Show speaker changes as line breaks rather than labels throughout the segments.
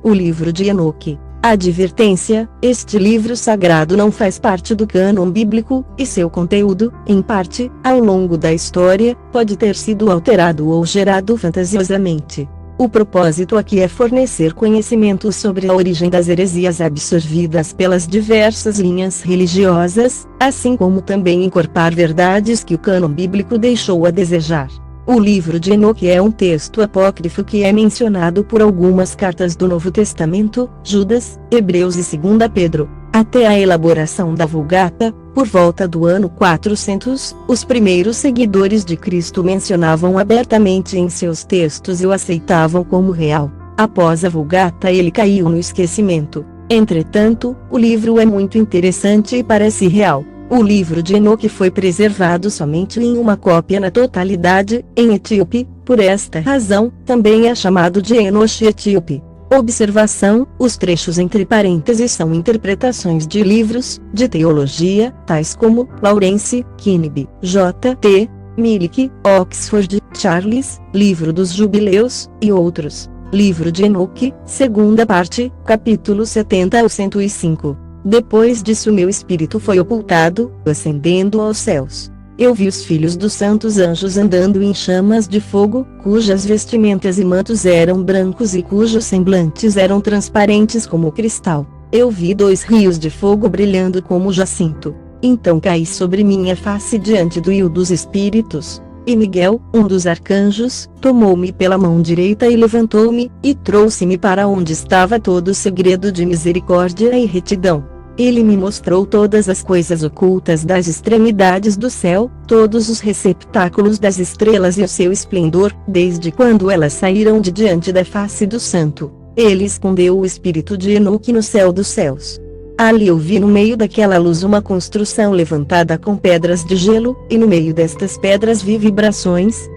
O livro de Enoque. Advertência: este livro sagrado não faz parte do cânon bíblico, e seu conteúdo, em parte, ao longo da história, pode ter sido alterado ou gerado fantasiosamente. O propósito aqui é fornecer conhecimento sobre a origem das heresias absorvidas pelas diversas linhas religiosas, assim como também encorpar verdades que o cânon bíblico deixou a desejar. O livro de Enoque é um texto apócrifo que é mencionado por algumas cartas do Novo Testamento, Judas, Hebreus e 2 Pedro. Até a elaboração da Vulgata, por volta do ano 400, os primeiros seguidores de Cristo mencionavam abertamente em seus textos e o aceitavam como real. Após a Vulgata ele caiu no esquecimento. Entretanto, o livro é muito interessante e parece real. O livro de Enoque foi preservado somente em uma cópia na totalidade, em etíope, por esta razão, também é chamado de Enoche etíope. Observação: os trechos entre parênteses são interpretações de livros de teologia, tais como Lawrence, Kinebe, J.T. Millick, Oxford, Charles, Livro dos Jubileus, e outros. Livro de Enoque, segunda parte, capítulo 70 ao 105. Depois disso meu espírito foi ocultado, ascendendo aos céus. Eu vi os filhos dos santos anjos andando em chamas de fogo, cujas vestimentas e mantos eram brancos e cujos semblantes eram transparentes como cristal. Eu vi 2 rios de fogo brilhando como jacinto. Então caí sobre minha face diante do rio dos espíritos. E Miguel, um dos arcanjos, tomou-me pela mão direita e levantou-me, e trouxe-me para onde estava todo o segredo de misericórdia e retidão. Ele me mostrou todas as coisas ocultas das extremidades do céu, todos os receptáculos das estrelas e o seu esplendor, desde quando elas saíram de diante da face do santo. Ele escondeu o espírito de Enoque no céu dos céus. Ali eu vi no meio daquela luz uma construção levantada com pedras de gelo, e no meio destas pedras vi vibrações,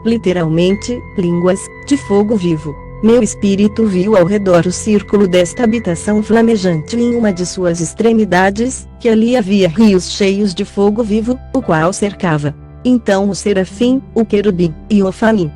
literalmente, línguas, de fogo vivo. Meu espírito viu ao redor o círculo desta habitação flamejante em uma de suas extremidades, que ali havia rios cheios de fogo vivo, o qual cercava. Então o serafim, o querubim, e Ofani,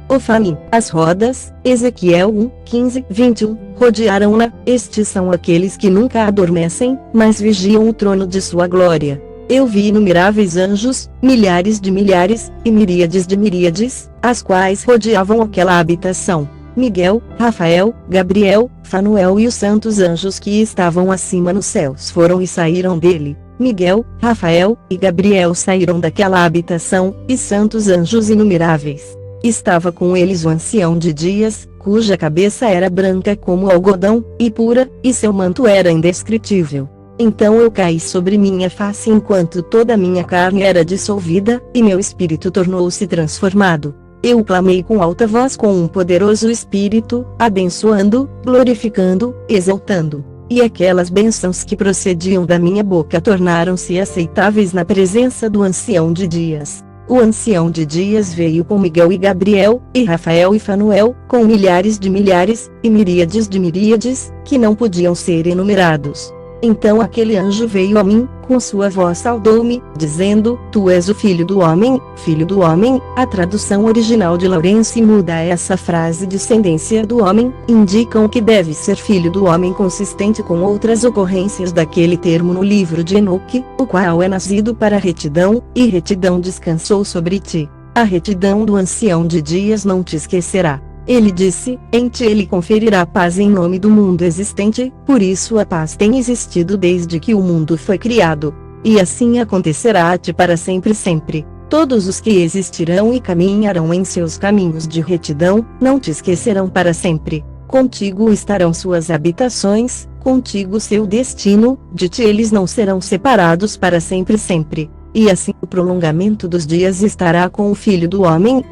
as rodas, Ezequiel 1, 15, 21, rodearam-na. Estes são aqueles que nunca adormecem, mas vigiam o trono de sua glória. Eu vi inumeráveis anjos, milhares de milhares, e miríades de miríades, as quais rodeavam aquela habitação. Miguel, Rafael, Gabriel, Fanuel e os santos anjos que estavam acima nos céus foram e saíram dele. Miguel, Rafael e Gabriel saíram daquela habitação, e santos anjos inumeráveis. Estava com eles o ancião de dias, cuja cabeça era branca como algodão, e pura, e seu manto era indescritível. Então eu caí sobre minha face enquanto toda a minha carne era dissolvida, e meu espírito tornou-se transformado. Eu clamei com alta voz com um poderoso espírito, abençoando, glorificando, exaltando. E aquelas bênçãos que procediam da minha boca tornaram-se aceitáveis na presença do ancião de dias. O ancião de dias veio com Miguel e Gabriel, e Rafael e Fanuel, com milhares de milhares, e miríades de miríades, que não podiam ser enumerados. Então aquele anjo veio a mim, com sua voz saudou-me, dizendo: Tu és o filho do homem, filho do homem. A tradução original de Lawrence muda essa frase descendência do homem, indicam que deve ser filho do homem consistente com outras ocorrências daquele termo no livro de Enoque, o qual é nascido para retidão, e retidão descansou sobre ti. A retidão do ancião de dias não te esquecerá. Ele disse: em ti ele conferirá paz em nome do mundo existente, por isso a paz tem existido desde que o mundo foi criado. E assim acontecerá a ti para sempre sempre. Todos os que existirão e caminharão em seus caminhos de retidão, não te esquecerão para sempre. Contigo estarão suas habitações, contigo seu destino, de ti eles não serão separados para sempre sempre. E assim o prolongamento dos dias estará com o filho do homem,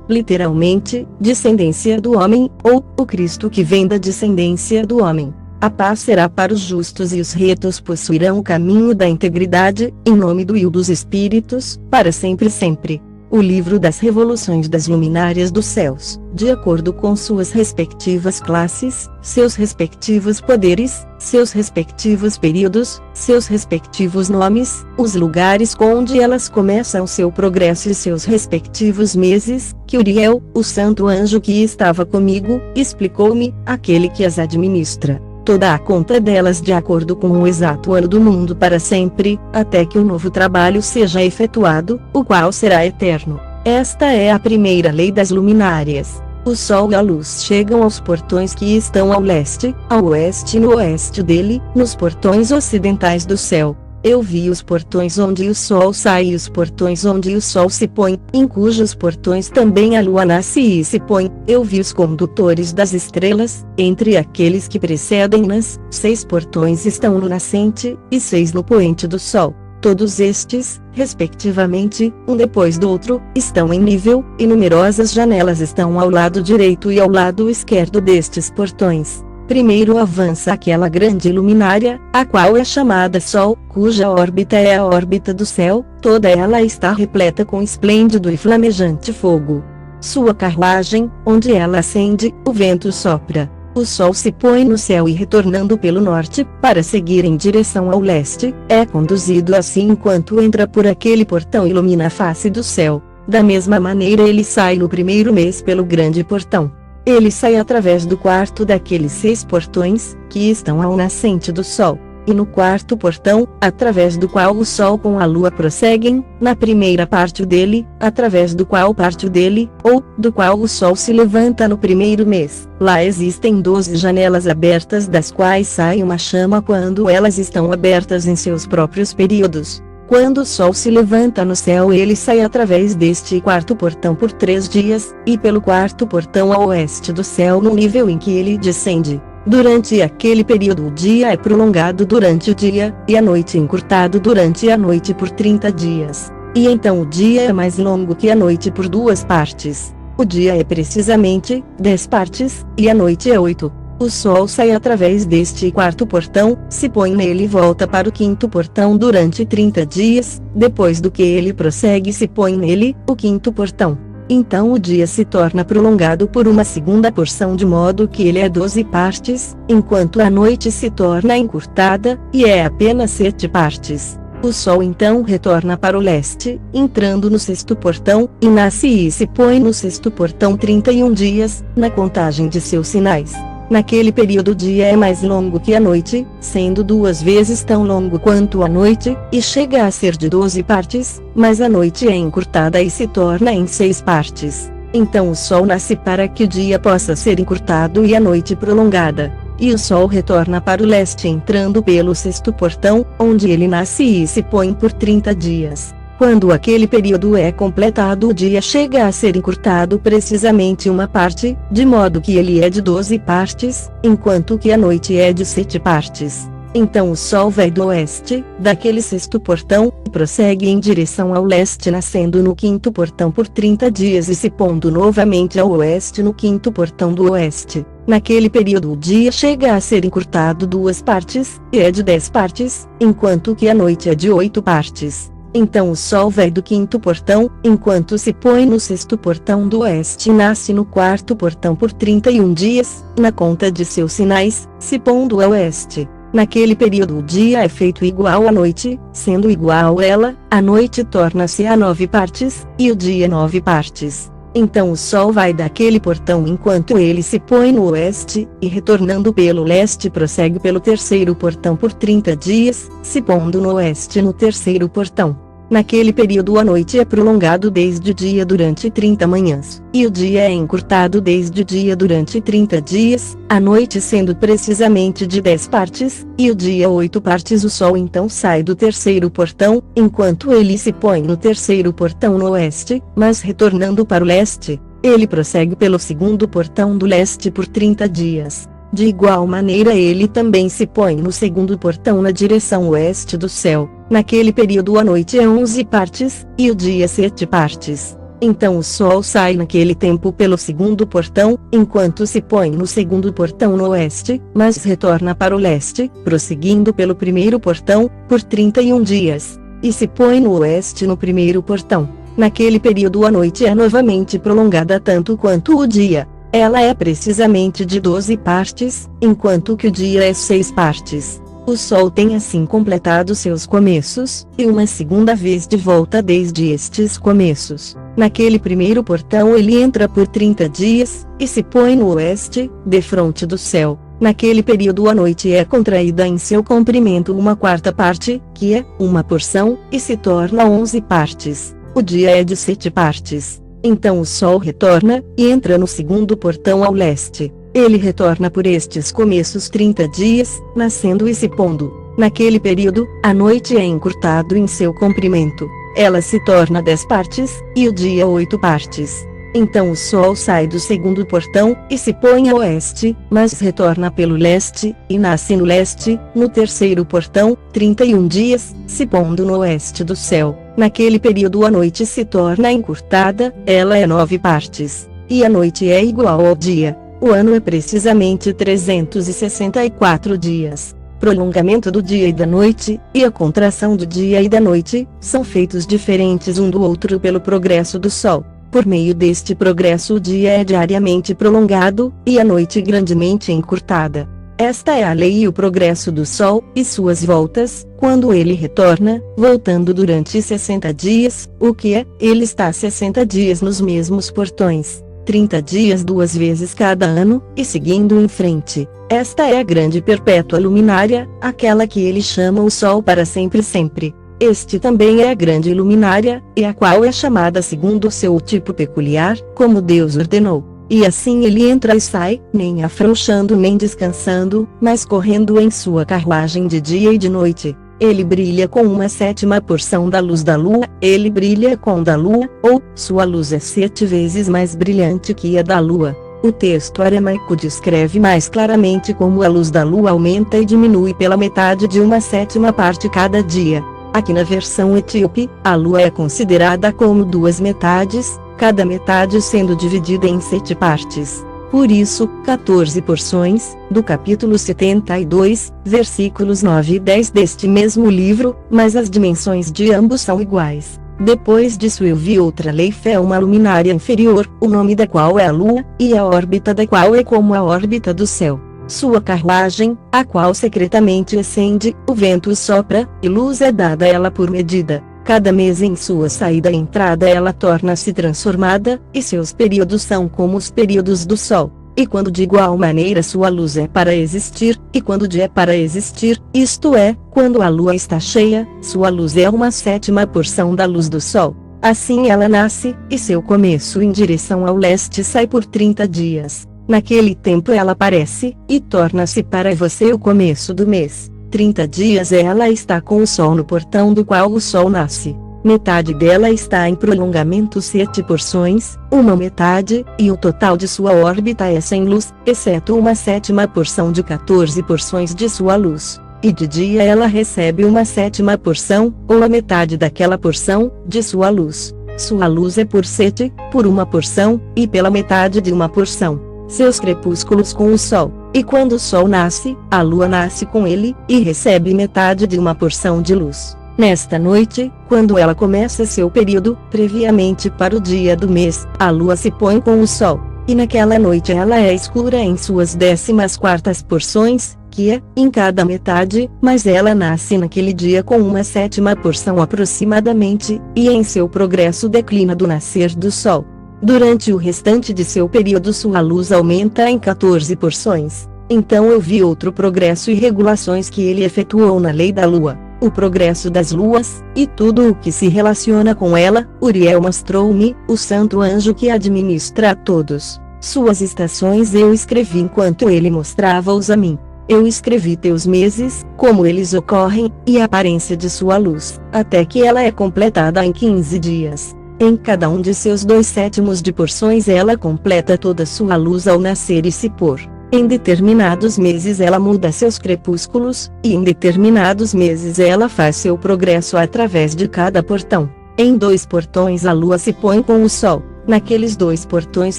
literalmente, descendência do homem, ou o Cristo que vem da descendência do homem. A paz será para os justos e os retos possuirão o caminho da integridade, em nome do e dos espíritos, para sempre sempre. O livro das revoluções das luminárias dos céus, de acordo com suas respectivas classes, seus respectivos poderes, seus respectivos períodos, seus respectivos nomes, os lugares onde elas começam seu progresso e seus respectivos meses, que Uriel, o santo anjo que estava comigo, explicou-me, aquele que as administra. Toda a conta delas de acordo com o exato ano do mundo para sempre, até que o novo trabalho seja efetuado, o qual será eterno. Esta é a primeira lei das luminárias. O sol e a luz chegam aos portões que estão ao leste, ao oeste e no oeste dele, nos portões ocidentais do céu. Eu vi os portões onde o sol sai e os portões onde o sol se põe, em cujos portões também a lua nasce e se põe. Eu vi os condutores das estrelas, entre aqueles que precedem-nas, 6 portões estão no nascente, e 6 no poente do sol. Todos estes, respectivamente, um depois do outro, estão em nível, e numerosas janelas estão ao lado direito e ao lado esquerdo destes portões. Primeiro avança aquela grande luminária, a qual é chamada Sol, cuja órbita é a órbita do céu, toda ela está repleta com esplêndido e flamejante fogo. Sua carruagem, onde ela acende, o vento sopra. O sol se põe no céu e retornando pelo norte, para seguir em direção ao leste, é conduzido assim enquanto entra por aquele portão e ilumina a face do céu. Da mesma maneira ele sai no primeiro mês pelo grande portão. Ele sai através do quarto daqueles 6 portões, que estão ao nascente do sol, e no quarto portão, através do qual o sol com a lua prosseguem, na primeira parte dele, através do qual parte dele, ou, do qual o sol se levanta no primeiro mês. Lá existem 12 janelas abertas das quais sai uma chama quando elas estão abertas em seus próprios períodos. Quando o sol se levanta no céu ele sai através deste quarto portão por 3 dias, e pelo quarto portão ao oeste do céu no nível em que ele descende. Durante aquele período o dia é prolongado durante o dia, e a noite encurtado durante a noite por 30 dias. E então o dia é mais longo que a noite por 2 partes. O dia é precisamente 10 partes, e a noite é 8. O sol sai através deste quarto portão, se põe nele e volta para o quinto portão durante 30 dias, depois do que ele prossegue e se põe nele, o quinto portão. Então o dia se torna prolongado por uma segunda porção de modo que ele é 12 partes, enquanto a noite se torna encurtada, e é apenas 7 partes. O sol então retorna para o leste, entrando no 6º portão, e nasce e se põe no 6º portão 31 dias, na contagem de seus sinais. Naquele período o dia é mais longo que a noite, sendo 2 vezes tão longo quanto a noite, e chega a ser de 12 partes, mas a noite é encurtada e se torna em 6 partes. Então o sol nasce para que o dia possa ser encurtado e a noite prolongada. E o sol retorna para o leste entrando pelo 6º portão, onde ele nasce e se põe por 30 dias. Quando aquele período é completado o dia chega a ser encurtado precisamente uma parte, de modo que ele é de 12 partes, enquanto que a noite é de 7 partes. Então o sol vai do oeste, daquele 6º portão, e prossegue em direção ao leste nascendo no 5º portão por 30 dias e se pondo novamente ao oeste no 5º portão do oeste. Naquele período o dia chega a ser encurtado 2 partes, e é de 10 partes, enquanto que a noite é de 8 partes. Então o sol vai do 5º portão, enquanto se põe no 6º portão do oeste e nasce no 4º portão por 31 dias, na conta de seus sinais, se pondo ao oeste. Naquele período o dia é feito igual à noite, sendo igual ela, a noite torna-se a 9 partes, e o dia 9 partes. Então o sol vai daquele portão enquanto ele se põe no oeste, e retornando pelo leste prossegue pelo 3º portão por 30 dias, se pondo no oeste no 3º portão. Naquele período a noite é prolongado desde o dia durante 30 manhãs, e o dia é encurtado desde o dia durante 30 dias, a noite sendo precisamente de 10 partes, e o dia 8 partes. O sol então sai do 3º portão, enquanto ele se põe no 3º portão no oeste, mas retornando para o leste, ele prossegue pelo 2º portão do leste por 30 dias. De igual maneira ele também se põe no 2º portão na direção oeste do céu. Naquele período a noite é 11 partes, e o dia 7 partes. Então o sol sai naquele tempo pelo 2º portão, enquanto se põe no 2º portão no oeste, mas retorna para o leste, prosseguindo pelo 1º portão, por 31 dias. E se põe no oeste no 1º portão. Naquele período a noite é novamente prolongada tanto quanto o dia. Ela é precisamente de 12 partes, enquanto que o dia é 6 partes. O Sol tem assim completado seus começos, e uma segunda vez de volta desde estes começos. Naquele primeiro portão ele entra por 30 dias, e se põe no oeste, defronte do céu. Naquele período a noite é contraída em seu comprimento uma quarta parte, que é uma porção, e se torna 11 partes. O dia é de 7 partes. Então o Sol retorna, e entra no segundo portão ao leste. Ele retorna por estes começos 30 dias, nascendo e se pondo. Naquele período, a noite é encurtado em seu comprimento. Ela se torna 10 partes, e o dia 8 partes. Então o Sol sai do segundo portão, e se põe a oeste, mas retorna pelo leste, e nasce no leste, no terceiro portão, 31 dias, se pondo no oeste do céu. Naquele período a noite se torna encurtada, ela é 9 partes. E a noite é igual ao dia. O ano é precisamente 364 dias. Prolongamento do dia e da noite, e a contração do dia e da noite, são feitos diferentes um do outro pelo progresso do Sol. Por meio deste progresso o dia é diariamente prolongado, e a noite grandemente encurtada. Esta é a lei e o progresso do Sol, e suas voltas, quando ele retorna, voltando durante 60 dias, o que é, ele está 60 dias nos mesmos portões. 30 dias 2 vezes cada ano, e seguindo em frente. Esta é a grande perpétua luminária, aquela que ele chama o Sol para sempre sempre. Este também é a grande luminária, e a qual é chamada segundo o seu tipo peculiar, como Deus ordenou. E assim ele entra e sai, nem afrouxando nem descansando, mas correndo em sua carruagem de dia e de noite. Ele brilha com uma sétima porção da luz da lua, ele brilha com da lua, ou, sua luz é 7 vezes mais brilhante que a da lua. O texto aramaico descreve mais claramente como a luz da lua aumenta e diminui pela metade de uma sétima parte cada dia. Aqui na versão etíope, a lua é considerada como 2 metades, cada metade sendo dividida em 7 partes. Por isso, 14 porções, do capítulo 72, versículos 9 e 10 deste mesmo livro, mas as dimensões de ambos são iguais. Depois disso eu vi outra Leifé, uma luminária inferior, o nome da qual é a Lua, e a órbita da qual é como a órbita do céu. Sua carruagem, a qual secretamente ascende, o vento sopra, e luz é dada a ela por medida. Cada mês em sua saída e entrada ela torna-se transformada, e seus períodos são como os períodos do Sol. E quando de igual maneira sua luz é para existir, e quando o dia é para existir, isto é, quando a lua está cheia, sua luz é uma sétima porção da luz do Sol. Assim ela nasce, e seu começo em direção ao leste sai por 30 dias. Naquele tempo ela aparece, e torna-se para você o começo do mês. 30 dias ela está com o Sol no portão do qual o Sol nasce. Metade dela está em prolongamento 7 porções, uma metade, e o total de sua órbita é sem luz, exceto uma sétima porção de 14 porções de sua luz. E de dia ela recebe uma sétima porção, ou a metade daquela porção, de sua luz. Sua luz é por 7, por uma porção, e pela metade de uma porção. Seus crepúsculos com o Sol. E quando o Sol nasce, a Lua nasce com ele, e recebe metade de uma porção de luz. Nesta noite, quando ela começa seu período, previamente para o dia do mês, a Lua se põe com o Sol. E naquela noite ela é escura em suas 14ª porções, que é, em cada metade, mas ela nasce naquele dia com uma sétima porção aproximadamente, e em seu progresso declina do nascer do Sol. Durante o restante de seu período sua luz aumenta em 14 porções. Então eu vi outro progresso e regulações que ele efetuou na lei da lua, o progresso das luas, e tudo o que se relaciona com ela. Uriel mostrou-me, o santo anjo que administra a todos. Suas estações eu escrevi enquanto ele mostrava-os a mim. Eu escrevi teus meses, como eles ocorrem, e a aparência de sua luz, até que ela é completada em 15 dias. Em cada um de seus 2/7 de porções ela completa toda sua luz ao nascer e se pôr. Em determinados meses ela muda seus crepúsculos, e em determinados meses ela faz seu progresso através de cada portão. Em 2 portões a lua se põe com o Sol, naqueles 2 portões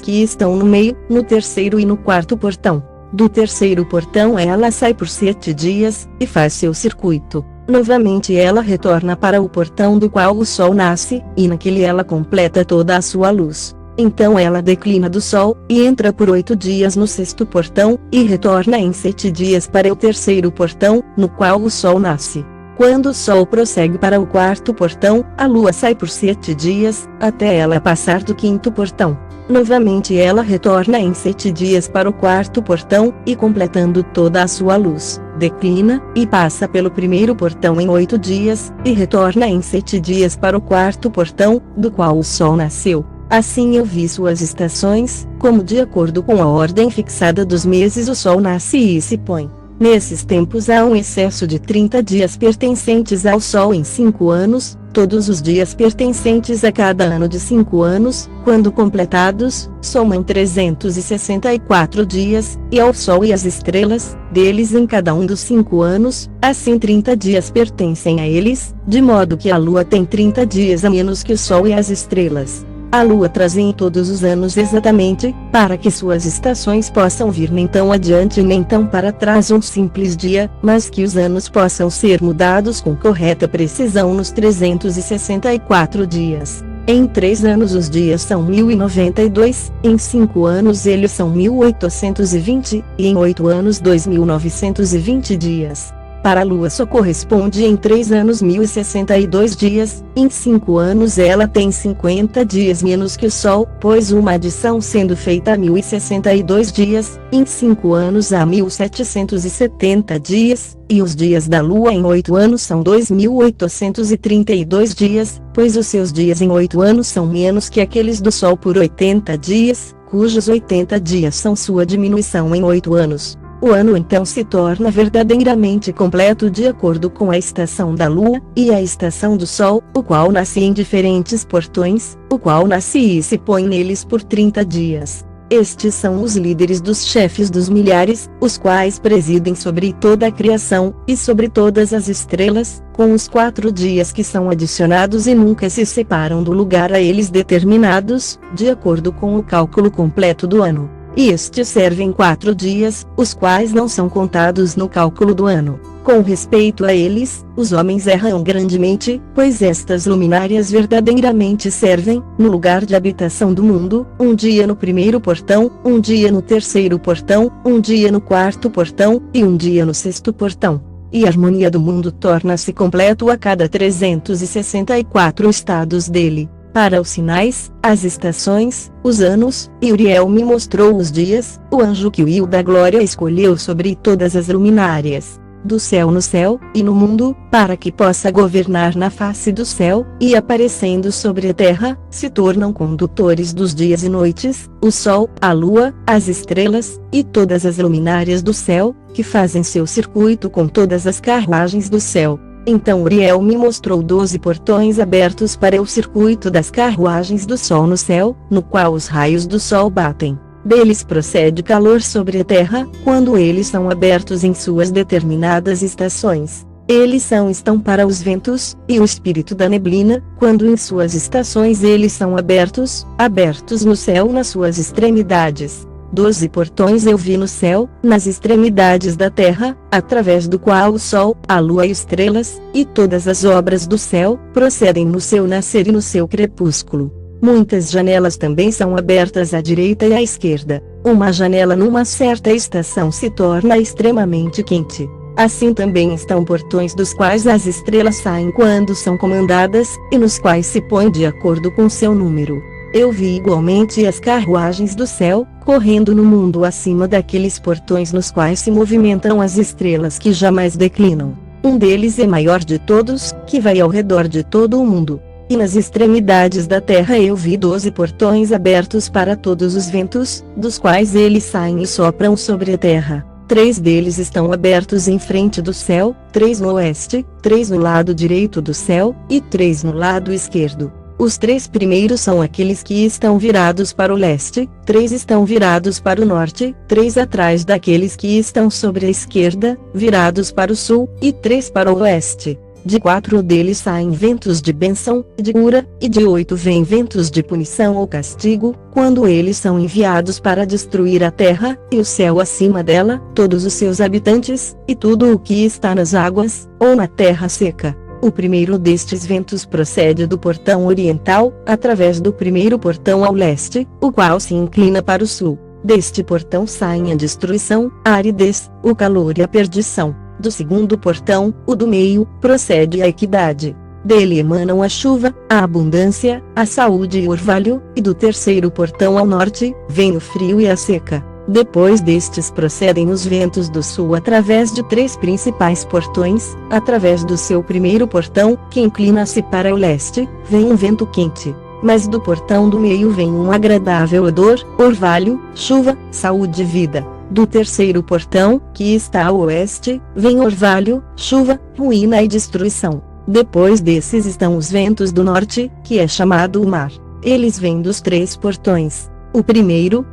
que estão no meio, no terceiro e no 4º portão. Do terceiro portão ela sai por 7 dias, e faz seu circuito. Novamente ela retorna para o portão do qual o Sol nasce, e naquele ela completa toda a sua luz. Então ela declina do sol, e entra por 8 dias no 6º portão, e retorna em 7 dias para o 3º portão, no qual o sol nasce. Quando o sol prossegue para o 4º portão, a lua sai por 7 dias, até ela passar do 5º portão. Novamente ela retorna em 7 dias para o 4º portão, e completando toda a sua luz, declina, e passa pelo 1º portão em 8 dias, e retorna em 7 dias para o 4º portão, do qual o sol nasceu. Assim eu vi suas estações, como de acordo com a ordem fixada dos meses o sol nasce e se põe. Nesses tempos há um excesso de 30 dias pertencentes ao sol em 5 anos, todos os dias pertencentes a cada ano de 5 anos, quando completados, somam 364 dias, e ao sol e às estrelas, deles em cada um dos 5 anos, assim 30 dias pertencem a eles, de modo que a lua tem 30 dias a menos que o sol e as estrelas. A lua traz em todos os anos exatamente, para que suas estações possam vir nem tão adiante nem tão para trás um simples dia, mas que os anos possam ser mudados com correta precisão nos 364 dias. Em 3 anos os dias são 1092, em 5 anos eles são 1820, e em 8 anos 2920 dias. Para a lua só corresponde em 3 anos 1062 dias, em 5 anos ela tem 50 dias menos que o sol, pois uma adição sendo feita a 1062 dias, em 5 anos há 1770 dias, e os dias da lua em 8 anos são 2832 dias, pois os seus dias em 8 anos são menos que aqueles do sol por 80 dias, cujos 80 dias são sua diminuição em 8 anos. O ano então se torna verdadeiramente completo de acordo com a estação da lua, e a estação do sol, o qual nasce em diferentes portões, o qual nasce e se põe neles por 30 dias. Estes são os líderes dos chefes dos milhares, os quais presidem sobre toda a criação, e sobre todas as estrelas, com os 4 dias que são adicionados e nunca se separam do lugar a eles determinados, de acordo com o cálculo completo do ano. E estes servem 4 dias, os quais não são contados no cálculo do ano. Com respeito a eles, os homens erram grandemente, pois estas luminárias verdadeiramente servem, no lugar de habitação do mundo, um dia no 1º portão, um dia no 3º portão, um dia no 4º portão, e um dia no 6º portão. E a harmonia do mundo torna-se completo a cada 364 estados dele. Para os sinais, as estações, os anos, e Uriel me mostrou os dias, o anjo que o Will da Glória escolheu sobre todas as luminárias, do céu no céu, e no mundo, para que possa governar na face do céu, e aparecendo sobre a terra, se tornam condutores dos dias e noites, o sol, a lua, as estrelas, e todas as luminárias do céu, que fazem seu circuito com todas as carruagens do céu. Então Uriel me mostrou 12 portões abertos para o circuito das carruagens do sol no céu, no qual os raios do sol batem. Deles procede calor sobre a terra, quando eles são abertos em suas determinadas estações. Eles estão para os ventos, e o espírito da neblina, quando em suas estações eles são abertos no céu nas suas extremidades. 12 portões eu vi no céu, nas extremidades da terra, através do qual o sol, a lua e estrelas, e todas as obras do céu, procedem no seu nascer e no seu crepúsculo. Muitas janelas também são abertas à direita e à esquerda. Uma janela numa certa estação se torna extremamente quente. Assim também estão portões dos quais as estrelas saem quando são comandadas, e nos quais se põe de acordo com seu número. Eu vi igualmente as carruagens do céu, correndo no mundo acima daqueles portões nos quais se movimentam as estrelas que jamais declinam. Um deles é maior de todos, que vai ao redor de todo o mundo. E nas extremidades da terra eu vi 12 portões abertos para todos os ventos, dos quais eles saem e sopram sobre a terra. 3 deles estão abertos em frente do céu, 3 no oeste, 3 no lado direito do céu, e 3 no lado esquerdo. Os 3 primeiros são aqueles que estão virados para o leste, 3 estão virados para o norte, 3 atrás daqueles que estão sobre a esquerda, virados para o sul, e 3 para o oeste. De 4 deles saem ventos de bênção, de cura, e de 8 vêm ventos de punição ou castigo, quando eles são enviados para destruir a terra, e o céu acima dela, todos os seus habitantes, e tudo o que está nas águas, ou na terra seca. O primeiro destes ventos procede do portão oriental, através do primeiro portão ao leste, o qual se inclina para o sul. Deste portão saem a destruição, a aridez, o calor e a perdição. Do segundo portão, o do meio, procede a equidade. Dele emanam a chuva, a abundância, a saúde e o orvalho, e do terceiro portão ao norte, vem o frio e a seca. Depois destes procedem os ventos do sul através de 3 principais portões. Através do seu primeiro portão, que inclina-se para o leste, vem um vento quente. Mas do portão do meio vem um agradável odor, orvalho, chuva, saúde e vida. Do terceiro portão, que está ao oeste, vem orvalho, chuva, ruína e destruição. Depois desses estão os ventos do norte, que é chamado o mar. Eles vêm dos 3 portões. O primeiro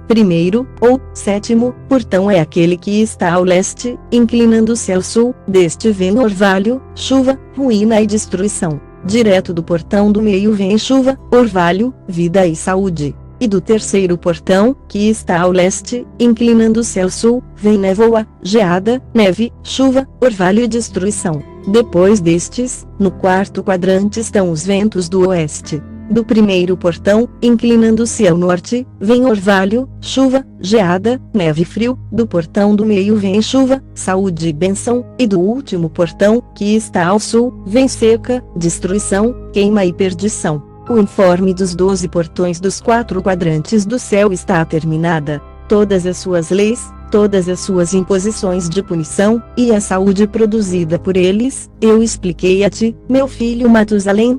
ou sétimo portão é aquele que está ao leste, inclinando-se ao sul. Deste vem orvalho, chuva, ruína e destruição. Direto do portão do meio vem chuva, orvalho, vida e saúde. E do terceiro portão, que está ao leste, inclinando-se ao sul, vem névoa, geada, neve, chuva, orvalho e destruição. Depois destes, no quarto quadrante estão os ventos do oeste. Do primeiro portão, inclinando-se ao norte, vem orvalho, chuva, geada, neve e frio. Do portão do meio vem chuva, saúde e bênção. E do último portão, que está ao sul, vem seca, destruição, queima e perdição. O informe dos 12 portões dos 4 quadrantes do céu está terminada. Todas as suas leis, todas as suas imposições de punição, e a saúde produzida por eles, eu expliquei a ti, meu filho Matusalém,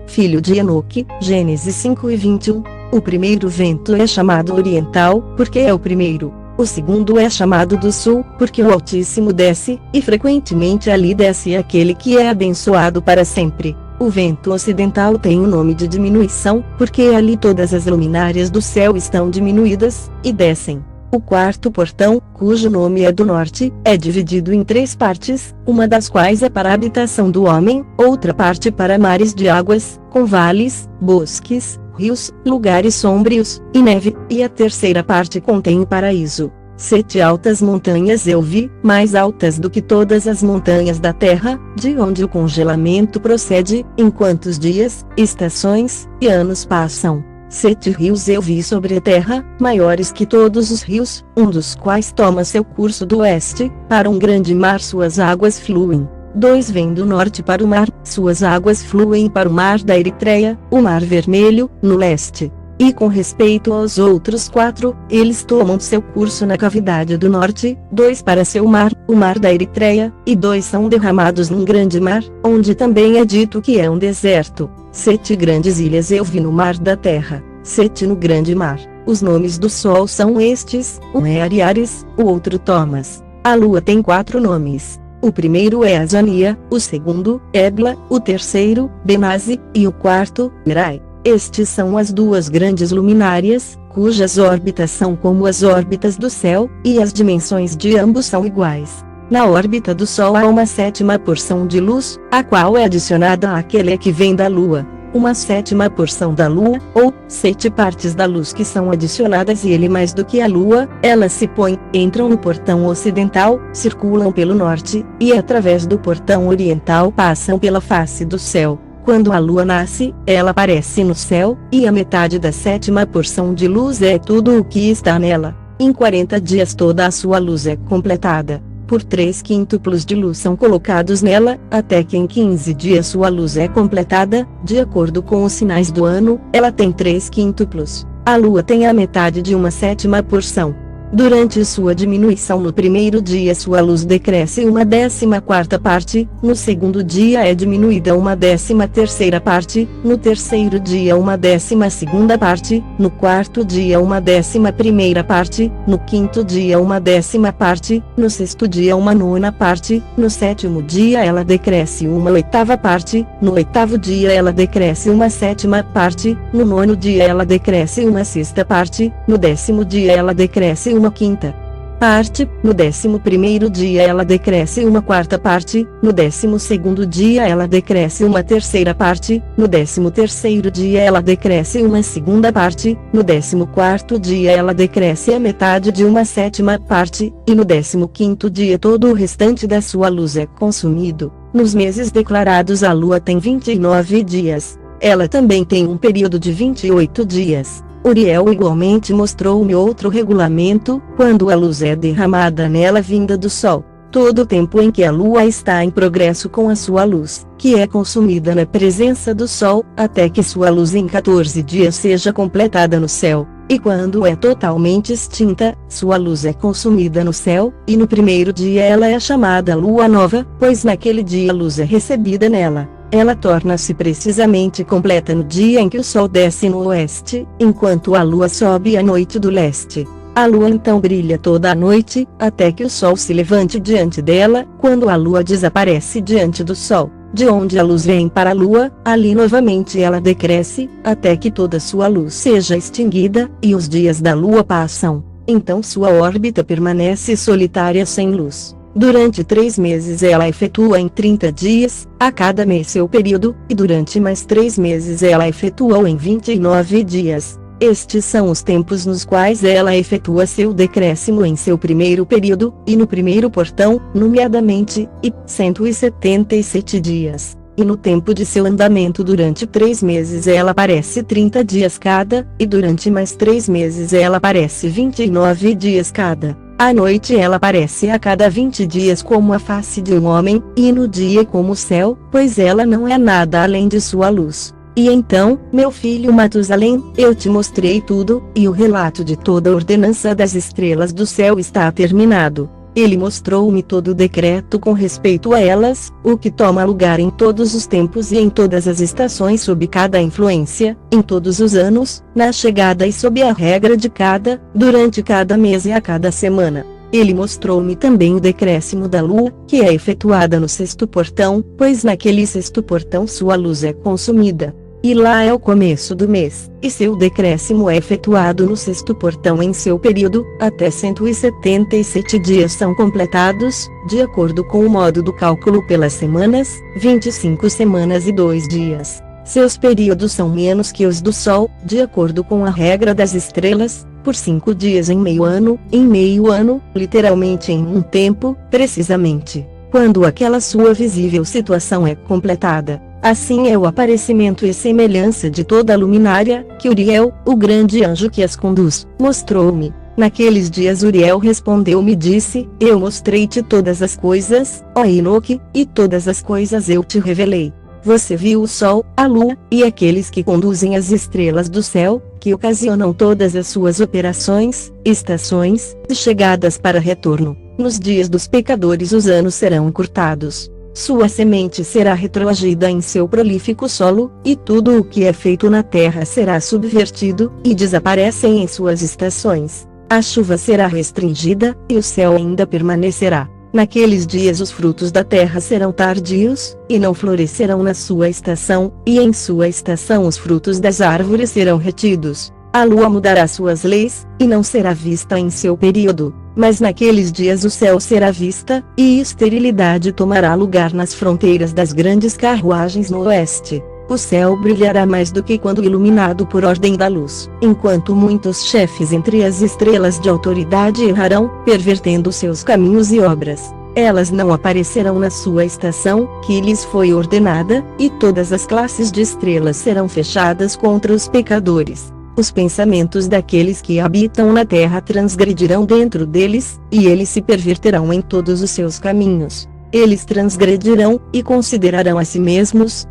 filho de Enoque. Gênesis 5:21. O primeiro vento é chamado oriental, porque é o primeiro. O segundo é chamado do sul, porque o Altíssimo desce, e frequentemente ali desce aquele que é abençoado para sempre. O vento ocidental tem o nome de diminuição, porque ali todas as luminárias do céu estão diminuídas, e descem. O quarto portão, cujo nome é do norte, é dividido em 3 partes, uma das quais é para a habitação do homem, outra parte para mares de águas, com vales, bosques, rios, lugares sombrios, e neve, e a terceira parte contém o paraíso. 7 altas montanhas eu vi, mais altas do que todas as montanhas da terra, de onde o congelamento procede, enquanto os dias, estações e anos passam. 7 rios eu vi sobre a terra, maiores que todos os rios, um dos quais toma seu curso do oeste, para um grande mar suas águas fluem. 2 vêm do norte para o mar, suas águas fluem para o mar da Eritreia, o mar vermelho, no leste. E com respeito aos outros 4, eles tomam seu curso na cavidade do norte, 2 para seu mar, o mar da Eritreia, e 2 são derramados num grande mar, onde também é dito que é um deserto. 7 grandes ilhas eu vi no mar da terra, 7 no grande mar. Os nomes do sol são estes, um é Ariares, o outro Thomas. A lua tem 4 nomes. O primeiro é Azania, o segundo, Ebla, o terceiro, Benazi, e o quarto, Merai. Estes são as 2 grandes luminárias, cujas órbitas são como as órbitas do céu, e as dimensões de ambos são iguais. Na órbita do Sol há uma 7ª porção de luz, a qual é adicionada àquele que vem da Lua. Uma 7ª porção da Lua, ou 7 partes da luz que são adicionadas e ele mais do que a Lua, elas se põem, entram no portão ocidental, circulam pelo norte, e através do portão oriental passam pela face do céu. Quando a lua nasce, ela aparece no céu, e a metade da 7ª porção de luz é tudo o que está nela. Em 40 dias toda a sua luz é completada. Por 3 quíntuplos de luz são colocados nela, até que em 15 dias sua luz é completada. De acordo com os sinais do ano, ela tem 3 quíntuplos. A lua tem a metade de uma 7ª porção. Durante sua diminuição no primeiro dia sua luz decresce uma 14ª parte, no segundo dia é diminuída uma 13ª parte, no terceiro dia uma 12ª parte, no quarto dia uma 11ª parte, no quinto dia uma 10ª parte, no sexto dia uma 9ª parte, no sétimo dia ela decresce uma 8ª parte, no oitavo dia ela decresce uma 7ª parte, no nono dia ela decresce uma 6ª parte, no 10º dia ela decresce uma 5ª parte, no 11º dia ela decresce uma 4ª parte, no 12º dia ela decresce uma 3ª parte, no 13º dia ela decresce uma 2ª parte, no 14º dia ela decresce a metade de uma 7ª parte, e no 15º dia todo o restante da sua luz é consumido. Nos meses declarados a lua tem 29 dias. Ela também tem um período de 28 dias. Uriel igualmente mostrou-me outro regulamento, quando a luz é derramada nela vinda do sol. Todo o tempo em que a lua está em progresso com a sua luz, que é consumida na presença do sol, até que sua luz em 14 dias seja completada no céu. E quando é totalmente extinta, sua luz é consumida no céu, e no primeiro dia ela é chamada lua nova, pois naquele dia a luz é recebida nela. Ela torna-se precisamente completa no dia em que o sol desce no oeste, enquanto a lua sobe à noite do leste. A lua então brilha toda a noite, até que o sol se levante diante dela, quando a lua desaparece diante do sol. De onde a luz vem para a lua, ali novamente ela decresce, até que toda sua luz seja extinguida, e os dias da lua passam. Então sua órbita permanece solitária sem luz. Durante 3 meses ela efetua em 30 dias, a cada mês seu período, e durante mais 3 meses ela efetua em 29 dias. Estes são os tempos nos quais ela efetua seu decréscimo em seu primeiro período, e no primeiro portão, nomeadamente, e 177 dias. E no tempo de seu andamento durante 3 meses ela aparece 30 dias cada, e durante mais 3 meses ela aparece 29 dias cada. À noite ela aparece a cada 20 dias como a face de um homem, e no dia como o céu, pois ela não é nada além de sua luz. E então, meu filho Matusalém, eu te mostrei tudo, e o relato de toda a ordenança das estrelas do céu está terminado. Ele mostrou-me todo o decreto com respeito a elas, o que toma lugar em todos os tempos e em todas as estações sob cada influência, em todos os anos, na chegada e sob a regra de cada, durante cada mês e a cada semana. Ele mostrou-me também o decréscimo da lua, que é efetuada no 6º portão, pois naquele 6º portão sua luz é consumida. E lá é o começo do mês, e seu decréscimo é efetuado no 6º portão em seu período, até 177 dias são completados, de acordo com o modo do cálculo pelas semanas, 25 semanas e 2 dias. Seus períodos são menos que os do Sol, de acordo com a regra das estrelas, por 5 dias em meio ano, literalmente em um tempo, precisamente, quando aquela sua visível situação é completada. Assim é o aparecimento e semelhança de toda a luminária, que Uriel, o grande anjo que as conduz, mostrou-me. Naqueles dias Uriel respondeu-me e disse, eu mostrei-te todas as coisas, ó Enoque, e todas as coisas eu te revelei. Você viu o sol, a lua, e aqueles que conduzem as estrelas do céu, que ocasionam todas as suas operações, estações, e chegadas para retorno. Nos dias dos pecadores os anos serão encurtados. Sua semente será retroagida em seu prolífico solo, e tudo o que é feito na terra será subvertido, e desaparecem em suas estações. A chuva será restringida, e o céu ainda permanecerá. Naqueles dias os frutos da terra serão tardios, e não florescerão na sua estação, e em sua estação os frutos das árvores serão retidos. A lua mudará suas leis, e não será vista em seu período. Mas naqueles dias o céu será vista, e esterilidade tomará lugar nas fronteiras das grandes carruagens no oeste. O céu brilhará mais do que quando iluminado por ordem da luz, enquanto muitos chefes entre as estrelas de autoridade errarão, pervertendo seus caminhos e obras. Elas não aparecerão na sua estação, que lhes foi ordenada, e todas as classes de estrelas serão fechadas contra os pecadores. Os pensamentos daqueles que habitam na terra transgredirão dentro deles, e eles se perverterão em todos os seus caminhos. Eles transgredirão, e considerarão a si mesmos,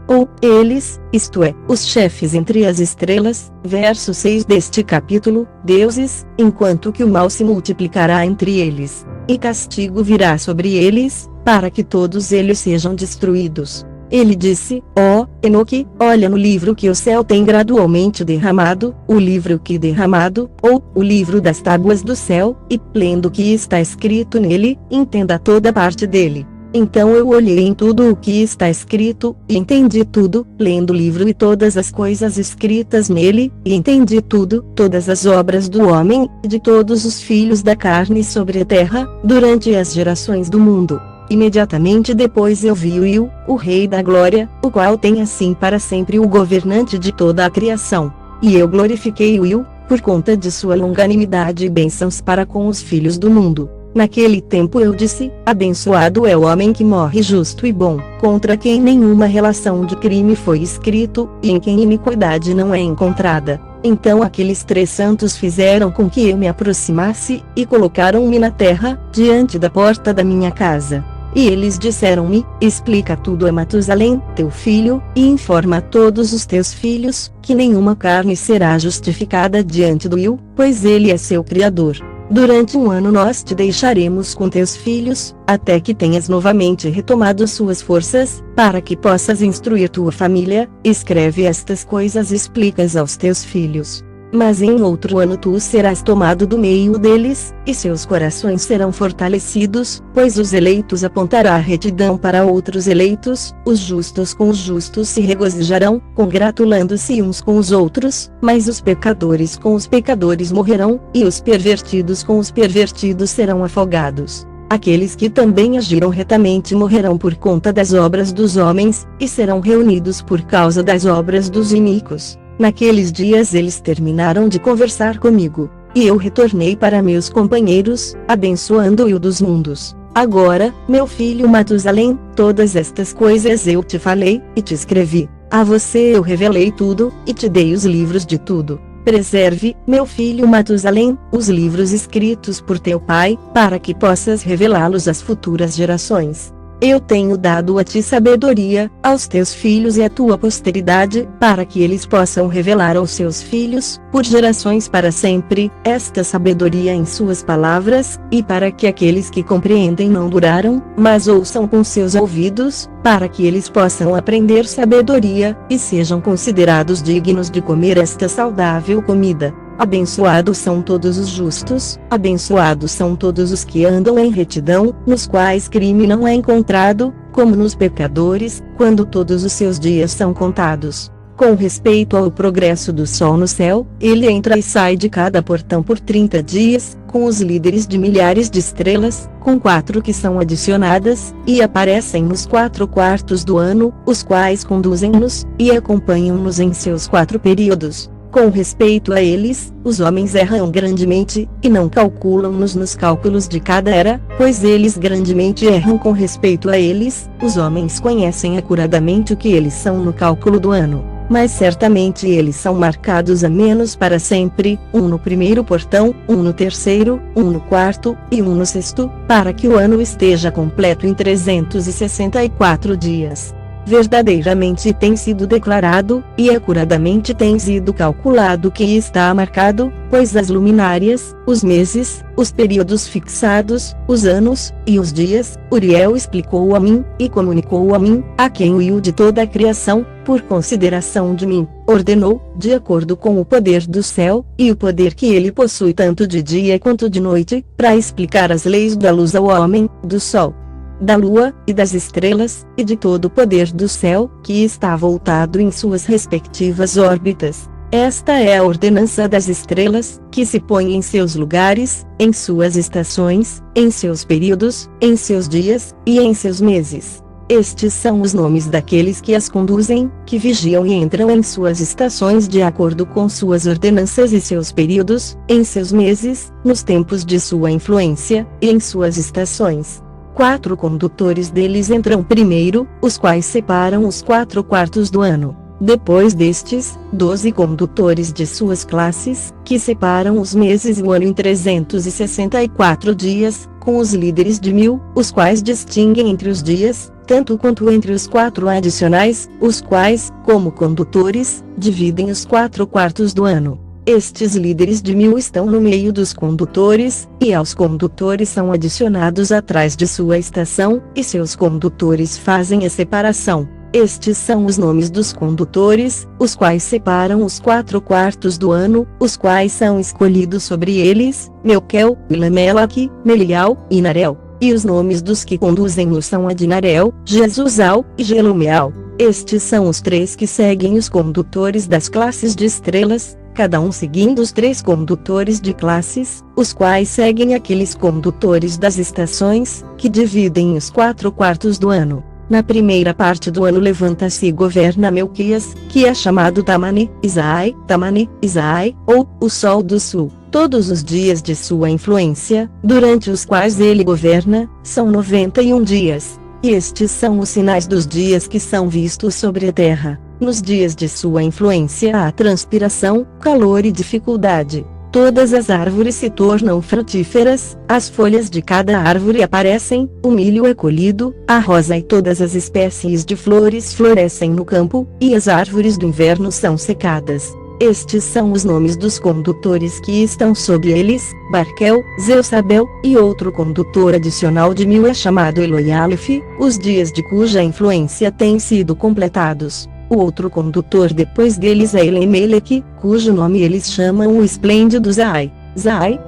ou eles, isto é, os chefes entre as estrelas, verso 6 deste capítulo, deuses, enquanto que o mal se multiplicará entre eles, e castigo virá sobre eles, para que todos eles sejam destruídos. Ele disse, ó, Enoque, olha no livro que o céu tem gradualmente derramado, o livro que derramado, ou, o livro das tábuas do céu, e, lendo o que está escrito nele, entenda toda parte dele. Então eu olhei em tudo o que está escrito, e entendi tudo, lendo o livro e todas as coisas escritas nele, e entendi tudo, todas as obras do homem, e de todos os filhos da carne sobre a terra, durante as gerações do mundo. Imediatamente depois eu vi Will, o Rei da Glória, o qual tem assim para sempre o governante de toda a criação. E eu glorifiquei Will, por conta de sua longanimidade e bênçãos para com os filhos do mundo. Naquele tempo eu disse: abençoado é o homem que morre justo e bom, contra quem nenhuma relação de crime foi escrito, e em quem iniquidade não é encontrada. Então aqueles 3 santos fizeram com que eu me aproximasse, e colocaram-me na terra, diante da porta da minha casa. E eles disseram-me: explica tudo a Matusalém, teu filho, e informa a todos os teus filhos, que nenhuma carne será justificada diante do Will, pois ele é seu Criador. Durante 1 ano nós te deixaremos com teus filhos, até que tenhas novamente retomado suas forças, para que possas instruir tua família. Escreve estas coisas e explica-as aos teus filhos. Mas em outro ano tu serás tomado do meio deles, e seus corações serão fortalecidos, pois os eleitos apontará a retidão para outros eleitos, os justos com os justos se regozijarão, congratulando-se uns com os outros, mas os pecadores com os pecadores morrerão, e os pervertidos com os pervertidos serão afogados. Aqueles que também agiram retamente morrerão por conta das obras dos homens, e serão reunidos por causa das obras dos iníquos. Naqueles dias eles terminaram de conversar comigo, e eu retornei para meus companheiros, abençoando-o dos mundos. Agora, meu filho Matusalém, todas estas coisas eu te falei, e te escrevi. A você eu revelei tudo, e te dei os livros de tudo. Preserve, meu filho Matusalém, os livros escritos por teu pai, para que possas revelá-los às futuras gerações. Eu tenho dado a ti sabedoria, aos teus filhos e à tua posteridade, para que eles possam revelar aos seus filhos, por gerações para sempre, esta sabedoria em suas palavras, e para que aqueles que compreendem não duraram, mas ouçam com seus ouvidos, para que eles possam aprender sabedoria, e sejam considerados dignos de comer esta saudável comida. Abençoados são todos os justos, abençoados são todos os que andam em retidão, nos quais crime não é encontrado, como nos pecadores, quando todos os seus dias são contados. Com respeito ao progresso do sol no céu, ele entra e sai de cada portão por 30 dias, com os líderes de milhares de estrelas, com 4 que são adicionadas, e aparecem nos 4 quartos do ano, os quais conduzem-nos, e acompanham-nos em seus 4 períodos. Com respeito a eles, os homens erram grandemente, e não calculam-nos nos cálculos de cada era, pois eles grandemente erram com respeito a eles. Os homens conhecem acuradamente o que eles são no cálculo do ano, mas certamente eles são marcados a menos para sempre, 1 no primeiro portão, 1 no terceiro, 1 no quarto, e 1 no sexto, para que o ano esteja completo em 364 dias. Verdadeiramente tem sido declarado, e acuradamente tem sido calculado que está marcado, pois as luminárias, os meses, os períodos fixados, os anos, e os dias, Uriel explicou a mim, e comunicou a mim, a quem o de toda a criação, por consideração de mim, ordenou, de acordo com o poder do céu, e o poder que ele possui tanto de dia quanto de noite, para explicar as leis da luz ao homem, do sol, da lua, e das estrelas, e de todo o poder do céu, que está voltado em suas respectivas órbitas. Esta é a ordenança das estrelas, que se põe em seus lugares, em suas estações, em seus períodos, em seus dias, e em seus meses. Estes são os nomes daqueles que as conduzem, que vigiam e entram em suas estações de acordo com suas ordenanças e seus períodos, em seus meses, nos tempos de sua influência, e em suas estações. 4 condutores deles entram primeiro, os quais separam os 4 quartos do ano. Depois destes, 12 condutores de suas classes, que separam os meses e o ano em 364 dias, com os líderes de 1000, os quais distinguem entre os dias, tanto quanto entre os 4 adicionais, os quais, como condutores, dividem os 4 quartos do ano. Estes líderes de 1000 estão no meio dos condutores, e aos condutores são adicionados atrás de sua estação, e seus condutores fazem a separação. Estes são os nomes dos condutores, os quais separam os 4 quartos do ano, os quais são escolhidos sobre eles, Melquel, Lamelaque, Melial, e Narel. E os nomes dos que conduzem-os são Adinarel, Jesusal, e Gelumeal. Estes são os 3 que seguem os condutores das classes de estrelas, cada um seguindo os 3 condutores de classes, os quais seguem aqueles condutores das estações, que dividem os 4 quartos do ano. Na primeira parte do ano levanta-se e governa Melquias, que é chamado Tamane, Isai, ou o Sol do Sul. Todos os dias de sua influência, durante os quais ele governa, são 91 dias. E estes são os sinais dos dias que são vistos sobre a terra. Nos dias de sua influência há transpiração, calor e dificuldade. Todas as árvores se tornam frutíferas, as folhas de cada árvore aparecem, o milho é colhido, a rosa e todas as espécies de flores florescem no campo, e as árvores do inverno são secadas. Estes são os nomes dos condutores que estão sob eles: Barquel, Zeusabel, e outro condutor adicional de 1000 é chamado Eloialef, os dias de cuja influência têm sido completados. O outro condutor depois deles é Elimelec, cujo nome eles chamam o esplêndido Zai,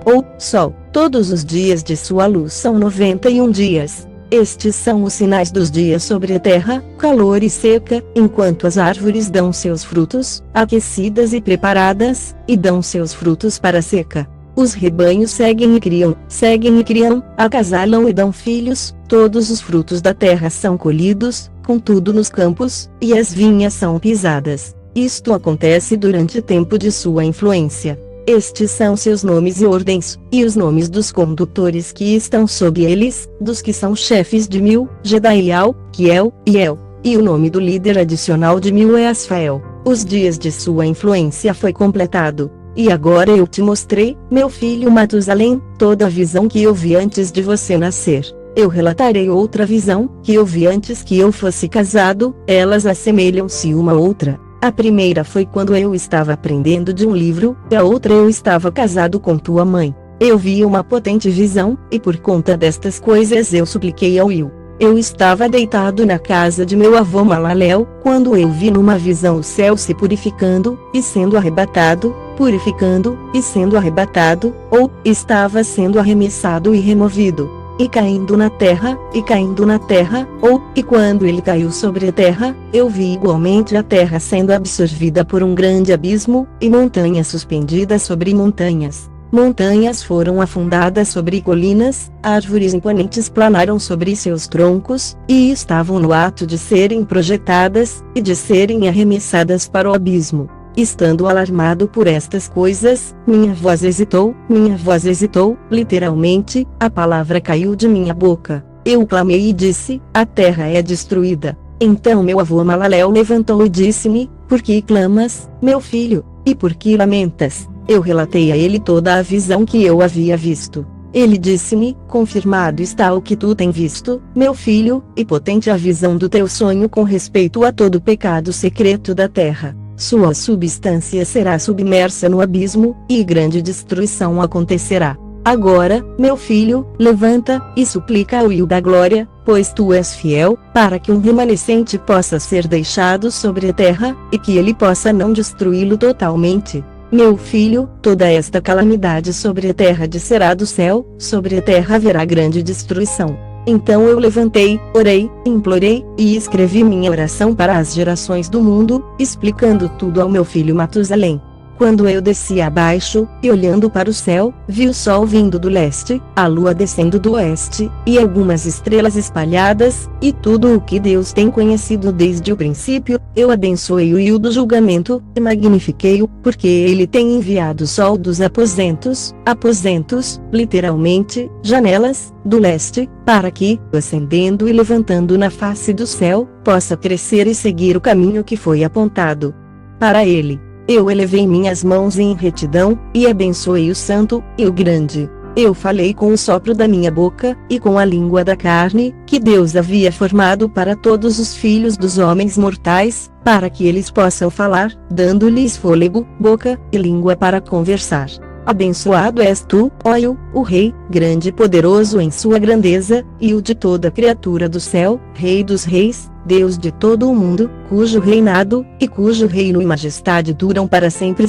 ou Sol. Todos os dias de sua luz são 91 dias. Estes são os sinais dos dias sobre a terra, calor e seca, enquanto as árvores dão seus frutos, aquecidas e preparadas, e dão seus frutos para a seca. Os rebanhos seguem e criam, acasalam e dão filhos, todos os frutos da terra são colhidos, contudo nos campos, e as vinhas são pisadas. Isto acontece durante o tempo de sua influência. Estes são seus nomes e ordens, e os nomes dos condutores que estão sob eles, dos que são chefes de 1000, Gedaial, Kiel, e El. E o nome do líder adicional de 1000 é Asfael. Os dias de sua influência foi completado. E agora eu te mostrei, meu filho Matusalém, toda a visão que eu vi antes de você nascer. Eu relatarei outra visão, que eu vi antes que eu fosse casado, elas assemelham-se uma à outra. A primeira foi quando eu estava aprendendo de um livro, e a outra eu estava casado com tua mãe. Eu vi uma potente visão, e por conta destas coisas eu supliquei ao Will. Eu estava deitado na casa de meu avô Malalel, quando eu vi numa visão o céu se purificando, e sendo arrebatado, ou, estava sendo arremessado e removido, e caindo na terra, ou, e quando ele caiu sobre a terra, eu vi igualmente a terra sendo absorvida por um grande abismo, e montanhas suspendidas sobre montanhas. Montanhas foram afundadas sobre colinas, árvores imponentes planaram sobre seus troncos, e estavam no ato de serem projetadas, e de serem arremessadas para o abismo. Estando alarmado por estas coisas, minha voz hesitou, literalmente, a palavra caiu de minha boca. Eu clamei e disse: a terra é destruída. Então meu avô Malalel levantou e disse-me: por que clamas, meu filho, e por que lamentas? Eu relatei a ele toda a visão que eu havia visto. Ele disse-me: confirmado está o que tu tens visto, meu filho, e potente a visão do teu sonho com respeito a todo o pecado secreto da terra. Sua substância será submersa no abismo, e grande destruição acontecerá. Agora, meu filho, levanta, e suplica ao Will da glória, pois tu és fiel, para que um remanescente possa ser deixado sobre a terra, e que ele possa não destruí-lo totalmente. Meu filho, toda esta calamidade sobre a terra descerá do céu, sobre a terra haverá grande destruição. Então eu levantei, orei, implorei, e escrevi minha oração para as gerações do mundo, explicando tudo ao meu filho Matusalém. Quando eu desci abaixo, e olhando para o céu, vi o sol vindo do leste, a lua descendo do oeste, e algumas estrelas espalhadas, e tudo o que Deus tem conhecido desde o princípio. Eu abençoei o Will do julgamento, e magnifiquei-o, porque ele tem enviado o sol dos aposentos, literalmente, janelas, do leste, para que, ascendendo e levantando na face do céu, possa crescer e seguir o caminho que foi apontado para ele. Eu elevei minhas mãos em retidão, e abençoei o santo, e o grande. Eu falei com o sopro da minha boca, e com a língua da carne, que Deus havia formado para todos os filhos dos homens mortais, para que eles possam falar, dando-lhes fôlego, boca, e língua para conversar. Abençoado és tu, ó Will, o Rei, grande e poderoso em sua grandeza, e o de toda criatura do céu, Rei dos reis, Deus de todo o mundo, cujo reinado, e cujo reino e majestade duram para sempre.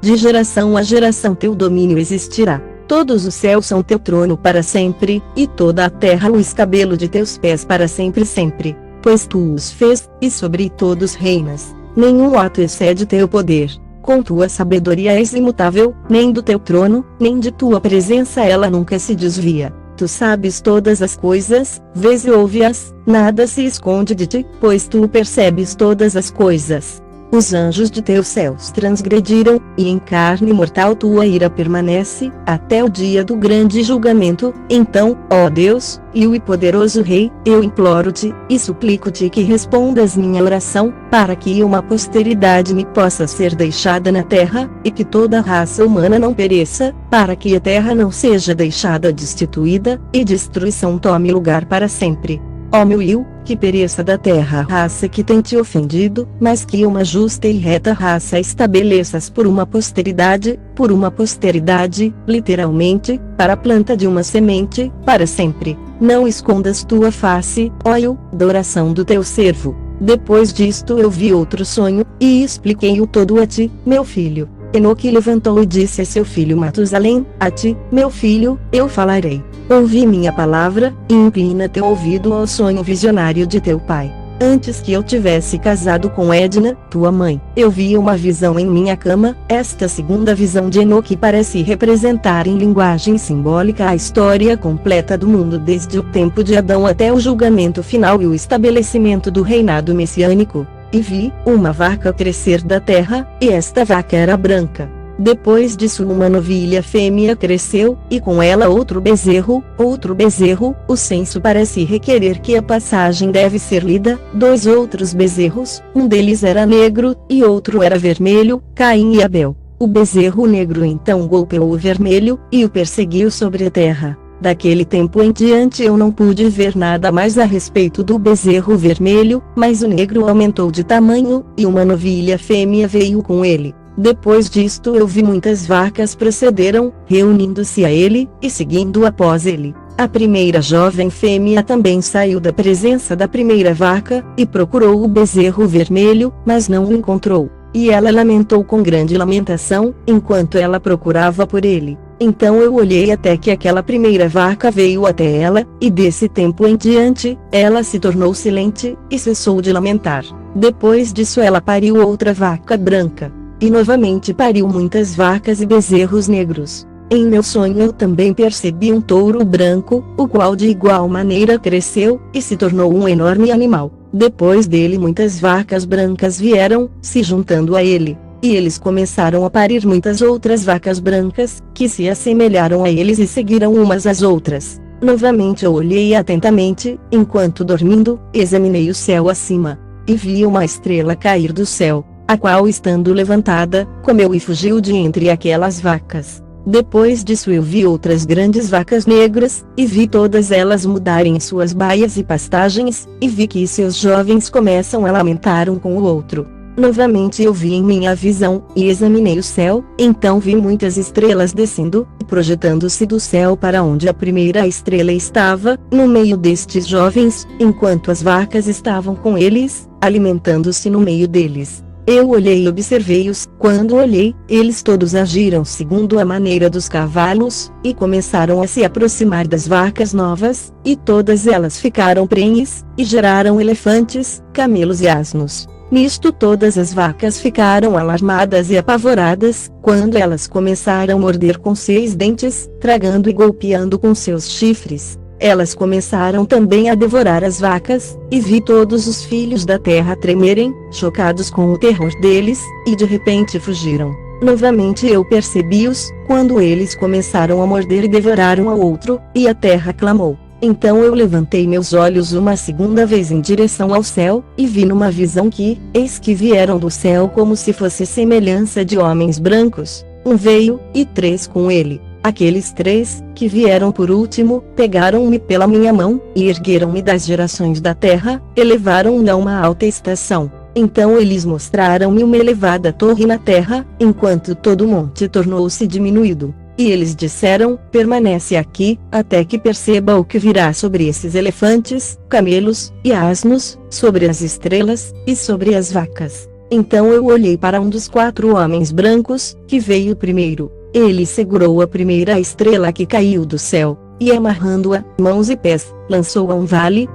De geração a geração teu domínio existirá. Todos os céus são teu trono para sempre, e toda a terra o escabelo de teus pés para sempre. Pois tu os fez, e sobre todos reinas. Nenhum ato excede teu poder. Com tua sabedoria és imutável, nem do teu trono, nem de tua presença ela nunca se desvia. Tu sabes todas as coisas, vês e ouve-as, nada se esconde de ti, pois tu percebes todas as coisas. Os anjos de teus céus transgrediram, e em carne mortal tua ira permanece, até o dia do grande julgamento. Então, ó Deus, e poderoso Rei, eu imploro-te, e suplico-te que respondas minha oração, para que uma posteridade me possa ser deixada na terra, e que toda a raça humana não pereça, para que a terra não seja deixada destituída, e destruição tome lugar para sempre. Ó meu Will, que pereça da terra a raça que tem te ofendido, mas que uma justa e reta raça estabeleças por uma posteridade, literalmente, para a planta de uma semente, para sempre. Não escondas tua face, ó Will, da oração do teu servo. Depois disto eu vi outro sonho, e expliquei-o todo a ti, meu filho. Enoque levantou e disse a seu filho Matusalém: a ti, meu filho, eu falarei. Ouvi minha palavra, e inclina teu ouvido ao sonho visionário de teu pai. Antes que eu tivesse casado com Edna, tua mãe, eu vi uma visão em minha cama. Esta segunda visão de Enoque parece representar em linguagem simbólica a história completa do mundo desde o tempo de Adão até o julgamento final e o estabelecimento do reinado messiânico. E vi uma vaca crescer da terra, e esta vaca era branca. Depois disso uma novilha fêmea cresceu, e com ela outro bezerro. O senso parece requerer que a passagem deve ser lida. 2 outros bezerros, um deles era negro, e outro era vermelho, Caim e Abel. O bezerro negro então golpeou o vermelho, e o perseguiu sobre a terra. Daquele tempo em diante eu não pude ver nada mais a respeito do bezerro vermelho, mas o negro aumentou de tamanho, e uma novilha fêmea veio com ele. Depois disto eu vi muitas vacas procederam, reunindo-se a ele, e seguindo após ele. A primeira jovem fêmea também saiu da presença da primeira vaca, e procurou o bezerro vermelho, mas não o encontrou. E ela lamentou com grande lamentação, enquanto ela procurava por ele. Então eu olhei até que aquela primeira vaca veio até ela, e desse tempo em diante, ela se tornou silente, e cessou de lamentar. Depois disso ela pariu outra vaca branca. E novamente pariu muitas vacas e bezerros negros. Em meu sonho eu também percebi um touro branco, o qual de igual maneira cresceu, e se tornou um enorme animal. Depois dele muitas vacas brancas vieram, se juntando a ele. E eles começaram a parir muitas outras vacas brancas, que se assemelharam a eles e seguiram umas às outras. Novamente eu olhei atentamente, enquanto dormindo, examinei o céu acima. E vi uma estrela cair do céu, a qual estando levantada, comeu e fugiu de entre aquelas vacas. Depois disso eu vi outras grandes vacas negras, e vi todas elas mudarem suas baias e pastagens, e vi que seus jovens começam a lamentar um com o outro. Novamente eu vi em minha visão, e examinei o céu, então vi muitas estrelas descendo, e projetando-se do céu para onde a primeira estrela estava, no meio destes jovens, enquanto as vacas estavam com eles, alimentando-se no meio deles. Eu olhei e observei-os. Quando olhei, eles todos agiram segundo a maneira dos cavalos, e começaram a se aproximar das vacas novas, e todas elas ficaram prenhes, e geraram elefantes, camelos e asnos. Nisto todas as vacas ficaram alarmadas e apavoradas, quando elas começaram a morder com 6 dentes, tragando e golpeando com seus chifres. Elas começaram também a devorar as vacas, e vi todos os filhos da terra tremerem, chocados com o terror deles, e de repente fugiram. Novamente eu percebi-os, quando eles começaram a morder e devorar um ao outro, e a terra clamou. Então eu levantei meus olhos uma segunda vez em direção ao céu, e vi numa visão que, eis que vieram do céu como se fosse semelhança de homens brancos. Um veio, e 3 com ele. Aqueles 3, que vieram por último, pegaram-me pela minha mão, e ergueram-me das gerações da terra, elevaram-me a uma alta estação. Então eles mostraram-me uma elevada torre na terra, enquanto todo o monte tornou-se diminuído. E eles disseram: permanece aqui, até que perceba o que virá sobre esses elefantes, camelos, e asnos, sobre as estrelas, e sobre as vacas. Então eu olhei para um dos 4 homens brancos, que veio primeiro. Ele segurou a primeira estrela que caiu do céu, e amarrando-a, mãos e pés, lançou-a um vale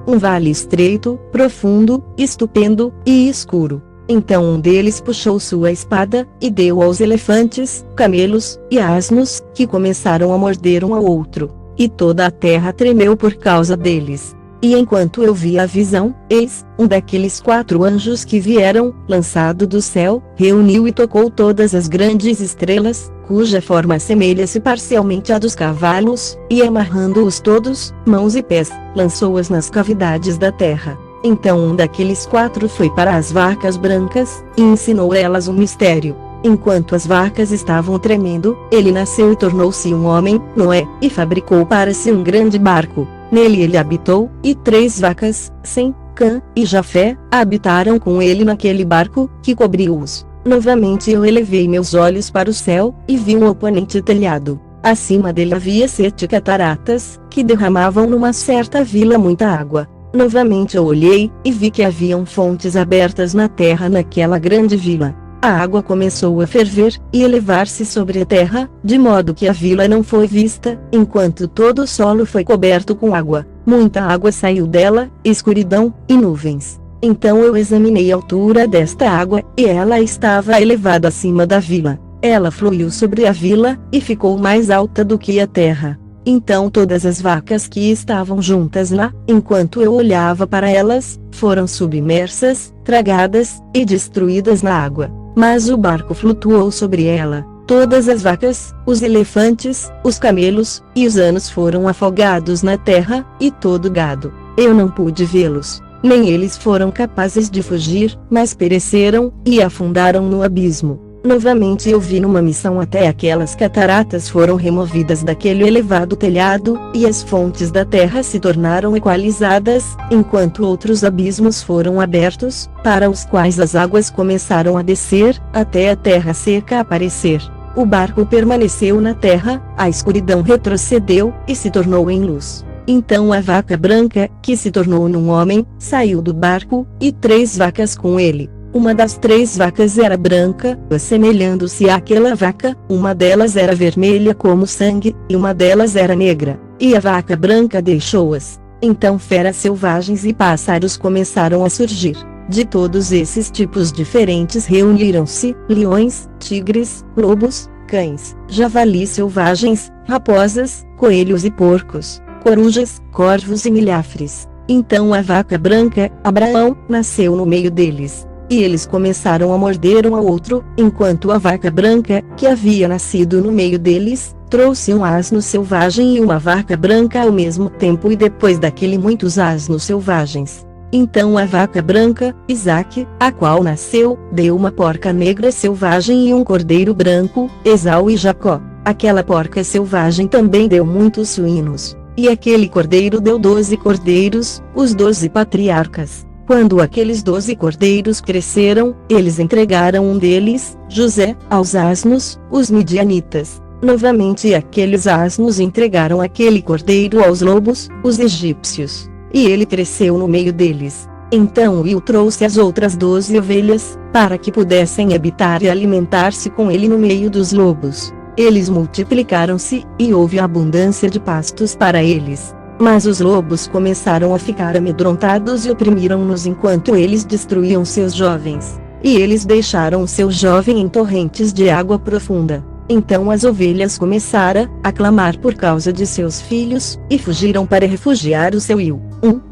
estreito, profundo, estupendo, e escuro. Então um deles puxou sua espada, e deu aos elefantes, camelos, e asnos, que começaram a morder um ao outro. e toda a terra tremeu por causa deles. E enquanto eu via a visão, eis, um daqueles 4 anjos que vieram, lançado do céu, reuniu e tocou todas as grandes estrelas, cuja forma assemelha-se parcialmente à dos cavalos, e amarrando-os todos, mãos e pés, lançou-as nas cavidades da terra. Então um daqueles 4 foi para as vacas brancas, e ensinou elas um mistério. Enquanto as vacas estavam tremendo, ele nasceu e tornou-se um homem, Noé, e fabricou para si um grande barco. Nele ele habitou, e 3 vacas, Sem, Cã e Jafé, habitaram com ele naquele barco, que cobriu-os. Novamente eu elevei meus olhos para o céu, e vi um oponente telhado. Acima dele havia 7 cataratas, que derramavam numa certa vila muita água. Novamente eu olhei, e vi que haviam fontes abertas na terra naquela grande vila. A água começou a ferver, e elevar-se sobre a terra, de modo que a vila não foi vista, enquanto todo o solo foi coberto com água. Muita água saiu dela, escuridão, e nuvens. Então eu examinei a altura desta água, e ela estava elevada acima da vila. Ela fluiu sobre a vila, e ficou mais alta do que a terra. Então todas as vacas que estavam juntas lá, enquanto eu olhava para elas, foram submersas, tragadas, e destruídas na água. Mas o barco flutuou sobre ela. Todas as vacas, os elefantes, os camelos, e os anos foram afogados na terra, e todo o gado. Eu não pude vê-los. Nem eles foram capazes de fugir, mas pereceram, e afundaram no abismo. Novamente eu vi numa missão até aquelas cataratas foram removidas daquele elevado telhado, e as fontes da terra se tornaram equalizadas, enquanto outros abismos foram abertos, para os quais as águas começaram a descer, até a terra seca aparecer. O barco permaneceu na terra, a escuridão retrocedeu, e se tornou em luz. Então a vaca branca, que se tornou num homem, saiu do barco, e 3 vacas com ele. Uma das 3 vacas era branca, assemelhando-se àquela vaca, uma delas era vermelha como sangue, e uma delas era negra. E a vaca branca deixou-as. Então feras selvagens e pássaros começaram a surgir. De todos esses tipos diferentes reuniram-se, leões, tigres, lobos, cães, javalis selvagens, raposas, coelhos e porcos, corujas, corvos e milhafres. Então a vaca branca, Abraão, nasceu no meio deles. E eles começaram a morder um ao outro, enquanto a vaca branca, que havia nascido no meio deles, trouxe um asno selvagem e uma vaca branca ao mesmo tempo, e depois daquele muitos asnos selvagens. Então a vaca branca, Isaque, a qual nasceu, deu uma porca negra selvagem e um cordeiro branco, Esau e Jacó. Aquela porca selvagem também deu muitos suínos. E aquele cordeiro deu 12 cordeiros, os 12 patriarcas. Quando aqueles 12 cordeiros cresceram, eles entregaram um deles, José, aos asnos, os midianitas. Novamente aqueles asnos entregaram aquele cordeiro aos lobos, os egípcios. E ele cresceu no meio deles. Então Will trouxe as outras 12 ovelhas, para que pudessem habitar e alimentar-se com ele no meio dos lobos. Eles multiplicaram-se, e houve abundância de pastos para eles. Mas os lobos começaram a ficar amedrontados e oprimiram-nos enquanto eles destruíam seus jovens. E eles deixaram seu jovem em torrentes de água profunda. Então as ovelhas começaram a clamar por causa de seus filhos, e fugiram para refugiar o seu Will.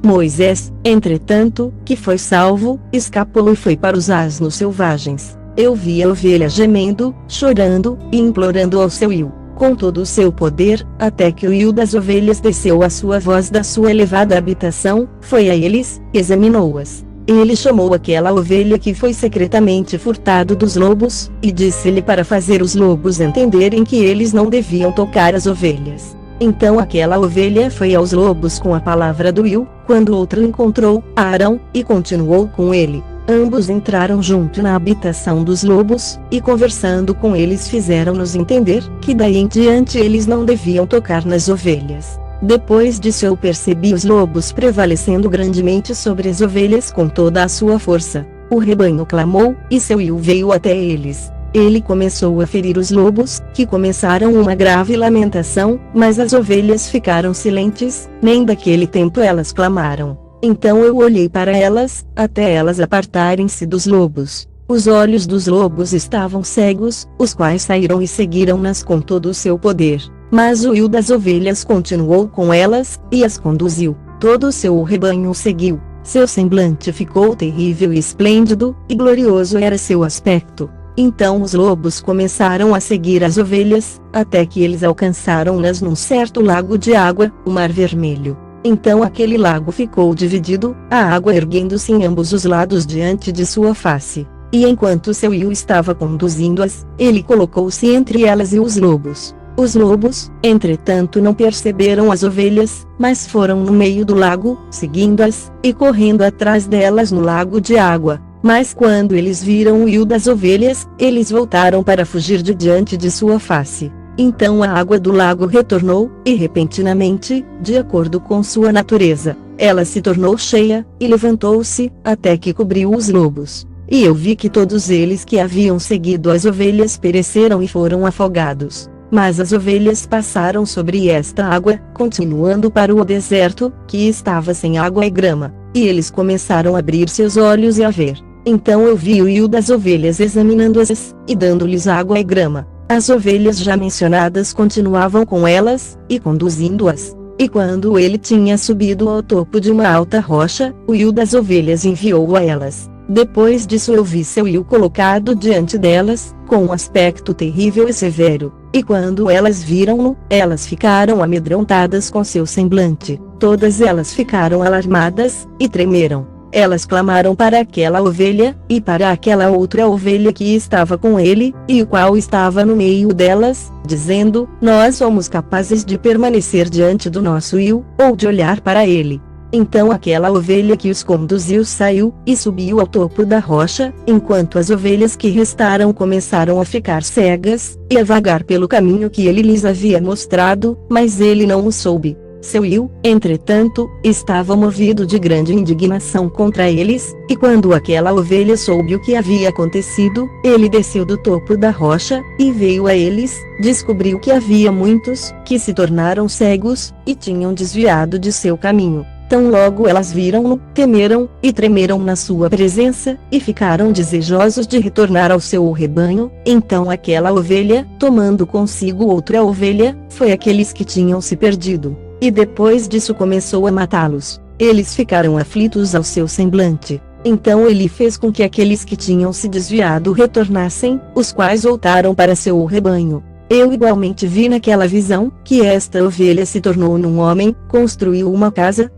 Moisés, entretanto, que foi salvo, escapou e foi para os asnos selvagens. Eu vi a ovelha gemendo, chorando, e implorando ao seu Will, com todo o seu poder, até que o Will das ovelhas desceu a sua voz da sua elevada habitação, foi a eles, examinou-as. Ele chamou aquela ovelha que foi secretamente furtado dos lobos, e disse-lhe para fazer os lobos entenderem que eles não deviam tocar as ovelhas. Então aquela ovelha foi aos lobos com a palavra do Will, quando outra encontrou Arão, e continuou com ele. Ambos entraram junto na habitação dos lobos, e conversando com eles fizeram-nos entender, que daí em diante eles não deviam tocar nas ovelhas. Depois disso eu percebi os lobos prevalecendo grandemente sobre as ovelhas com toda a sua força. O rebanho clamou, e seu Will veio até eles. Ele começou a ferir os lobos, que começaram uma grave lamentação, mas as ovelhas ficaram silentes, nem daquele tempo elas clamaram. Então eu olhei para elas, até elas apartarem-se dos lobos. Os olhos dos lobos estavam cegos, os quais saíram e seguiram-nas com todo o seu poder. Mas o Will das ovelhas continuou com elas, e as conduziu. Todo o seu rebanho o seguiu. Seu semblante ficou terrível e esplêndido, e glorioso era seu aspecto. Então os lobos começaram a seguir as ovelhas, até que eles alcançaram-nas num certo lago de água, o Mar Vermelho. Então aquele lago ficou dividido, a água erguendo-se em ambos os lados diante de sua face. E enquanto seu Will estava conduzindo-as, ele colocou-se entre elas e os lobos. Os lobos, entretanto, não perceberam as ovelhas, mas foram no meio do lago, seguindo-as, e correndo atrás delas no lago de água. Mas quando eles viram o Will das ovelhas, eles voltaram para fugir de diante de sua face. Então a água do lago retornou, e repentinamente, de acordo com sua natureza, ela se tornou cheia, e levantou-se, até que cobriu os lobos. E eu vi que todos eles que haviam seguido as ovelhas pereceram e foram afogados. Mas as ovelhas passaram sobre esta água, continuando para o deserto, que estava sem água e grama. E eles começaram a abrir seus olhos e a ver. Então eu vi o Will das ovelhas examinando-as, e dando-lhes água e grama. As ovelhas já mencionadas continuavam com elas, e conduzindo-as. E quando ele tinha subido ao topo de uma alta rocha, o Will das ovelhas enviou-o a elas. Depois disso eu vi seu Will colocado diante delas, com um aspecto terrível e severo. E quando elas viram-no, elas ficaram amedrontadas com seu semblante. Todas elas ficaram alarmadas, e tremeram. Elas clamaram para aquela ovelha, e para aquela outra ovelha que estava com ele, e o qual estava no meio delas, dizendo: Nós somos capazes de permanecer diante do nosso Will, ou de olhar para ele. Então aquela ovelha que os conduziu saiu, e subiu ao topo da rocha, enquanto as ovelhas que restaram começaram a ficar cegas, e a vagar pelo caminho que ele lhes havia mostrado, mas ele não o soube. Seu Will, entretanto, estava movido de grande indignação contra eles, e quando aquela ovelha soube o que havia acontecido, ele desceu do topo da rocha, e veio a eles, descobriu que havia muitos, que se tornaram cegos, e tinham desviado de seu caminho. Tão logo elas viram-no, temeram, e tremeram na sua presença, e ficaram desejosos de retornar ao seu rebanho. Então aquela ovelha, tomando consigo outra ovelha, foi àqueles que tinham se perdido. E depois disso começou a matá-los. Eles ficaram aflitos ao seu semblante. Então ele fez com que aqueles que tinham se desviado retornassem, os quais voltaram para seu rebanho. Eu igualmente vi naquela visão, que esta ovelha se tornou num homem, construiu uma casa,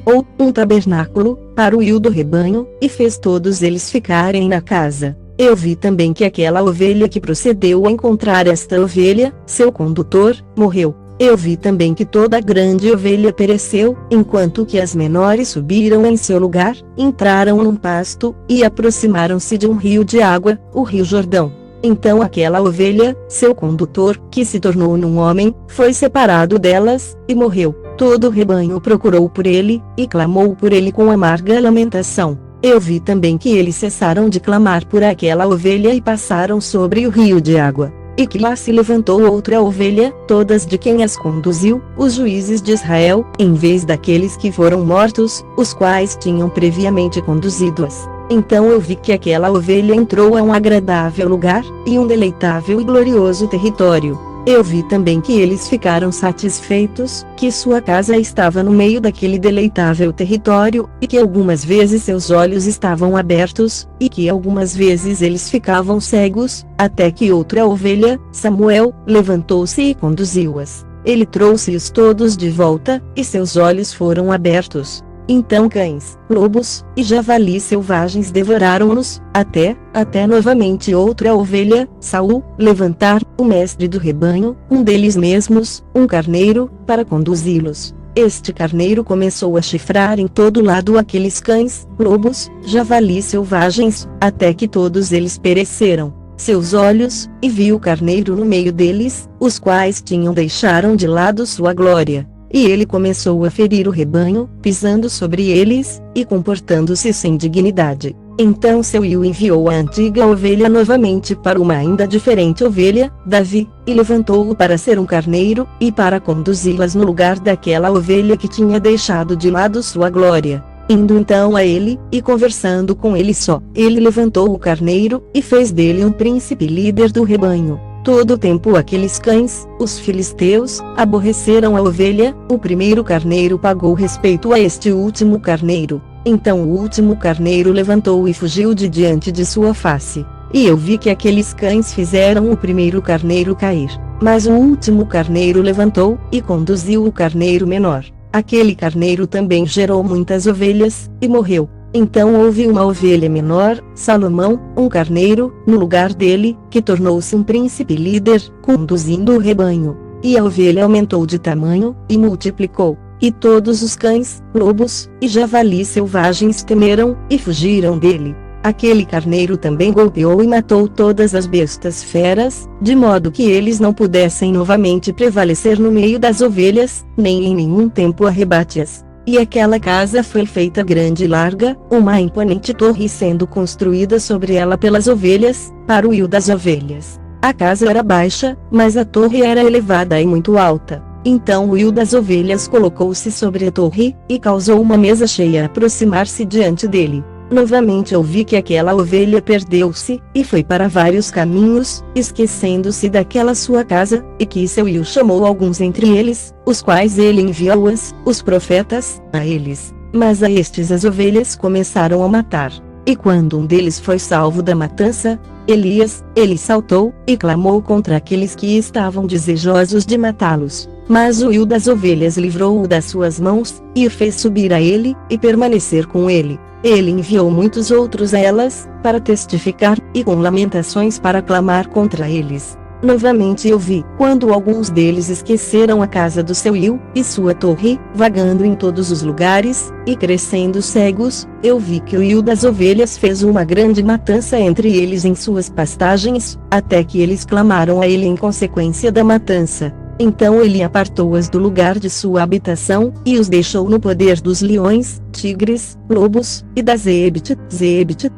ou um tabernáculo, para o Will do rebanho, e fez todos eles ficarem na casa. Eu vi também que aquela ovelha que procedeu a encontrar esta ovelha, seu condutor, morreu. Eu vi também que toda a grande ovelha pereceu, enquanto que as menores subiram em seu lugar, entraram num pasto, e aproximaram-se de um rio de água, o rio Jordão. Então aquela ovelha, seu condutor, que se tornou num homem, foi separado delas, e morreu. Todo o rebanho procurou por ele, e clamou por ele com amarga lamentação. Eu vi também que eles cessaram de clamar por aquela ovelha e passaram sobre o rio de água. E que lá se levantou outra ovelha, todas de quem as conduziu, os juízes de Israel, em vez daqueles que foram mortos, os quais tinham previamente conduzido-as. Então eu vi que aquela ovelha entrou a um agradável lugar, e um deleitável e glorioso território. Eu vi também que eles ficaram satisfeitos, que sua casa estava no meio daquele deleitável território, e que algumas vezes seus olhos estavam abertos, e que algumas vezes eles ficavam cegos, até que outra ovelha, Samuel, levantou-se e conduziu-as. Ele trouxe-os todos de volta, e seus olhos foram abertos. Então cães, lobos, e javalis selvagens devoraram-nos, até novamente outra ovelha, Saul, levantar, o mestre do rebanho, um deles mesmos, um carneiro, para conduzi-los. Este carneiro começou a chifrar em todo lado aqueles cães, lobos, javalis selvagens, até que todos eles pereceram. Seus olhos, e viu o carneiro no meio deles, os quais deixaram de lado sua glória. E ele começou a ferir o rebanho, pisando sobre eles, e comportando-se sem dignidade. Então seu Will enviou a antiga ovelha novamente para uma ainda diferente ovelha, Davi, e levantou-o para ser um carneiro, e para conduzi-las no lugar daquela ovelha que tinha deixado de lado sua glória. Indo então a ele, e conversando com ele só, ele levantou o carneiro, e fez dele um príncipe líder do rebanho. todo o tempo aqueles cães, os filisteus, aborreceram a ovelha. O primeiro carneiro pagou respeito a este último carneiro. Então o último carneiro levantou e fugiu de diante de sua face. E eu vi que aqueles cães fizeram o primeiro carneiro cair. Mas o último carneiro levantou, e conduziu o carneiro menor. Aquele carneiro também gerou muitas ovelhas, e morreu. Então houve uma ovelha menor, Salomão, um carneiro, no lugar dele, que tornou-se um príncipe líder, conduzindo o rebanho. E a ovelha aumentou de tamanho, e multiplicou. E todos os cães, lobos, e javalis selvagens temeram, e fugiram dele. Aquele carneiro também golpeou e matou todas as bestas feras, de modo que eles não pudessem novamente prevalecer no meio das ovelhas, nem em nenhum tempo arrebate-as. E aquela casa foi feita grande e larga, uma imponente torre sendo construída sobre ela pelas ovelhas, para o io das ovelhas. A casa era baixa, mas a torre era elevada e muito alta. Então o io das ovelhas colocou-se sobre a torre, e causou uma mesa cheia aproximar-se diante dele. Novamente eu vi que aquela ovelha perdeu-se, e foi para vários caminhos, esquecendo-se daquela sua casa, e que seu io chamou alguns entre eles, os quais ele enviou-as, os profetas, a eles. Mas a estes as ovelhas começaram a matar. E quando um deles foi salvo da matança, ele saltou, e clamou contra aqueles que estavam desejosos de matá-los. Mas o io das ovelhas livrou-o das suas mãos, e o fez subir a ele, e permanecer com ele. Ele enviou muitos outros a elas, para testificar, e com lamentações para clamar contra eles. Novamente eu vi, quando alguns deles esqueceram a casa do seu io, e sua torre, vagando em todos os lugares, e crescendo cegos, eu vi que o io das ovelhas fez uma grande matança entre eles em suas pastagens, até que eles clamaram a ele em consequência da matança. Então ele apartou-as do lugar de sua habitação, e os deixou no poder dos leões, tigres, lobos, e da zebite,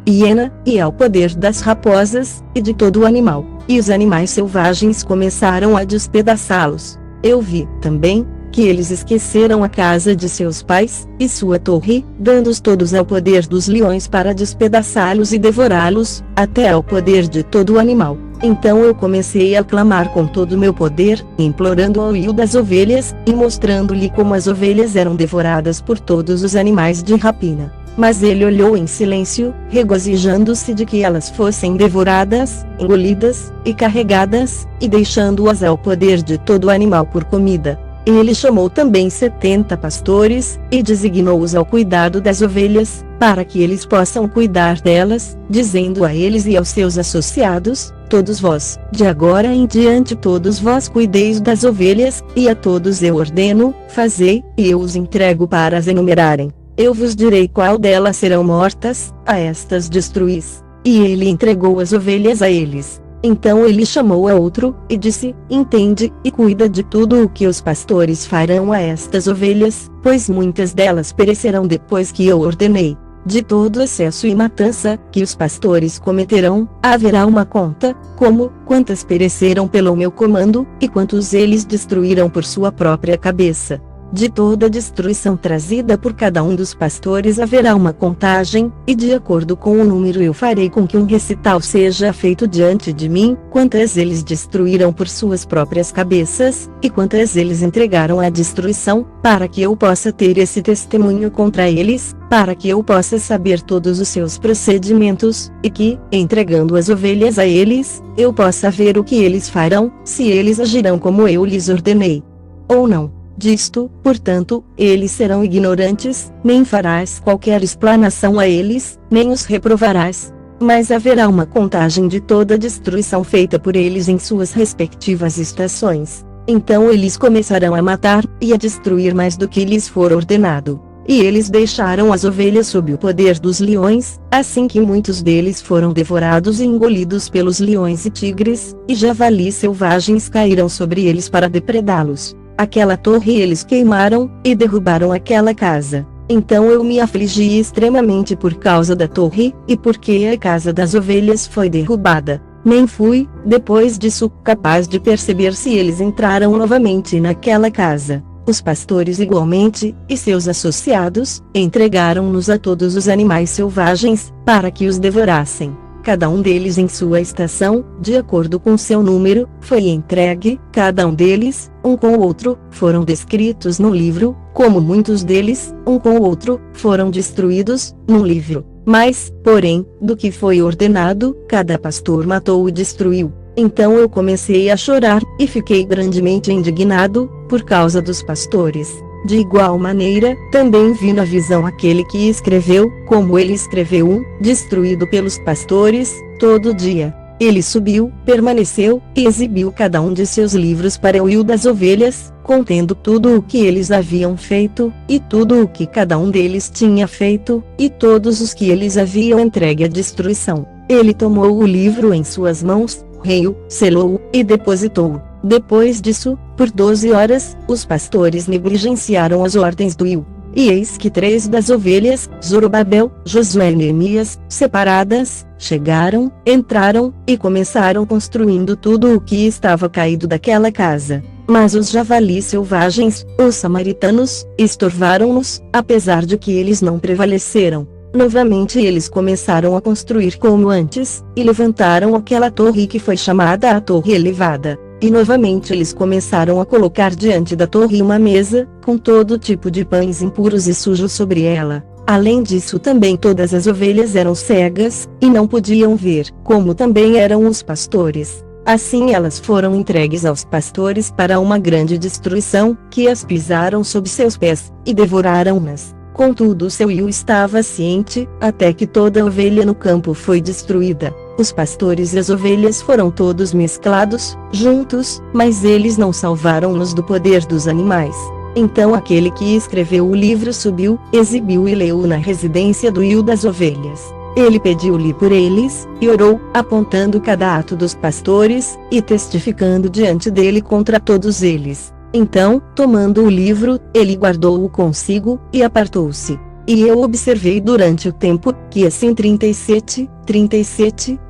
hiena, e ao poder das raposas, e de todo o animal. E os animais selvagens começaram a despedaçá-los. Eu vi, também, que eles esqueceram a casa de seus pais, e sua torre, dando-os todos ao poder dos leões para despedaçá-los e devorá-los, até ao poder de todo o animal. Então eu comecei a clamar com todo o meu poder, implorando ao io das ovelhas, e mostrando-lhe como as ovelhas eram devoradas por todos os animais de rapina. Mas ele olhou em silêncio, regozijando-se de que elas fossem devoradas, engolidas, e carregadas, e deixando-as ao poder de todo o animal por comida. Ele chamou também 70 pastores, e designou-os ao cuidado das ovelhas, para que eles possam cuidar delas, dizendo a eles e aos seus associados: todos vós, de agora em diante todos vós cuideis das ovelhas, e a todos eu ordeno, fazei, e eu os entrego para as enumerarem. Eu vos direi qual delas serão mortas, a estas destruís. E ele entregou as ovelhas a eles. Então ele chamou a outro, e disse: entende, e cuida de tudo o que os pastores farão a estas ovelhas, pois muitas delas perecerão depois que eu ordenei. De todo excesso e matança, que os pastores cometerão, haverá uma conta, como, quantas pereceram pelo meu comando, e quantos eles destruíram por sua própria cabeça. De toda destruição trazida por cada um dos pastores haverá uma contagem, e de acordo com o número eu farei com que um recital seja feito diante de mim, quantas eles destruíram por suas próprias cabeças, e quantas eles entregaram à destruição, para que eu possa ter esse testemunho contra eles, para que eu possa saber todos os seus procedimentos, e que, entregando as ovelhas a eles, eu possa ver o que eles farão, se eles agirão como eu lhes ordenei. Ou não. Disto, portanto, eles serão ignorantes, nem farás qualquer explanação a eles, nem os reprovarás. Mas haverá uma contagem de toda a destruição feita por eles em suas respectivas estações. Então eles começarão a matar, e a destruir mais do que lhes for ordenado. E eles deixaram as ovelhas sob o poder dos leões, assim que muitos deles foram devorados e engolidos pelos leões e tigres, e javalis selvagens caíram sobre eles para depredá-los. Aquela torre eles queimaram, e derrubaram aquela casa. Então eu me afligi extremamente por causa da torre, e porque a casa das ovelhas foi derrubada. Nem fui, depois disso, capaz de perceber se eles entraram novamente naquela casa. Os pastores igualmente, e seus associados, entregaram-nos a todos os animais selvagens, para que os devorassem. cada um deles em sua estação, de acordo com seu número, foi entregue, cada um deles, um com o outro, foram descritos no livro, como muitos deles, um com o outro, foram destruídos, no livro. Mas, porém, do que foi ordenado, cada pastor matou e destruiu. Então eu comecei a chorar, e fiquei grandemente indignado, por causa dos pastores. De igual maneira, também vi na visão aquele que escreveu, como ele escreveu destruído pelos pastores, todo dia. Ele subiu, permaneceu, e exibiu cada um de seus livros para o rio das ovelhas, contendo tudo o que eles haviam feito, e tudo o que cada um deles tinha feito, e todos os que eles haviam entregue à destruição. Ele tomou o livro em suas mãos, reiu, selou-o, e depositou-o. Depois disso, por 12 horas, os pastores negligenciaram as ordens do rio. E eis que 3 das ovelhas, Zorobabel, Josué e Neemias, separadas, chegaram, entraram, e começaram construindo tudo o que estava caído daquela casa. Mas os javalis selvagens, os samaritanos, estorvaram-nos, apesar de que eles não prevaleceram. Novamente eles começaram a construir como antes, e levantaram aquela torre que foi chamada a Torre Elevada. E novamente eles começaram a colocar diante da torre uma mesa, com todo tipo de pães impuros e sujos sobre ela. Além disso também todas as ovelhas eram cegas, e não podiam ver, como também eram os pastores. Assim elas foram entregues aos pastores para uma grande destruição, que as pisaram sob seus pés, e devoraram-nas. Contudo o seu io estava ciente, até que toda ovelha no campo foi destruída. Os pastores e as ovelhas foram todos mesclados, juntos, mas eles não salvaram-nos do poder dos animais. Então aquele que escreveu o livro subiu, exibiu e leu na residência do rio das ovelhas. Ele pediu-lhe por eles, e orou, apontando cada ato dos pastores, e testificando diante dele contra todos eles. Então, tomando o livro, ele guardou-o consigo, e apartou-se. E eu observei durante o tempo, que assim 37,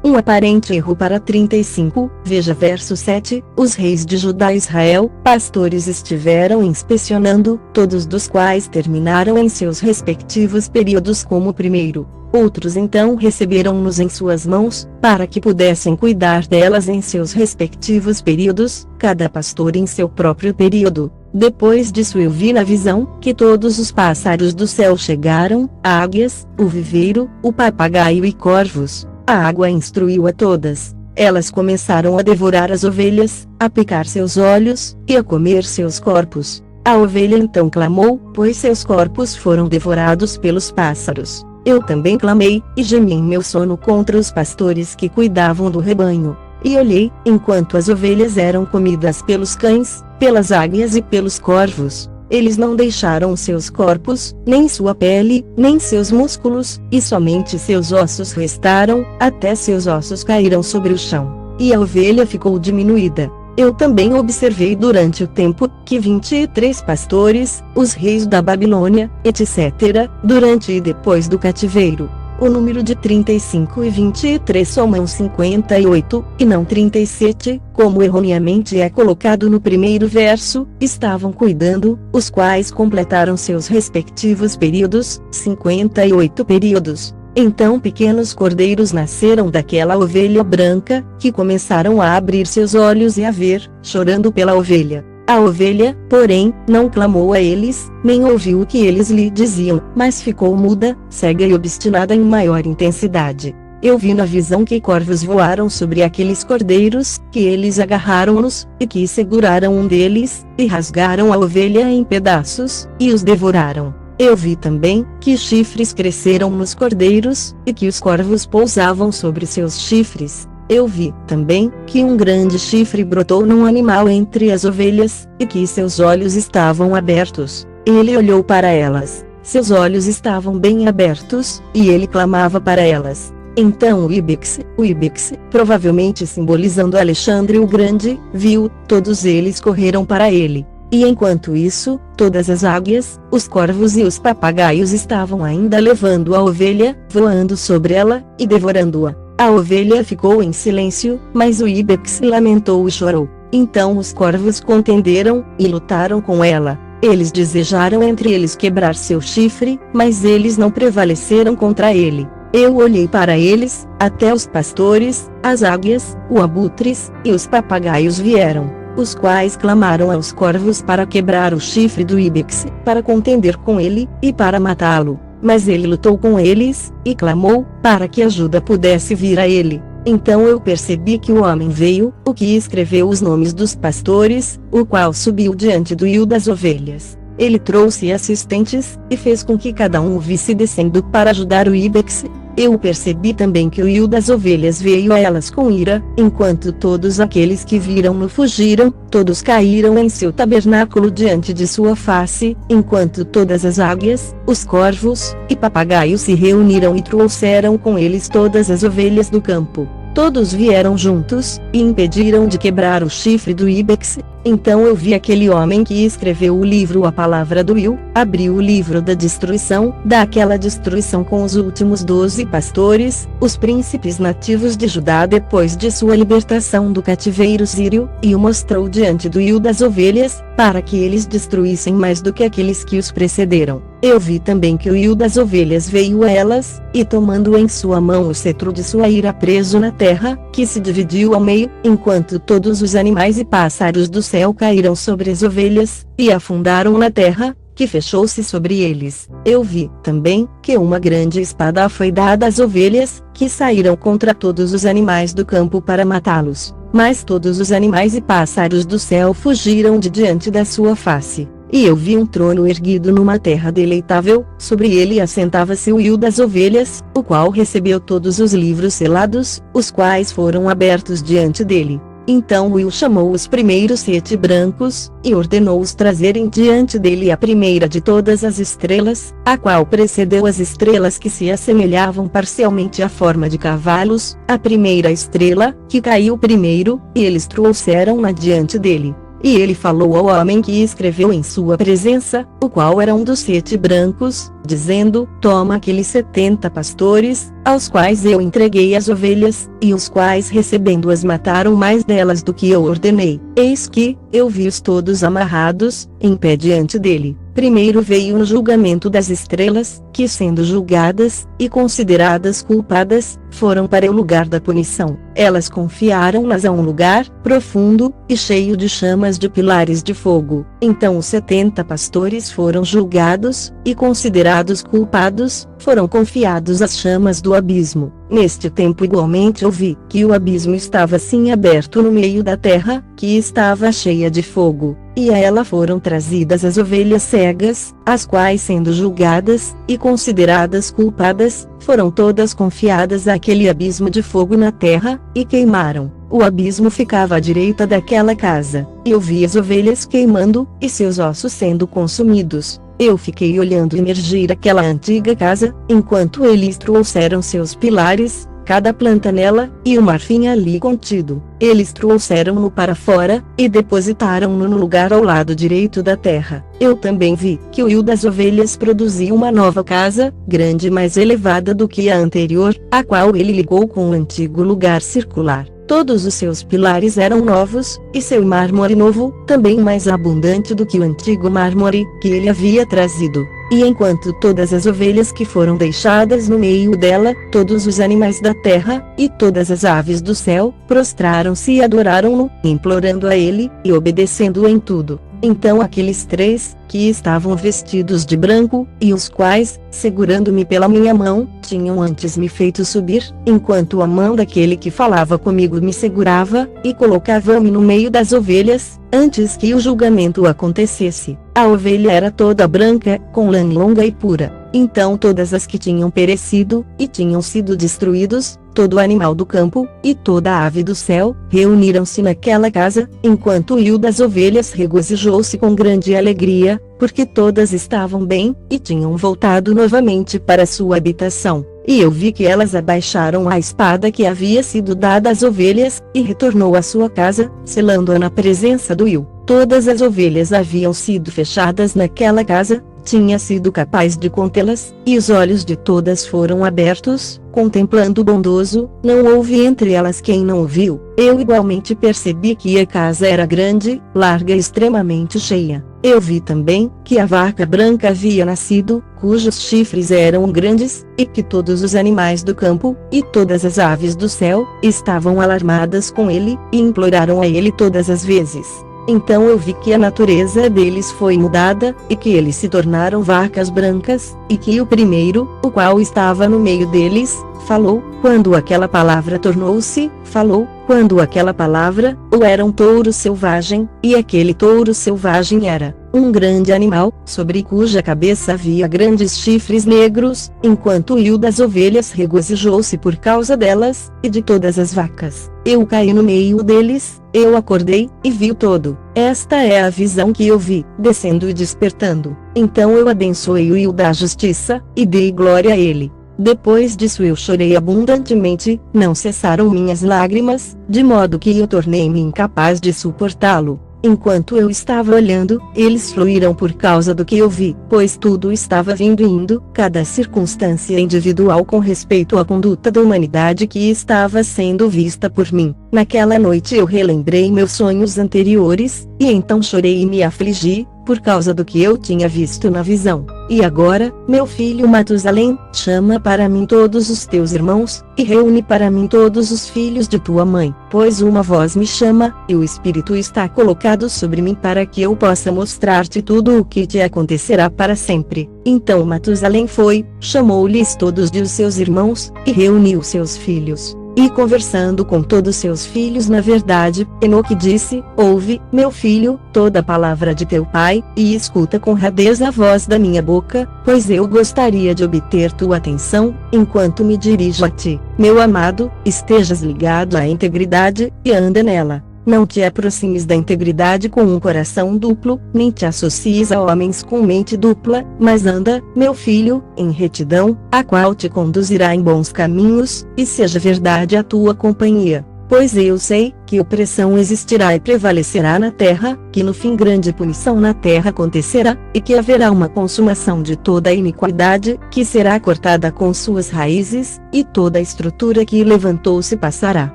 um aparente erro para 35, veja verso 7, os reis de Judá e Israel, pastores estiveram inspecionando, todos dos quais terminaram em seus respectivos períodos como o primeiro. Outros então receberam-nos em suas mãos, para que pudessem cuidar delas em seus respectivos períodos, cada pastor em seu próprio período. Depois disso eu vi na visão, que todos os pássaros do céu chegaram, águias, o viveiro, o papagaio e corvos. A água instruiu a todas. Elas começaram a devorar as ovelhas, a picar seus olhos, e a comer seus corpos. A ovelha então clamou, pois seus corpos foram devorados pelos pássaros. Eu também clamei, e gemi em meu sono contra os pastores que cuidavam do rebanho. E olhei, enquanto as ovelhas eram comidas pelos cães, pelas águias e pelos corvos. Eles não deixaram seus corpos, nem sua pele, nem seus músculos, e somente seus ossos restaram, até seus ossos caíram sobre o chão. E a ovelha ficou diminuída. Eu também observei durante o tempo, que 23 pastores, os reis da Babilônia, etc., durante e depois do cativeiro. O número de 35 e 23 somam 58, e não 37, como erroneamente é colocado no primeiro verso, estavam cuidando, os quais completaram seus respectivos períodos, 58 períodos. Então pequenos cordeiros nasceram daquela ovelha branca, que começaram a abrir seus olhos e a ver, chorando pela ovelha. A ovelha, porém, não clamou a eles, nem ouviu o que eles lhe diziam, mas ficou muda, cega e obstinada em maior intensidade. Eu vi na visão que corvos voaram sobre aqueles cordeiros, que eles agarraram-nos, e que seguraram um deles, e rasgaram a ovelha em pedaços, e os devoraram. Eu vi também, que chifres cresceram nos cordeiros, e que os corvos pousavam sobre seus chifres. Eu vi, também, que um grande chifre brotou num animal entre as ovelhas, e que seus olhos estavam abertos. Ele olhou para elas. Seus olhos estavam bem abertos, e ele clamava para elas. Então o Ibex, provavelmente simbolizando Alexandre o Grande, viu, todos eles correram para ele. E enquanto isso, todas as águias, os corvos e os papagaios estavam ainda levando a ovelha, voando sobre ela, e devorando-a. A ovelha ficou em silêncio, mas o Ibex lamentou e chorou. Então os corvos contenderam, e lutaram com ela. Eles desejaram entre eles quebrar seu chifre, mas eles não prevaleceram contra ele. Eu olhei para eles, até os pastores, as águias, os abutres, e os papagaios vieram, os quais clamaram aos corvos para quebrar o chifre do íbex, para contender com ele, e para matá-lo. Mas ele lutou com eles, e clamou, para que ajuda pudesse vir a ele. Então eu percebi que o homem veio, o que escreveu os nomes dos pastores, o qual subiu diante do rio das ovelhas. Ele trouxe assistentes, e fez com que cada um o visse descendo para ajudar o íbex. Eu percebi também que o rio das ovelhas veio a elas com ira, enquanto todos aqueles que viram-no fugiram, todos caíram em seu tabernáculo diante de sua face, enquanto todas as águias, os corvos, e papagaios se reuniram e trouxeram com eles todas as ovelhas do campo. Todos vieram juntos, e impediram de quebrar o chifre do íbex. Então eu vi aquele homem que escreveu o livro A Palavra do Will, abriu o livro da destruição, daquela destruição com os últimos 12 pastores, os príncipes nativos de Judá depois de sua libertação do cativeiro sírio, e o mostrou diante do Will das ovelhas, para que eles destruíssem mais do que aqueles que os precederam. Eu vi também que o Will das ovelhas veio a elas, e tomando em sua mão o cetro de sua ira preso na terra, que se dividiu ao meio, enquanto todos os animais e pássaros do céu caíram sobre as ovelhas, e afundaram na terra, que fechou-se sobre eles. Eu vi, também, que uma grande espada foi dada às ovelhas, que saíram contra todos os animais do campo para matá-los. Mas todos os animais e pássaros do céu fugiram de diante da sua face. E eu vi um trono erguido numa terra deleitável, sobre ele assentava-se o Will das ovelhas, o qual recebeu todos os livros selados, os quais foram abertos diante dele. Então Will chamou os primeiros 7 brancos, e ordenou-os trazerem diante dele a primeira de todas as estrelas, a qual precedeu as estrelas que se assemelhavam parcialmente à forma de cavalos, a primeira estrela, que caiu primeiro, e eles trouxeram-na diante dele. E ele falou ao homem que escreveu em sua presença, o qual era um dos 7 brancos, dizendo: toma aqueles 70 pastores, aos quais eu entreguei as ovelhas, e os quais recebendo-as mataram mais delas do que eu ordenei. Eis que, eu vi-os todos amarrados, em pé diante dele. Primeiro veio no julgamento das estrelas, que sendo julgadas, e consideradas culpadas, foram para o lugar da punição. Elas confiaram-nas a um lugar, profundo, e cheio de chamas de pilares de fogo. Então os 70 pastores foram julgados, e considerados culpados, foram confiados às chamas do abismo. Neste tempo igualmente ouvi, que o abismo estava assim aberto no meio da terra, que estava cheia de fogo. E a ela foram trazidas as ovelhas cegas, as quais sendo julgadas, e consideradas culpadas, foram todas confiadas àquele abismo de fogo na terra, e queimaram. O abismo ficava à direita daquela casa, e eu vi as ovelhas queimando, e seus ossos sendo consumidos. Eu fiquei olhando emergir aquela antiga casa, enquanto eles trouxeram seus pilares, cada planta nela, e o marfim ali contido. Eles trouxeram-no para fora, e depositaram-no no lugar ao lado direito da terra. Eu também vi que o Will das ovelhas produzia uma nova casa, grande e mais elevada do que a anterior, a qual ele ligou com o antigo lugar circular. Todos os seus pilares eram novos, e seu mármore novo, também mais abundante do que o antigo mármore, que ele havia trazido. E enquanto todas as ovelhas que foram deixadas no meio dela, todos os animais da terra, e todas as aves do céu, prostraram-se e adoraram-no, implorando a ele, e obedecendo-o em tudo. Então aqueles 3, que estavam vestidos de branco, e os quais, segurando-me pela minha mão, tinham antes me feito subir, enquanto a mão daquele que falava comigo me segurava, e colocava-me no meio das ovelhas, antes que o julgamento acontecesse. A ovelha era toda branca, com lã longa e pura. Então todas as que tinham perecido, e tinham sido destruídos, todo animal do campo, e toda ave do céu, reuniram-se naquela casa, enquanto o Will das ovelhas regozijou-se com grande alegria, porque todas estavam bem, e tinham voltado novamente para sua habitação. E eu vi que elas abaixaram a espada que havia sido dada às ovelhas, e retornou à sua casa, selando-a na presença do Will. Todas as ovelhas haviam sido fechadas naquela casa, tinha sido capaz de contê-las, e os olhos de todas foram abertos, contemplando o bondoso, não houve entre elas quem não o viu. Eu igualmente percebi que a casa era grande, larga e extremamente cheia. Eu vi também que a vaca branca havia nascido, cujos chifres eram grandes, e que todos os animais do campo, e todas as aves do céu, estavam alarmadas com ele, e imploraram a ele todas as vezes. Então eu vi que a natureza deles foi mudada, e que eles se tornaram vacas brancas, e que o primeiro, o qual estava no meio deles, falou, quando aquela palavra tornou-se, falou, quando aquela palavra, ou era um touro selvagem, e aquele touro selvagem era um grande animal, sobre cuja cabeça havia grandes chifres negros, enquanto o rio das ovelhas regozijou-se por causa delas, e de todas as vacas. Eu caí no meio deles, eu acordei, e vi o todo. Esta é a visão que eu vi, descendo e despertando. Então eu abençoei o rio da justiça, e dei glória a ele. Depois disso eu chorei abundantemente, não cessaram minhas lágrimas, de modo que eu tornei-me incapaz de suportá-lo. Enquanto eu estava olhando, eles fluíram por causa do que eu vi, pois tudo estava vindo e indo, cada circunstância individual com respeito à conduta da humanidade que estava sendo vista por mim. Naquela noite eu relembrei meus sonhos anteriores, e então chorei e me afligi, por causa do que eu tinha visto na visão. E agora, meu filho Matusalém, chama para mim todos os teus irmãos, e reúne para mim todos os filhos de tua mãe, pois uma voz me chama, e o Espírito está colocado sobre mim para que eu possa mostrar-te tudo o que te acontecerá para sempre. Então Matusalém foi, chamou-lhes todos de os seus irmãos, e reuniu seus filhos. E conversando com todos seus filhos na verdade, Enoque disse, ouve, meu filho, toda a palavra de teu pai, e escuta com radez a voz da minha boca, pois eu gostaria de obter tua atenção, enquanto me dirijo a ti. Meu amado, estejas ligado à integridade, e anda nela. Não te aproximes da integridade com um coração duplo, nem te associes a homens com mente dupla, mas anda, meu filho, em retidão, a qual te conduzirá em bons caminhos, e seja verdade a tua companhia. Pois eu sei que opressão existirá e prevalecerá na terra, que no fim grande punição na terra acontecerá, e que haverá uma consumação de toda a iniquidade, que será cortada com suas raízes, e toda a estrutura que levantou-se passará.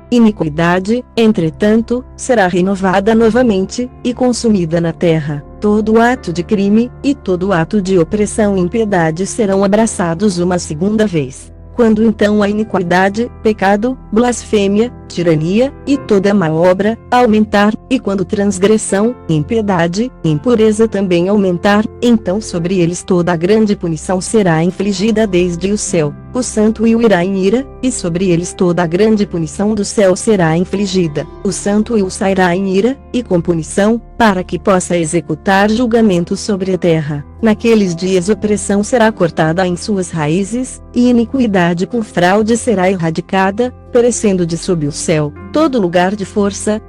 Iniquidade, entretanto, será renovada novamente, e consumida na terra. Todo ato de crime, e todo ato de opressão e impiedade serão abraçados uma segunda vez. Quando então a iniquidade, pecado, blasfêmia, tirania, e toda má obra, aumentar, e quando transgressão, impiedade, impureza também aumentar, então sobre eles toda a grande punição será infligida desde o céu. O santo o irá em ira, e sobre eles toda a grande punição do céu será infligida. O santo o sairá em ira, e com punição, para que possa executar julgamento sobre a terra. Naqueles dias opressão será cortada em suas raízes, e iniquidade com fraude será erradicada, perecendo de sob o céu. Todo lugar de força,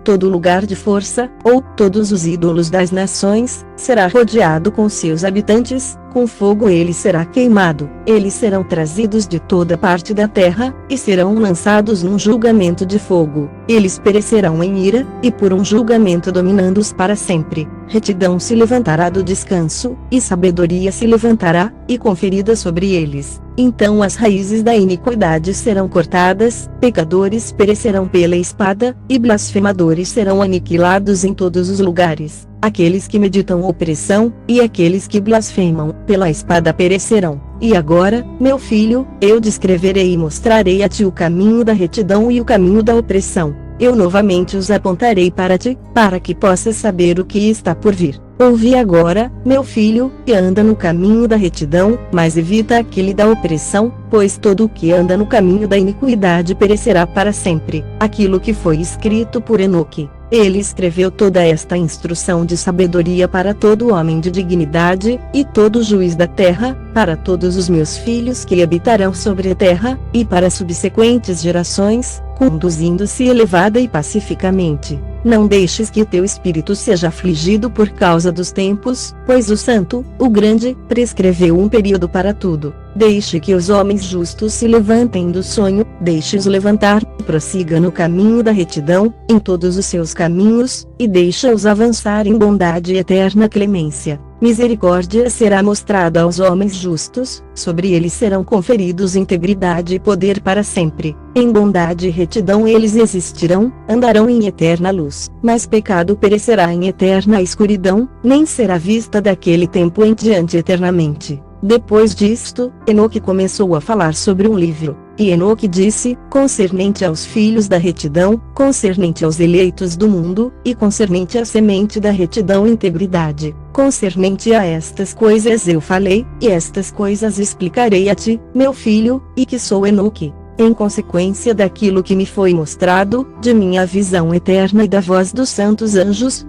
ou todos os ídolos das nações, será rodeado com seus habitantes, com fogo ele será queimado. Eles serão trazidos de toda parte da terra, e serão lançados num julgamento de fogo. Eles perecerão em ira, e por um julgamento dominando-os para sempre. Retidão se levantará do descanso, e sabedoria se levantará, e conferida sobre eles. Então as raízes da iniquidade serão cortadas, pecadores perecerão pela espada, e blasfemadores serão aniquilados em todos os lugares. Aqueles que meditam opressão, e aqueles que blasfemam, pela espada perecerão. E agora, meu filho, eu descreverei e mostrarei a ti o caminho da retidão e o caminho da opressão. Eu novamente os apontarei para ti, para que possas saber o que está por vir. Ouve agora, meu filho, e anda no caminho da retidão, mas evita aquele da opressão, pois todo o que anda no caminho da iniquidade perecerá para sempre. Aquilo que foi escrito por Enoque. Ele escreveu toda esta instrução de sabedoria para todo homem de dignidade, e todo juiz da terra, para todos os meus filhos que habitarão sobre a terra, e para subsequentes gerações, conduzindo-se elevada e pacificamente. Não deixes que o teu espírito seja afligido por causa dos tempos, pois o Santo, o Grande, prescreveu um período para tudo. Deixe que os homens justos se levantem do sonho, deixe-os levantar, prossiga no caminho da retidão, em todos os seus caminhos, e deixa-os avançar em bondade e eterna clemência. misericórdia será mostrada aos homens justos, sobre eles serão conferidos integridade e poder para sempre. Em bondade e retidão eles existirão, andarão em eterna luz. Mas pecado perecerá em eterna escuridão, nem será vista daquele tempo em diante eternamente. Depois disto, Enoque começou a falar sobre um livro. E Enoque disse, concernente aos filhos da retidão, concernente aos eleitos do mundo, e concernente à semente da retidão e integridade. Concernente a estas coisas eu falei, e estas coisas explicarei a ti, meu filho, e que sou Enoque. Em consequência daquilo que me foi mostrado, de minha visão eterna e da voz dos santos anjos,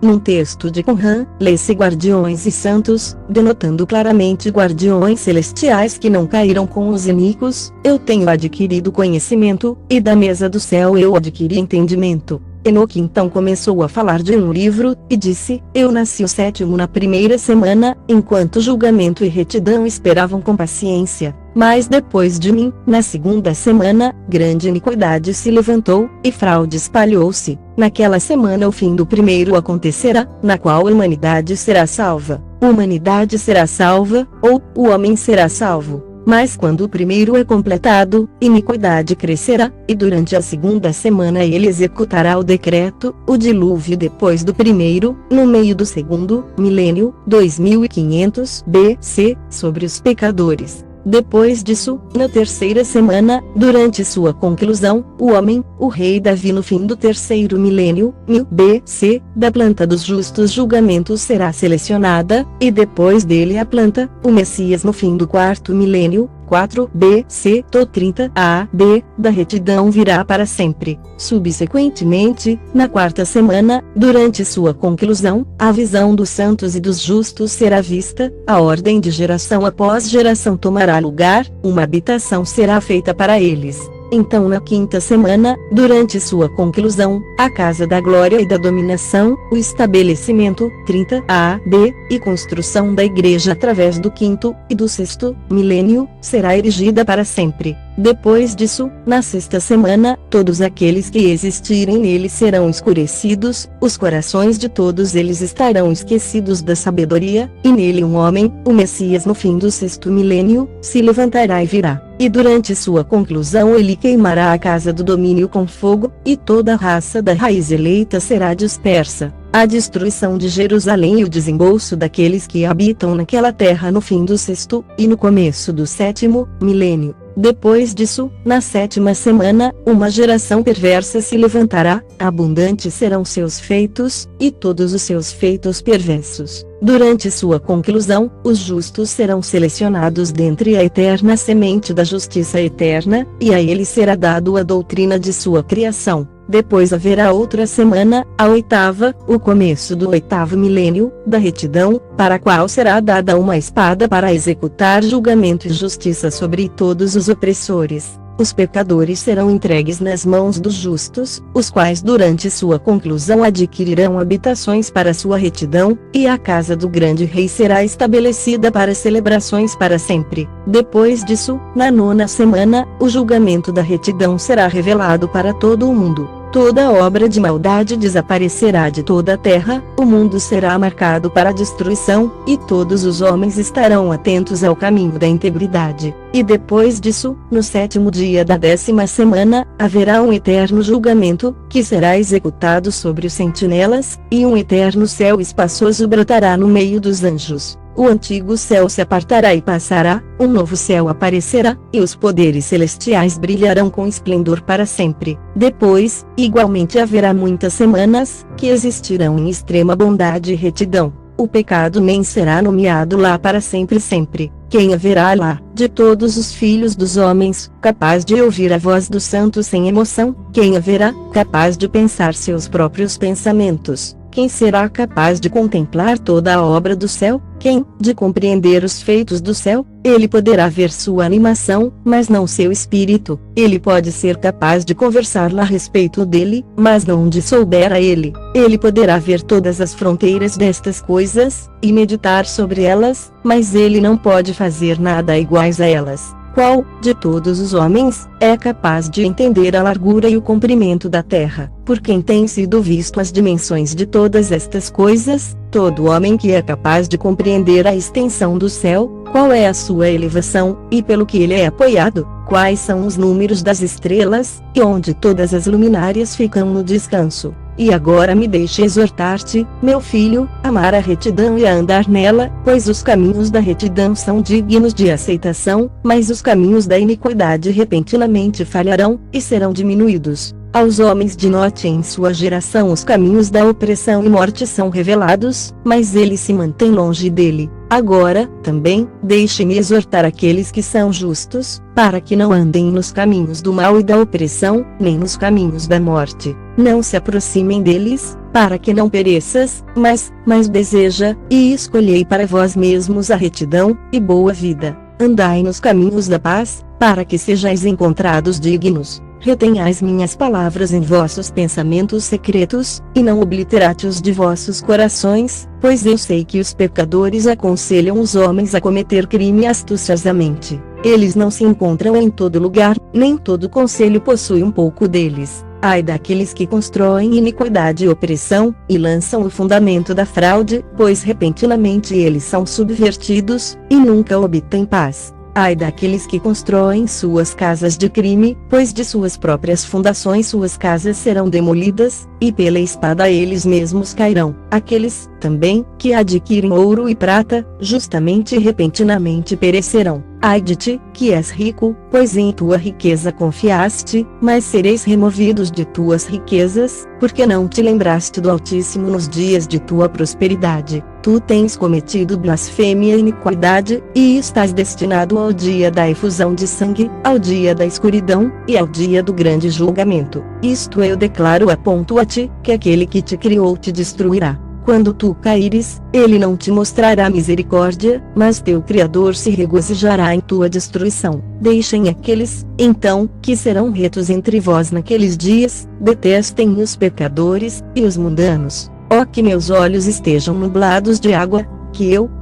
num texto de Qumran, lê-se guardiões e santos, denotando claramente guardiões celestiais que não caíram com os iníquos. Eu tenho adquirido conhecimento, e da mesa do céu eu adquiri entendimento. Enoque então começou a falar de um livro, e disse, eu nasci o 7º na primeira semana, enquanto julgamento e retidão esperavam com paciência. Mas depois de mim, na 2ª semana, grande iniquidade se levantou, e fraude espalhou-se. Naquela semana o fim do primeiro acontecerá, na qual a humanidade será salva. Humanidade será salva, ou o homem será salvo. Mas quando o primeiro é completado, iniquidade crescerá, e durante a 2ª semana ele executará o decreto, o dilúvio depois do primeiro, no meio do 2º milênio, 2500 BC, sobre os pecadores. Depois disso, na 3ª semana, durante sua conclusão, o homem, o rei Davi no fim do 3º milênio, 1000 BC, da planta dos justos julgamentos será selecionada, e depois dele a planta, o Messias no fim do 4º milênio, 4 BC to 30 AD, da retidão virá para sempre. Subsequentemente, na 4ª semana, durante sua conclusão, a visão dos santos e dos justos será vista, a ordem de geração após geração tomará lugar, uma habitação será feita para eles. Então na 5ª semana, durante sua conclusão, a casa da glória e da dominação, o estabelecimento, 30 AD, e construção da igreja através do 5º e do 6º milênio, será erigida para sempre. Depois disso, na 6ª semana, todos aqueles que existirem nele serão escurecidos, os corações de todos eles estarão esquecidos da sabedoria, e nele um homem, o Messias no fim do 6º milênio, se levantará e virá. E durante sua conclusão ele queimará a casa do domínio com fogo, e toda a raça da raiz eleita será dispersa. A destruição de Jerusalém e o desembolso daqueles que habitam naquela terra no fim do 6º, e no começo do 7º milênio. Depois disso, na 7ª semana, uma geração perversa se levantará, abundantes serão seus feitos, e todos os seus feitos perversos. Durante sua conclusão, os justos serão selecionados dentre a eterna semente da justiça eterna, e a eles será dado a doutrina de sua criação. Depois haverá outra semana, a 8ª, o começo do 8º milênio, da retidão, para a qual será dada uma espada para executar julgamento e justiça sobre todos os opressores. Os pecadores serão entregues nas mãos dos justos, os quais durante sua conclusão adquirirão habitações para sua retidão, e a casa do grande rei será estabelecida para celebrações para sempre. Depois disso, na 9ª semana, o julgamento da retidão será revelado para todo o mundo. Toda obra de maldade desaparecerá de toda a terra, o mundo será marcado para a destruição, e todos os homens estarão atentos ao caminho da integridade. E depois disso, no 7º dia da 10ª semana, haverá um eterno julgamento, que será executado sobre os sentinelas, e um eterno céu espaçoso brotará no meio dos anjos. O antigo céu se apartará e passará, um novo céu aparecerá, e os poderes celestiais brilharão com esplendor para sempre. Depois, igualmente haverá muitas semanas, que existirão em extrema bondade e retidão. O pecado nem será nomeado lá para sempre sempre. Quem haverá lá, de todos os filhos dos homens, capaz de ouvir a voz do santo sem emoção? Quem haverá, capaz de pensar seus próprios pensamentos? Quem será capaz de contemplar toda a obra do céu? Quem, de compreender os feitos do céu? Ele poderá ver sua animação, mas não seu espírito. Ele pode ser capaz de conversar lá a respeito dele, mas não onde souber a ele. Ele poderá ver todas as fronteiras destas coisas, e meditar sobre elas, mas ele não pode fazer nada iguais a elas. qual, de todos os homens, é capaz de entender a largura e o comprimento da terra? Por quem tem sido visto as dimensões de todas estas coisas? Todo homem que é capaz de compreender a extensão do céu, qual é a sua elevação, e pelo que ele é apoiado, quais são os números das estrelas, e onde todas as luminárias ficam no descanso. E agora me deixe exortar-te, meu filho, a amar a retidão e a andar nela, pois os caminhos da retidão são dignos de aceitação, mas os caminhos da iniquidade repentinamente falharão, e serão diminuídos. Aos homens de Note em sua geração os caminhos da opressão e morte são revelados, mas eles se mantêm longe dele. Agora, também, deixe-me exortar aqueles que são justos, para que não andem nos caminhos do mal e da opressão, nem nos caminhos da morte. Não se aproximem deles, para que não pereças, mas deseja, e escolhei para vós mesmos a retidão, e boa vida. Andai nos caminhos da paz, para que sejais encontrados dignos. Retenhais minhas palavras em vossos pensamentos secretos, e não obliterate-os de vossos corações, pois eu sei que os pecadores aconselham os homens a cometer crime astuciosamente. Eles não se encontram em todo lugar, nem todo conselho possui um pouco deles. Ai daqueles que constroem iniquidade e opressão, e lançam o fundamento da fraude, pois repentinamente eles são subvertidos, e nunca obtêm paz. Ai daqueles que constroem suas casas de crime, pois de suas próprias fundações suas casas serão demolidas, e pela espada eles mesmos cairão. Aqueles, também, que adquirem ouro e prata, justamente e repentinamente perecerão. Ai de ti, que és rico, pois em tua riqueza confiaste, mas sereis removidos de tuas riquezas, porque não te lembraste do Altíssimo nos dias de tua prosperidade. Tu tens cometido blasfêmia e iniquidade, e estás destinado ao dia da efusão de sangue, ao dia da escuridão, e ao dia do grande julgamento. Isto eu declaro aponto a ti, que aquele que te criou te destruirá. Quando tu caíres, ele não te mostrará misericórdia, mas teu Criador se regozijará em tua destruição. Deixem aqueles, então, que serão retos entre vós naqueles dias, detestem os pecadores, e os mundanos. Ó que meus olhos estejam nublados de água,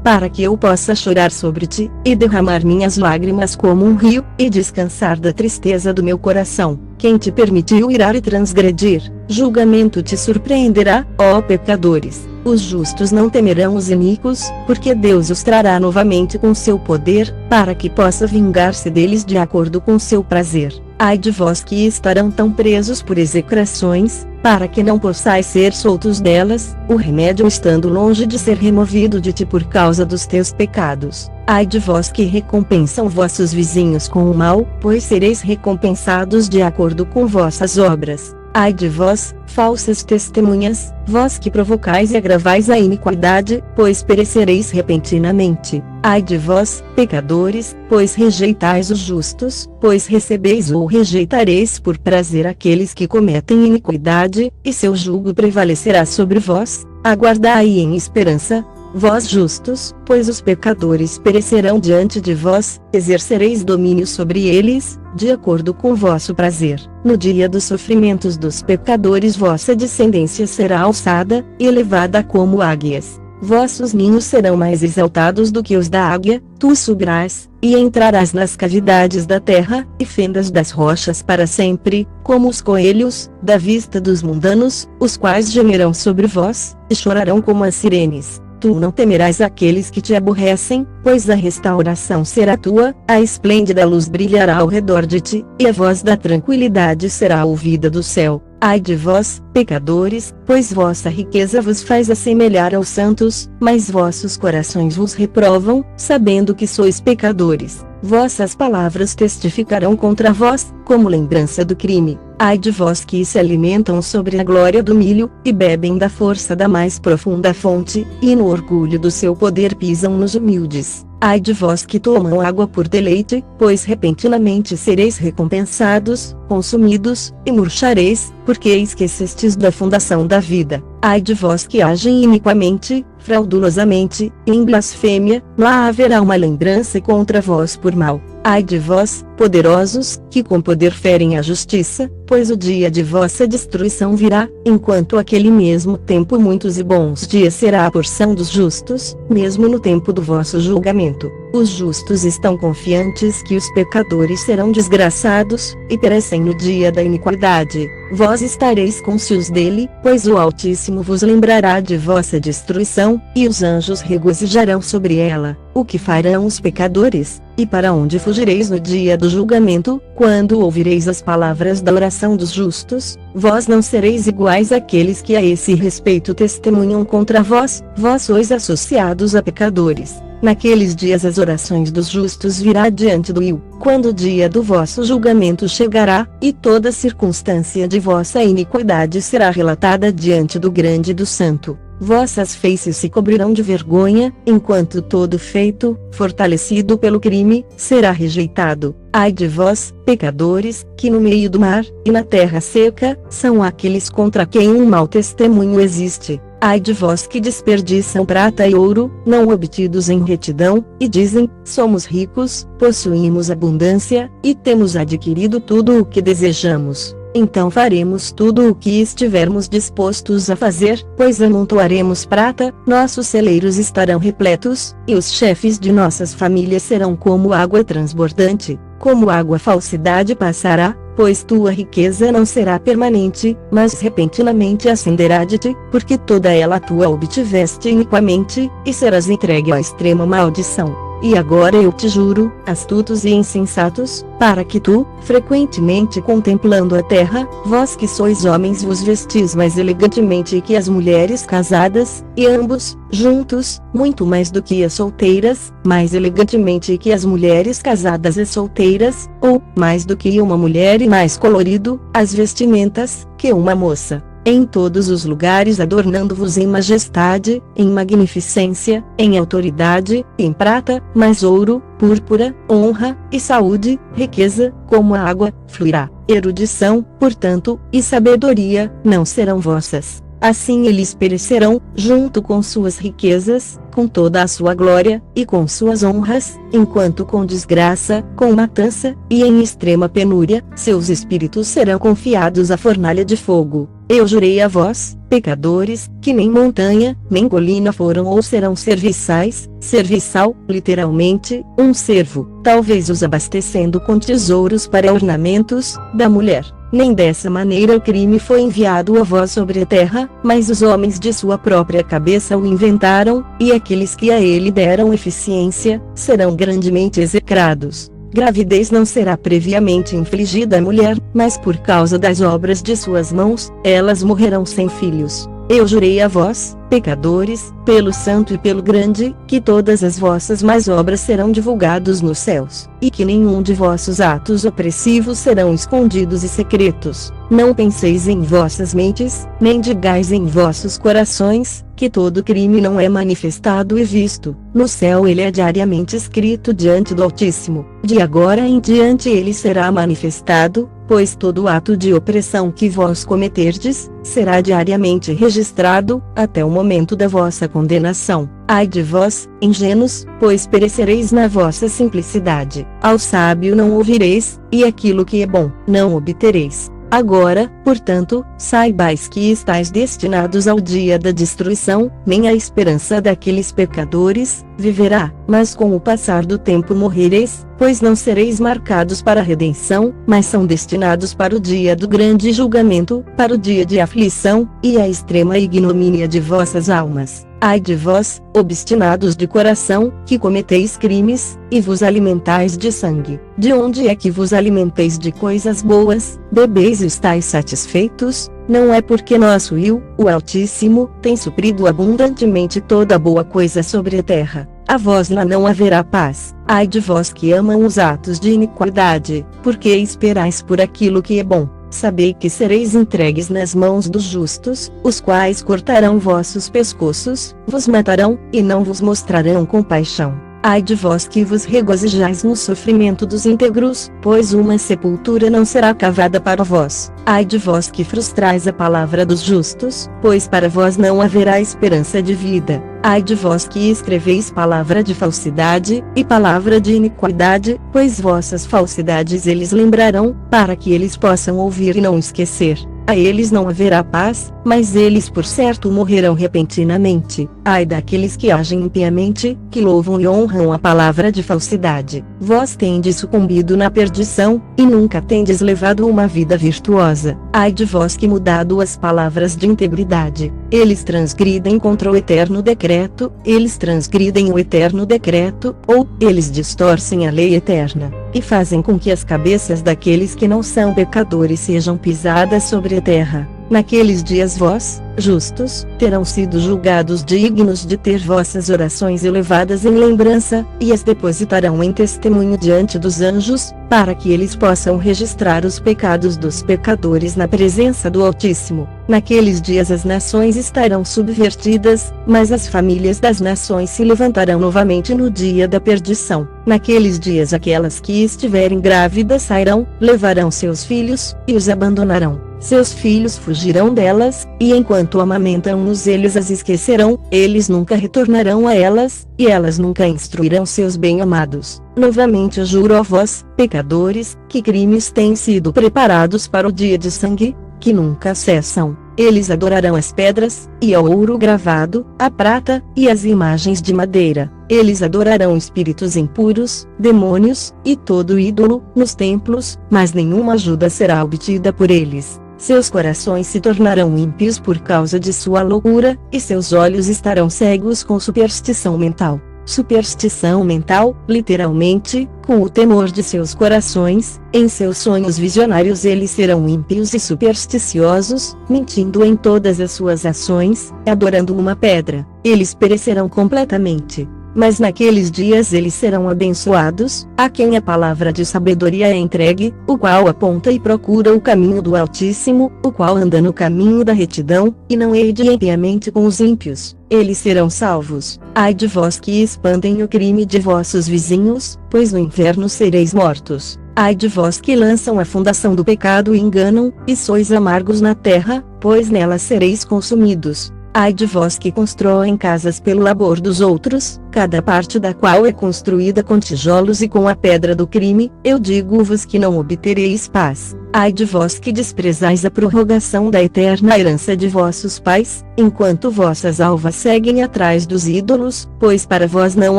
para que eu possa chorar sobre ti, e derramar minhas lágrimas como um rio, e descansar da tristeza do meu coração. Quem te permitiu irar e transgredir, julgamento te surpreenderá, ó pecadores. Os justos não temerão os iníquos, porque Deus os trará novamente com seu poder, para que possa vingar-se deles de acordo com seu prazer. Ai de vós que estarão tão presos por execrações, para que não possais ser soltos delas, o remédio estando longe de ser removido de ti por causa dos teus pecados. Ai de vós que recompensam vossos vizinhos com o mal, pois sereis recompensados de acordo com vossas obras. Ai de vós, falsas testemunhas, vós que provocais e agravais a iniquidade, pois perecereis repentinamente. Ai de vós, pecadores, pois rejeitais os justos, pois recebeis ou rejeitareis por prazer aqueles que cometem iniquidade, e seu jugo prevalecerá sobre vós. Aguardai em esperança, vós justos, pois os pecadores perecerão diante de vós, exercereis domínio sobre eles, de acordo com vosso prazer. No dia dos sofrimentos dos pecadores vossa descendência será alçada, e elevada como águias. Vossos ninhos serão mais exaltados do que os da águia, tu subirás, e entrarás nas cavidades da terra, e fendas das rochas para sempre, como os coelhos, da vista dos mundanos, os quais gemerão sobre vós, e chorarão como as sirenes. Tu não temerás aqueles que te aborrecem, pois a restauração será tua, a esplêndida luz brilhará ao redor de ti, e a voz da tranquilidade será ouvida do céu. Ai de vós, pecadores, pois vossa riqueza vos faz assemelhar aos santos, mas vossos corações vos reprovam, sabendo que sois pecadores. Vossas palavras testificarão contra vós, como lembrança do crime. Ai de vós que se alimentam sobre a glória do milho, e bebem da força da mais profunda fonte, e no orgulho do seu poder pisam nos humildes. Ai de vós que tomam água por deleite, pois repentinamente sereis recompensados, consumidos, e murchareis, porque esquecestes da fundação da vida. Ai de vós que agem iniquamente, fraudulosamente, e em blasfêmia, lá haverá uma lembrança contra vós por mal. Ai de vós, poderosos, que com poder ferem a justiça, pois o dia de vossa destruição virá, enquanto aquele mesmo tempo muitos e bons dias será a porção dos justos, mesmo no tempo do vosso julgamento. Os justos estão confiantes que os pecadores serão desgraçados, e perecem no dia da iniquidade. Vós estareis cônscios dele, pois o Altíssimo vos lembrará de vossa destruição, e os anjos regozijarão sobre ela. O que farão os pecadores? E para onde fugireis no dia do julgamento, quando ouvireis as palavras da oração dos justos? Vós não sereis iguais àqueles que a esse respeito testemunham contra vós, vós sois associados a pecadores. Naqueles dias as orações dos justos virá diante do Will, quando o dia do vosso julgamento chegará, e toda circunstância de vossa iniquidade será relatada diante do grande e do santo. Vossas faces se cobrirão de vergonha, enquanto todo feito, fortalecido pelo crime, será rejeitado. Ai de vós, pecadores, que no meio do mar, e na terra seca, são aqueles contra quem um mau testemunho existe. Ai de vós que desperdiçam prata e ouro, não obtidos em retidão, e dizem, somos ricos, possuímos abundância, e temos adquirido tudo o que desejamos. Então faremos tudo o que estivermos dispostos a fazer, pois amontoaremos prata, nossos celeiros estarão repletos, e os chefes de nossas famílias serão como água transbordante. Como água a falsidade passará, pois tua riqueza não será permanente, mas repentinamente ascenderá de ti, porque toda ela tua obtiveste iniquamente, e serás entregue à extrema maldição. E agora eu te juro, astutos e insensatos, para que tu, frequentemente contemplando a terra, vós que sois homens vos vestis mais elegantemente que as mulheres casadas, e ambos, juntos, muito mais do que as solteiras, mais elegantemente que as mulheres casadas e solteiras, ou, mais do que uma mulher e mais colorido, as vestimentas, que uma moça. Em todos os lugares adornando-vos em majestade, em magnificência, em autoridade, em prata, mais ouro, púrpura, honra, e saúde, riqueza, como a água, fluirá. Erudição, portanto, e sabedoria, não serão vossas. Assim eles perecerão, junto com suas riquezas, com toda a sua glória, e com suas honras, enquanto com desgraça, com matança, e em extrema penúria, seus espíritos serão confiados à fornalha de fogo. Eu jurei a vós, pecadores, que nem montanha, nem colina foram ou serão serviçais, serviçal, literalmente, um servo, talvez os abastecendo com tesouros para ornamentos, da mulher. Nem dessa maneira o crime foi enviado a vós sobre a terra, mas os homens de sua própria cabeça o inventaram, e aqueles que a ele deram eficiência, serão grandemente execrados. Gravidez não será previamente infligida à mulher, mas por causa das obras de suas mãos, elas morrerão sem filhos. Eu jurei a vós, pecadores, pelo santo e pelo grande, que todas as vossas más obras serão divulgados nos céus, e que nenhum de vossos atos opressivos serão escondidos e secretos. Não penseis em vossas mentes, nem digais em vossos corações, que todo crime não é manifestado e visto. No céu ele é diariamente escrito diante do Altíssimo. De agora em diante ele será manifestado, pois todo ato de opressão que vós cometerdes, será diariamente registrado, até o momento da vossa condenação. Ai de vós, ingênuos, pois perecereis na vossa simplicidade. Ao sábio não ouvireis, e aquilo que é bom, não obtereis. Agora, portanto, saibais que estáis destinados ao dia da destruição, nem a esperança daqueles pecadores viverá, mas com o passar do tempo morrereis, pois não sereis marcados para a redenção, mas são destinados para o dia do grande julgamento, para o dia de aflição, e a extrema ignomínia de vossas almas. Ai de vós, obstinados de coração, que cometeis crimes, e vos alimentais de sangue. De onde é que vos alimenteis de coisas boas, bebeis e estáis satisfeitos? Não é porque nosso Will, o Altíssimo, tem suprido abundantemente toda boa coisa sobre a terra. A vós lá não haverá paz. Ai de vós que amam os atos de iniquidade, porque esperais por aquilo que é bom. Sabei que sereis entregues nas mãos dos justos, os quais cortarão vossos pescoços, vos matarão, e não vos mostrarão compaixão. Ai de vós que vos regozijais no sofrimento dos íntegros, pois uma sepultura não será cavada para vós. Ai de vós que frustrais a palavra dos justos, pois para vós não haverá esperança de vida. Ai de vós que escreveis palavra de falsidade, e palavra de iniquidade, pois vossas falsidades eles lembrarão, para que eles possam ouvir e não esquecer. A eles não haverá paz, mas eles por certo morrerão repentinamente. Ai daqueles que agem impiamente, que louvam e honram a palavra de falsidade. Vós tendes sucumbido na perdição, e nunca tendes levado uma vida virtuosa. Ai de vós que mudado as palavras de integridade. Eles transgridem contra o eterno decreto, eles transgridem o eterno decreto, ou, eles distorcem a lei eterna, e fazem com que as cabeças daqueles que não são pecadores sejam pisadas sobre a terra. Naqueles dias vós, justos, terão sido julgados dignos de ter vossas orações elevadas em lembrança, e as depositarão em testemunho diante dos anjos, para que eles possam registrar os pecados dos pecadores na presença do Altíssimo. Naqueles dias as nações estarão subvertidas, mas as famílias das nações se levantarão novamente no dia da perdição. Naqueles dias aquelas que estiverem grávidas sairão, levarão seus filhos, e os abandonarão. Seus filhos fugirão delas, e enquanto amamentam-nos eles as esquecerão, eles nunca retornarão a elas, e elas nunca instruirão seus bem-amados. Novamente eu juro a vós, pecadores, que crimes têm sido preparados para o dia de sangue, que nunca cessam. Eles adorarão as pedras, e ao ouro gravado, a prata, e as imagens de madeira. Eles adorarão espíritos impuros, demônios, e todo ídolo, nos templos, mas nenhuma ajuda será obtida por eles. Seus corações se tornarão ímpios por causa de sua loucura, e seus olhos estarão cegos com superstição mental. Superstição mental, literalmente, com o temor de seus corações, em seus sonhos visionários eles serão ímpios e supersticiosos, mentindo em todas as suas ações, adorando uma pedra. Eles perecerão completamente. Mas naqueles dias eles serão abençoados, a quem a palavra de sabedoria é entregue, o qual aponta e procura o caminho do Altíssimo, o qual anda no caminho da retidão, e não hede impiamente com os ímpios. Eles serão salvos. Ai de vós que expandem o crime de vossos vizinhos, pois no inferno sereis mortos. Ai de vós que lançam a fundação do pecado e enganam, e sois amargos na terra, pois nela sereis consumidos. Ai de vós que constroem casas pelo labor dos outros, cada parte da qual é construída com tijolos e com a pedra do crime, eu digo-vos que não obtereis paz. Ai de vós que desprezais a prorrogação da eterna herança de vossos pais, enquanto vossas alvas seguem atrás dos ídolos, pois para vós não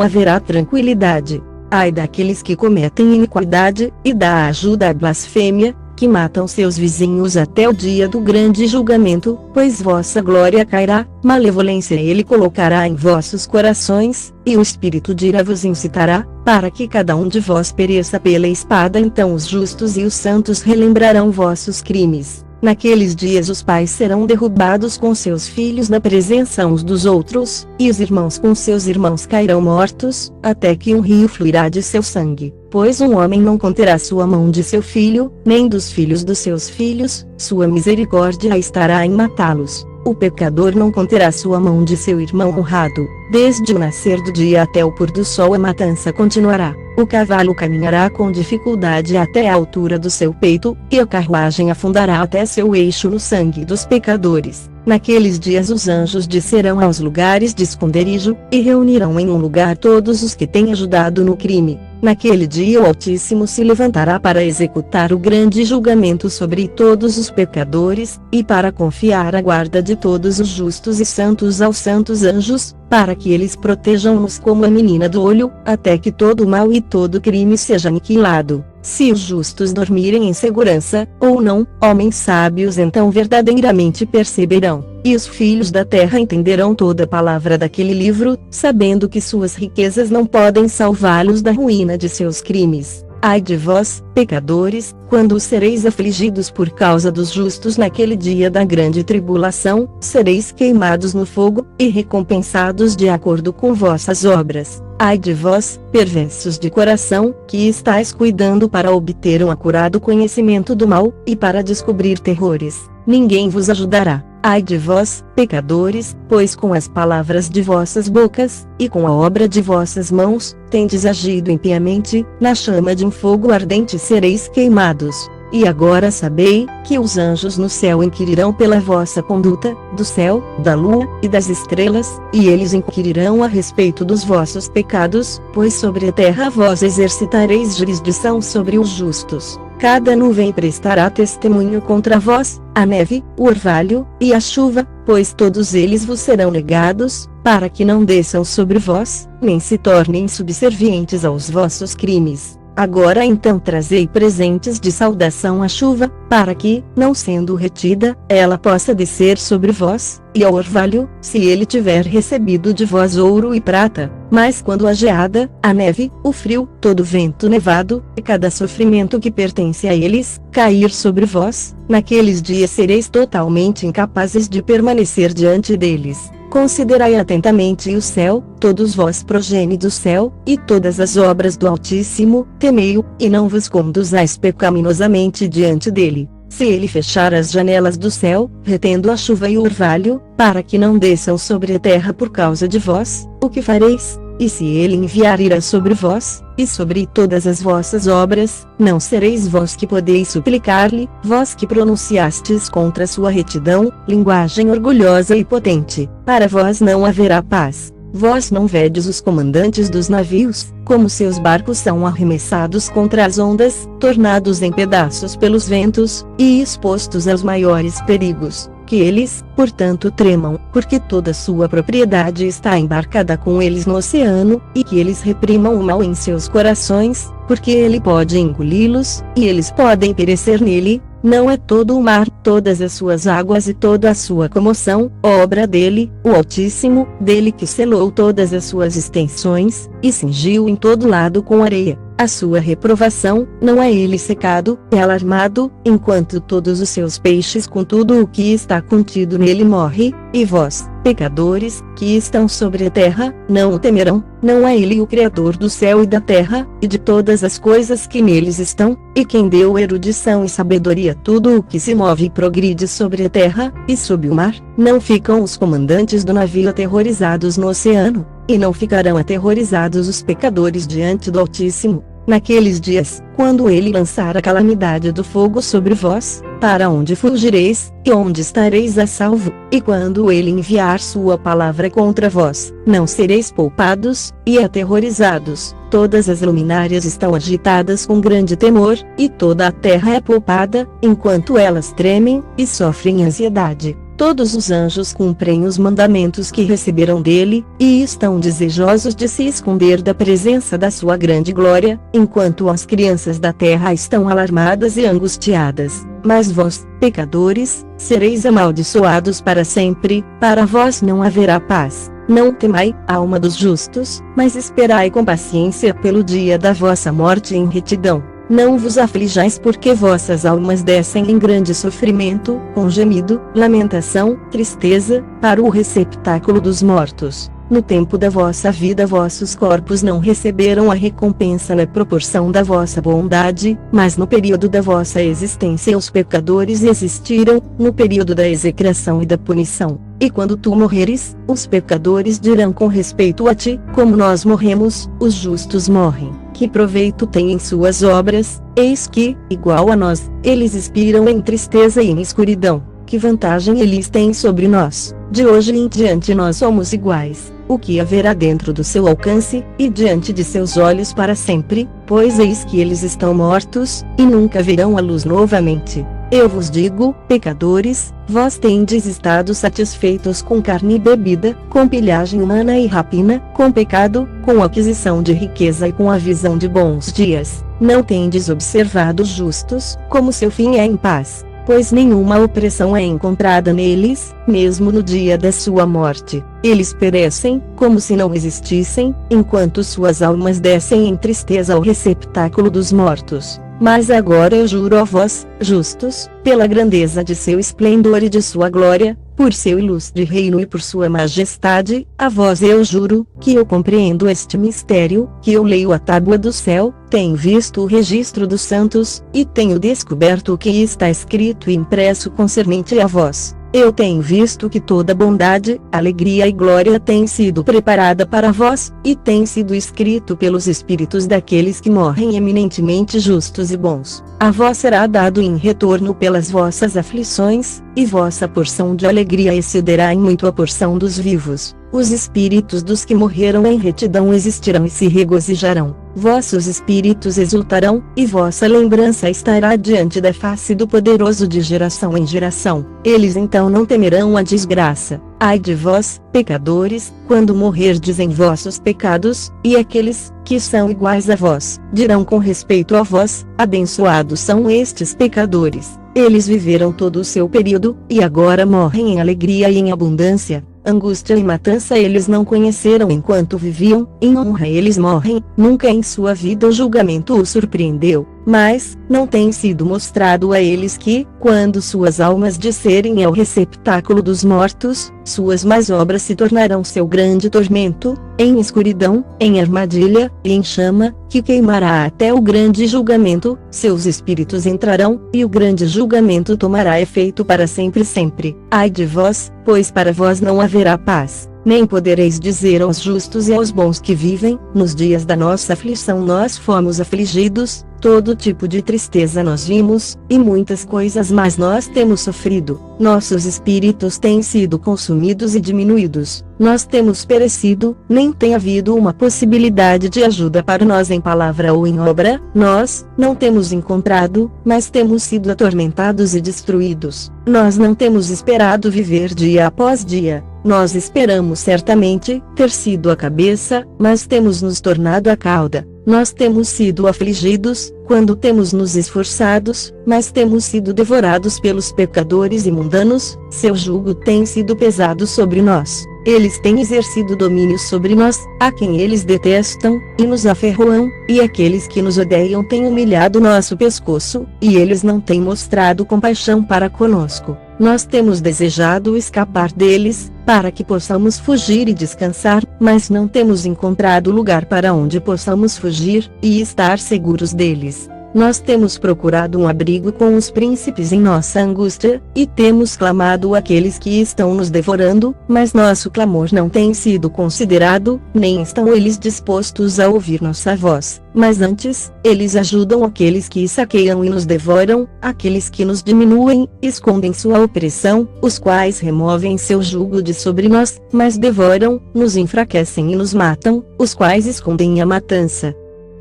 haverá tranquilidade. Ai daqueles que cometem iniquidade, e dá ajuda à blasfêmia, que matam seus vizinhos até o dia do grande julgamento, pois vossa glória cairá, malevolência ele colocará em vossos corações, e o espírito de ira vos incitará, para que cada um de vós pereça pela espada. Então os justos e os santos relembrarão vossos crimes. Naqueles dias os pais serão derrubados com seus filhos na presença uns dos outros, e os irmãos com seus irmãos cairão mortos, até que um rio fluirá de seu sangue. Pois um homem não conterá sua mão de seu filho, nem dos filhos dos seus filhos, sua misericórdia estará em matá-los. O pecador não conterá sua mão de seu irmão honrado. Desde o nascer do dia até o pôr do sol a matança continuará. O cavalo caminhará com dificuldade até a altura do seu peito, e a carruagem afundará até seu eixo no sangue dos pecadores. Naqueles dias os anjos descerão aos lugares de esconderijo, e reunirão em um lugar todos os que têm ajudado no crime. Naquele dia o Altíssimo se levantará para executar o grande julgamento sobre todos os pecadores, e para confiar a guarda de todos os justos e santos aos santos anjos, para que eles protejam-nos como a menina do olho, até que todo mal e todo crime seja aniquilado. Se os justos dormirem em segurança, ou não, homens sábios então verdadeiramente perceberão, e os filhos da terra entenderão toda a palavra daquele livro, sabendo que suas riquezas não podem salvá-los da ruína de seus crimes. Ai de vós, pecadores, quando sereis afligidos por causa dos justos naquele dia da grande tribulação, sereis queimados no fogo, e recompensados de acordo com vossas obras. Ai de vós, perversos de coração, que estáis cuidando para obter um acurado conhecimento do mal, e para descobrir terrores. Ninguém vos ajudará. Ai de vós, pecadores, pois com as palavras de vossas bocas, e com a obra de vossas mãos, tendes agido impiamente, na chama de um fogo ardente sereis queimados. E agora sabei, que os anjos no céu inquirirão pela vossa conduta, do céu, da lua, e das estrelas, e eles inquirirão a respeito dos vossos pecados, pois sobre a terra vós exercitareis jurisdição sobre os justos. Cada nuvem prestará testemunho contra vós, a neve, o orvalho, e a chuva, pois todos eles vos serão negados, para que não desçam sobre vós, nem se tornem subservientes aos vossos crimes. Agora então trazei presentes de saudação à chuva, para que, não sendo retida, ela possa descer sobre vós, e ao orvalho, se ele tiver recebido de vós ouro e prata. Mas quando a geada, a neve, o frio, todo vento nevado, e cada sofrimento que pertence a eles, cair sobre vós, naqueles dias sereis totalmente incapazes de permanecer diante deles. Considerai atentamente o céu, todos vós progenie do céu, e todas as obras do Altíssimo, temei-o, e não vos conduzais pecaminosamente diante dele. Se ele fechar as janelas do céu, retendo a chuva e o orvalho, para que não desçam sobre a terra por causa de vós, o que fareis? E se ele enviar ira sobre vós, e sobre todas as vossas obras, não sereis vós que podeis suplicar-lhe, vós que pronunciastes contra sua retidão, linguagem orgulhosa e potente, para vós não haverá paz. Vós não vedes os comandantes dos navios, como seus barcos são arremessados contra as ondas, tornados em pedaços pelos ventos, e expostos aos maiores perigos. Que eles, portanto, tremam, porque toda sua propriedade está embarcada com eles no oceano, e que eles reprimam o mal em seus corações, porque ele pode engoli-los, e eles podem perecer nele. Não é todo o mar, todas as suas águas e toda a sua comoção, obra dele, o Altíssimo, dele que selou todas as suas extensões, e cingiu em todo lado com areia. A sua reprovação, não é ele secado, é alarmado, enquanto todos os seus peixes com tudo o que está contido nele morre, e vós, pecadores, que estão sobre a terra, não o temerão, não é ele o Criador do céu e da terra, e de todas as coisas que neles estão, e quem deu erudição e sabedoria a tudo o que se move e progride sobre a terra, e sob o mar? Não ficam os comandantes do navio aterrorizados no oceano, e não ficarão aterrorizados os pecadores diante do Altíssimo. Naqueles dias, quando ele lançar a calamidade do fogo sobre vós, para onde fugireis, e onde estareis a salvo? E quando ele enviar sua palavra contra vós, não sereis poupados, e aterrorizados. Todas as luminárias estão agitadas com grande temor, e toda a terra é poupada, enquanto elas tremem, e sofrem ansiedade. Todos os anjos cumprem os mandamentos que receberam dele, e estão desejosos de se esconder da presença da sua grande glória, enquanto as crianças da terra estão alarmadas e angustiadas. Mas vós, pecadores, sereis amaldiçoados para sempre, para vós não haverá paz. Não temai, alma dos justos, mas esperai com paciência pelo dia da vossa morte em retidão. Não vos aflijais porque vossas almas descem em grande sofrimento, com gemido, lamentação, tristeza, para o receptáculo dos mortos. No tempo da vossa vida vossos corpos não receberam a recompensa na proporção da vossa bondade, mas no período da vossa existência os pecadores existiram, no período da execração e da punição. E quando tu morreres, os pecadores dirão com respeito a ti, como nós morremos, os justos morrem. Que proveito têm em suas obras? Eis que, igual a nós, eles expiram em tristeza e em escuridão. Que vantagem eles têm sobre nós? De hoje em diante nós somos iguais. O que haverá dentro do seu alcance, e diante de seus olhos para sempre? Pois eis que eles estão mortos, e nunca verão a luz novamente. Eu vos digo, pecadores, vós tendes estado satisfeitos com carne e bebida, com pilhagem humana e rapina, com pecado, com aquisição de riqueza e com a visão de bons dias. Não tendes observado os justos, como seu fim é em paz, pois nenhuma opressão é encontrada neles, mesmo no dia da sua morte. Eles perecem, como se não existissem, enquanto suas almas descem em tristeza ao receptáculo dos mortos. Mas agora eu juro a vós, justos, pela grandeza de seu esplendor e de sua glória, por seu ilustre reino e por sua majestade, a vós eu juro, que eu compreendo este mistério, que eu leio a tábua do céu, tenho visto o registro dos santos, e tenho descoberto o que está escrito e impresso concernente a vós. Eu tenho visto que toda bondade, alegria e glória tem sido preparada para vós, e tem sido escrito pelos espíritos daqueles que morrem eminentemente justos e bons. A vós será dado em retorno pelas vossas aflições, e vossa porção de alegria excederá em muito a porção dos vivos. Os espíritos dos que morreram em retidão existirão e se regozijarão. Vossos espíritos exultarão, e vossa lembrança estará diante da face do Poderoso de geração em geração. Eles então não temerão a desgraça. Ai de vós, pecadores, quando morrerdes em vossos pecados, e aqueles que são iguais a vós dirão com respeito a vós: abençoados são estes pecadores. Eles viveram todo o seu período, e agora morrem em alegria e em abundância. Angústia e matança eles não conheceram enquanto viviam, em honra eles morrem, nunca em sua vida o julgamento os surpreendeu, mas não tem sido mostrado a eles que, quando suas almas descerem ao receptáculo dos mortos, suas más obras se tornarão seu grande tormento, em escuridão, em armadilha, e em chama, que queimará até o grande julgamento. Seus espíritos entrarão, e o grande julgamento tomará efeito para sempre sempre. Ai de vós, pois para vós não haverá paz. Nem podereis dizer aos justos e aos bons que vivem: nos dias da nossa aflição nós fomos afligidos, todo tipo de tristeza nós vimos, e muitas coisas mais nós temos sofrido. Nossos espíritos têm sido consumidos e diminuídos. Nós temos perecido, nem tem havido uma possibilidade de ajuda para nós em palavra ou em obra. Nós não temos encontrado, mas temos sido atormentados e destruídos. Nós não temos esperado viver dia após dia. Nós esperamos certamente ter sido a cabeça, mas temos nos tornado a cauda. Nós temos sido afligidos, quando temos nos esforçados, mas temos sido devorados pelos pecadores e mundanos. Seu jugo tem sido pesado sobre nós. Eles têm exercido domínio sobre nós, a quem eles detestam, e nos aferroam, e aqueles que nos odeiam têm humilhado nosso pescoço, e eles não têm mostrado compaixão para conosco. Nós temos desejado escapar deles, para que possamos fugir e descansar, mas não temos encontrado lugar para onde possamos fugir, e estar seguros deles. Nós temos procurado um abrigo com os príncipes em nossa angústia, e temos clamado àqueles que estão nos devorando, mas nosso clamor não tem sido considerado, nem estão eles dispostos a ouvir nossa voz. Mas antes, eles ajudam aqueles que saqueiam e nos devoram, aqueles que nos diminuem, escondem sua opressão, os quais removem seu jugo de sobre nós, mas devoram, nos enfraquecem e nos matam, os quais escondem a matança.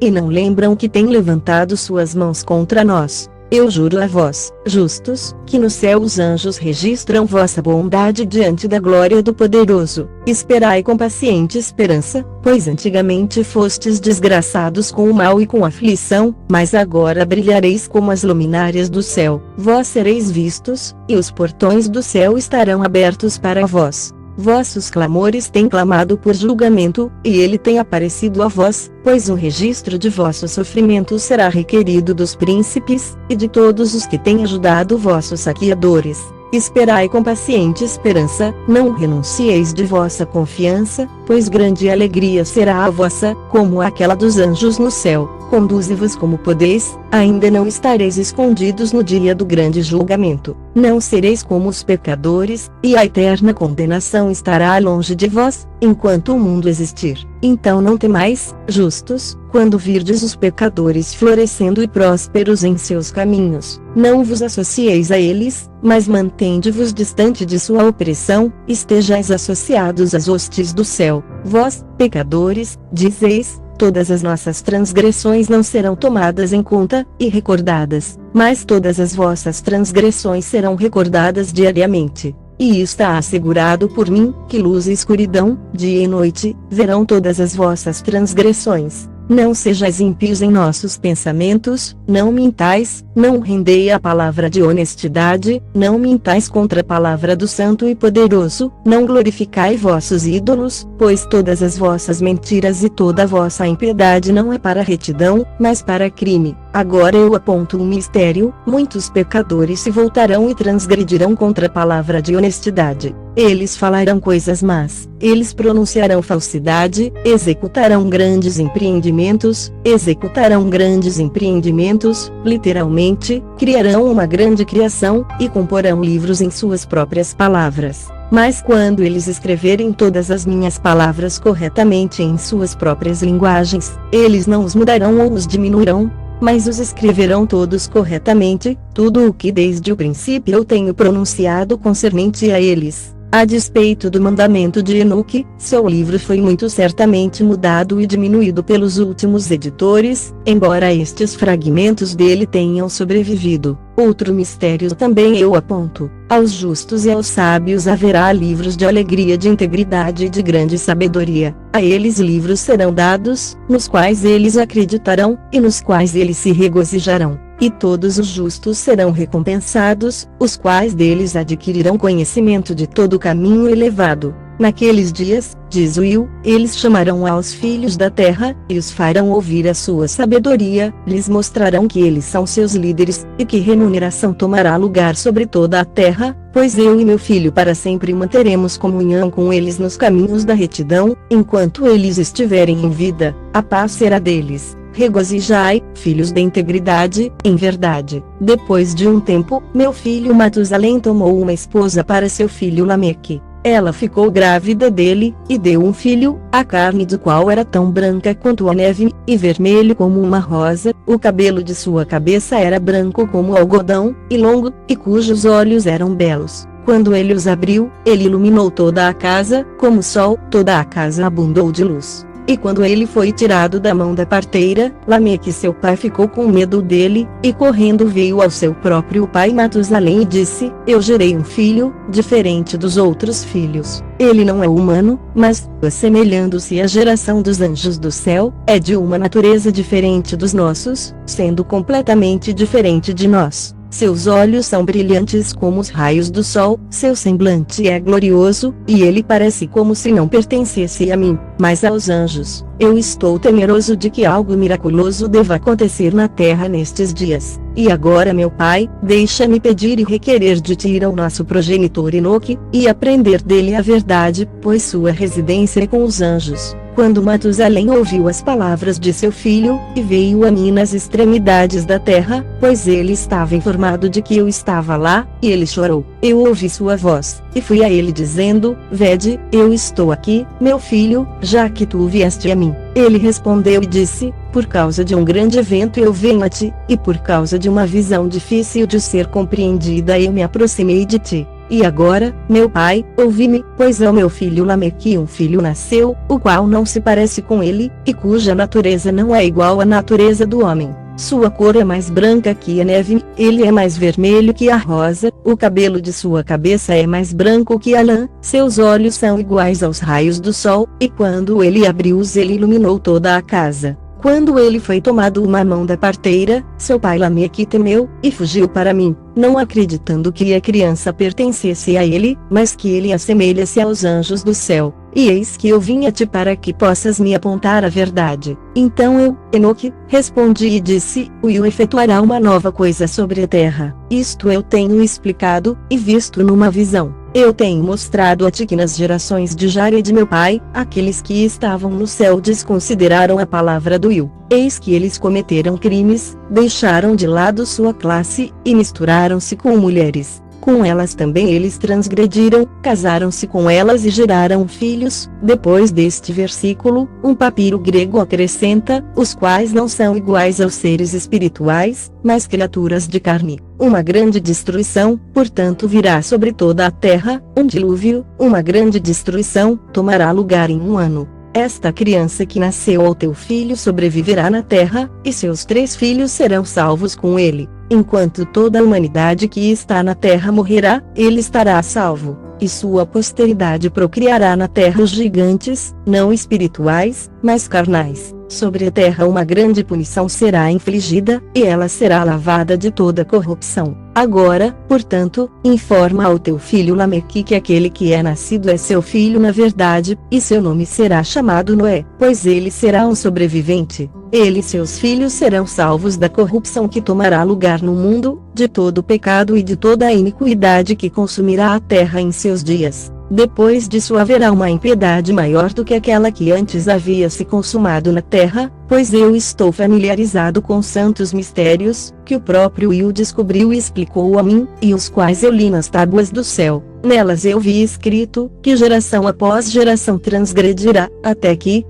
E não lembram que têm levantado suas mãos contra nós. Eu juro a vós, justos, que no céu os anjos registram vossa bondade diante da glória do Poderoso. Esperai com paciente esperança, pois antigamente fostes desgraçados com o mal e com aflição, mas agora brilhareis como as luminárias do céu. Vós sereis vistos, e os portões do céu estarão abertos para vós. Vossos clamores têm clamado por julgamento, e ele tem aparecido a vós, pois um registro de vossos sofrimentos será requerido dos príncipes, e de todos os que têm ajudado vossos saqueadores. Esperai com paciente esperança, não renuncieis de vossa confiança, pois grande alegria será a vossa, como aquela dos anjos no céu. Conduze-vos como podeis, ainda não estareis escondidos no dia do grande julgamento. Não sereis como os pecadores, e a eterna condenação estará longe de vós, enquanto o mundo existir. Então não temais, justos, quando virdes os pecadores florescendo e prósperos em seus caminhos. Não vos associeis a eles, mas mantende-vos distante de sua opressão, estejais associados às hostes do céu. Vós, pecadores, dizeis: todas as nossas transgressões não serão tomadas em conta, e recordadas, mas todas as vossas transgressões serão recordadas diariamente. E está assegurado por mim, que luz e escuridão, dia e noite, verão todas as vossas transgressões. Não sejais ímpios em nossos pensamentos, não mintais, não rendei a palavra de honestidade, não mintais contra a palavra do Santo e Poderoso, não glorificai vossos ídolos, pois todas as vossas mentiras e toda a vossa impiedade não é para retidão, mas para crime. Agora eu aponto um mistério: muitos pecadores se voltarão e transgredirão contra a palavra de honestidade. Eles falarão coisas más, eles pronunciarão falsidade, executarão grandes empreendimentos, literalmente, criarão uma grande criação, e comporão livros em suas próprias palavras. Mas quando eles escreverem todas as minhas palavras corretamente em suas próprias linguagens, eles não os mudarão ou os diminuirão, mas os escreverão todos corretamente, tudo o que desde o princípio eu tenho pronunciado concernente a eles. A despeito do mandamento de Enoque, seu livro foi muito certamente mudado e diminuído pelos últimos editores, embora estes fragmentos dele tenham sobrevivido. Outro mistério também eu aponto: aos justos e aos sábios haverá livros de alegria, de integridade e de grande sabedoria. A eles livros serão dados, nos quais eles acreditarão, e nos quais eles se regozijarão. E todos os justos serão recompensados, os quais deles adquirirão conhecimento de todo o caminho elevado. Naqueles dias, diz Will, eles chamarão aos filhos da terra, e os farão ouvir a sua sabedoria, lhes mostrarão que eles são seus líderes, e que remuneração tomará lugar sobre toda a terra, pois eu e meu filho para sempre manteremos comunhão com eles nos caminhos da retidão, enquanto eles estiverem em vida, a paz será deles. Regozijai, filhos da integridade, em verdade. Depois de um tempo, meu filho Matusalém tomou uma esposa para seu filho Lameque. Ela ficou grávida dele, e deu um filho, a carne do qual era tão branca quanto a neve, e vermelho como uma rosa, o cabelo de sua cabeça era branco como algodão, e longo, e cujos olhos eram belos. Quando ele os abriu, ele iluminou toda a casa, como o sol, toda a casa abundou de luz. E quando ele foi tirado da mão da parteira, Lameque seu pai ficou com medo dele, e correndo veio ao seu próprio pai Matusalém e disse: Eu gerei um filho, diferente dos outros filhos. Ele não é humano, mas, assemelhando-se à geração dos anjos do céu, é de uma natureza diferente dos nossos, sendo completamente diferente de nós. Seus olhos são brilhantes como os raios do sol, seu semblante é glorioso, e ele parece como se não pertencesse a mim, mas aos anjos. Eu estou temeroso de que algo miraculoso deva acontecer na terra nestes dias. E agora, meu pai, deixa-me pedir e requerer de ti ir ao nosso progenitor Enoque, e aprender dele a verdade, pois sua residência é com os anjos. Quando Matusalém ouviu as palavras de seu filho, e veio a mim nas extremidades da terra, pois ele estava informado de que eu estava lá, e ele chorou. Eu ouvi sua voz, e fui a ele dizendo: Vede, eu estou aqui, meu filho, já que tu vieste a mim. Ele respondeu e disse: Por causa de um grande evento eu venho a ti, e por causa de uma visão difícil de ser compreendida eu me aproximei de ti. E agora, meu pai, ouvi-me, pois ao meu filho Lameque um filho nasceu, o qual não se parece com ele, e cuja natureza não é igual à natureza do homem. Sua cor é mais branca que a neve, ele é mais vermelho que a rosa, o cabelo de sua cabeça é mais branco que a lã, seus olhos são iguais aos raios do sol, e quando ele abriu-os ele iluminou toda a casa. Quando ele foi tomado uma mão da parteira, seu pai Lameque temeu, e fugiu para mim, não acreditando que a criança pertencesse a ele, mas que ele assemelha-se aos anjos do céu. E eis que eu vim a ti para que possas me apontar a verdade. Então eu, Enoque, respondi e disse: Will efetuará uma nova coisa sobre a terra. Isto eu tenho explicado, e visto numa visão. Eu tenho mostrado a ti que nas gerações de Jared meu pai, aqueles que estavam no céu desconsideraram a palavra do Will. Eis que eles cometeram crimes, deixaram de lado sua classe, e misturaram-se com mulheres. Com elas também eles transgrediram, casaram-se com elas e geraram filhos. Depois deste versículo, um papiro grego acrescenta: os quais não são iguais aos seres espirituais, mas criaturas de carne. Uma grande destruição, portanto, virá sobre toda a terra, um dilúvio, uma grande destruição, tomará lugar em um ano. Esta criança que nasceu ao teu filho sobreviverá na terra, e seus 3 filhos serão salvos com ele. Enquanto toda a humanidade que está na terra morrerá, ele estará a salvo, e sua posteridade procriará na terra os gigantes, não espirituais, mas carnais. Sobre a terra uma grande punição será infligida, e ela será lavada de toda corrupção. Agora, portanto, informa ao teu filho Lameque que aquele que é nascido é seu filho na verdade, e seu nome será chamado Noé, pois ele será um sobrevivente. Ele e seus filhos serão salvos da corrupção que tomará lugar no mundo, de todo o pecado e de toda a iniquidade que consumirá a terra em seus dias. Depois disso haverá uma impiedade maior do que aquela que antes havia se consumado na terra, pois eu estou familiarizado com santos mistérios, que o próprio Will descobriu e explicou a mim, e os quais eu li nas tábuas do céu. Nelas eu vi escrito, que geração após geração transgredirá, até que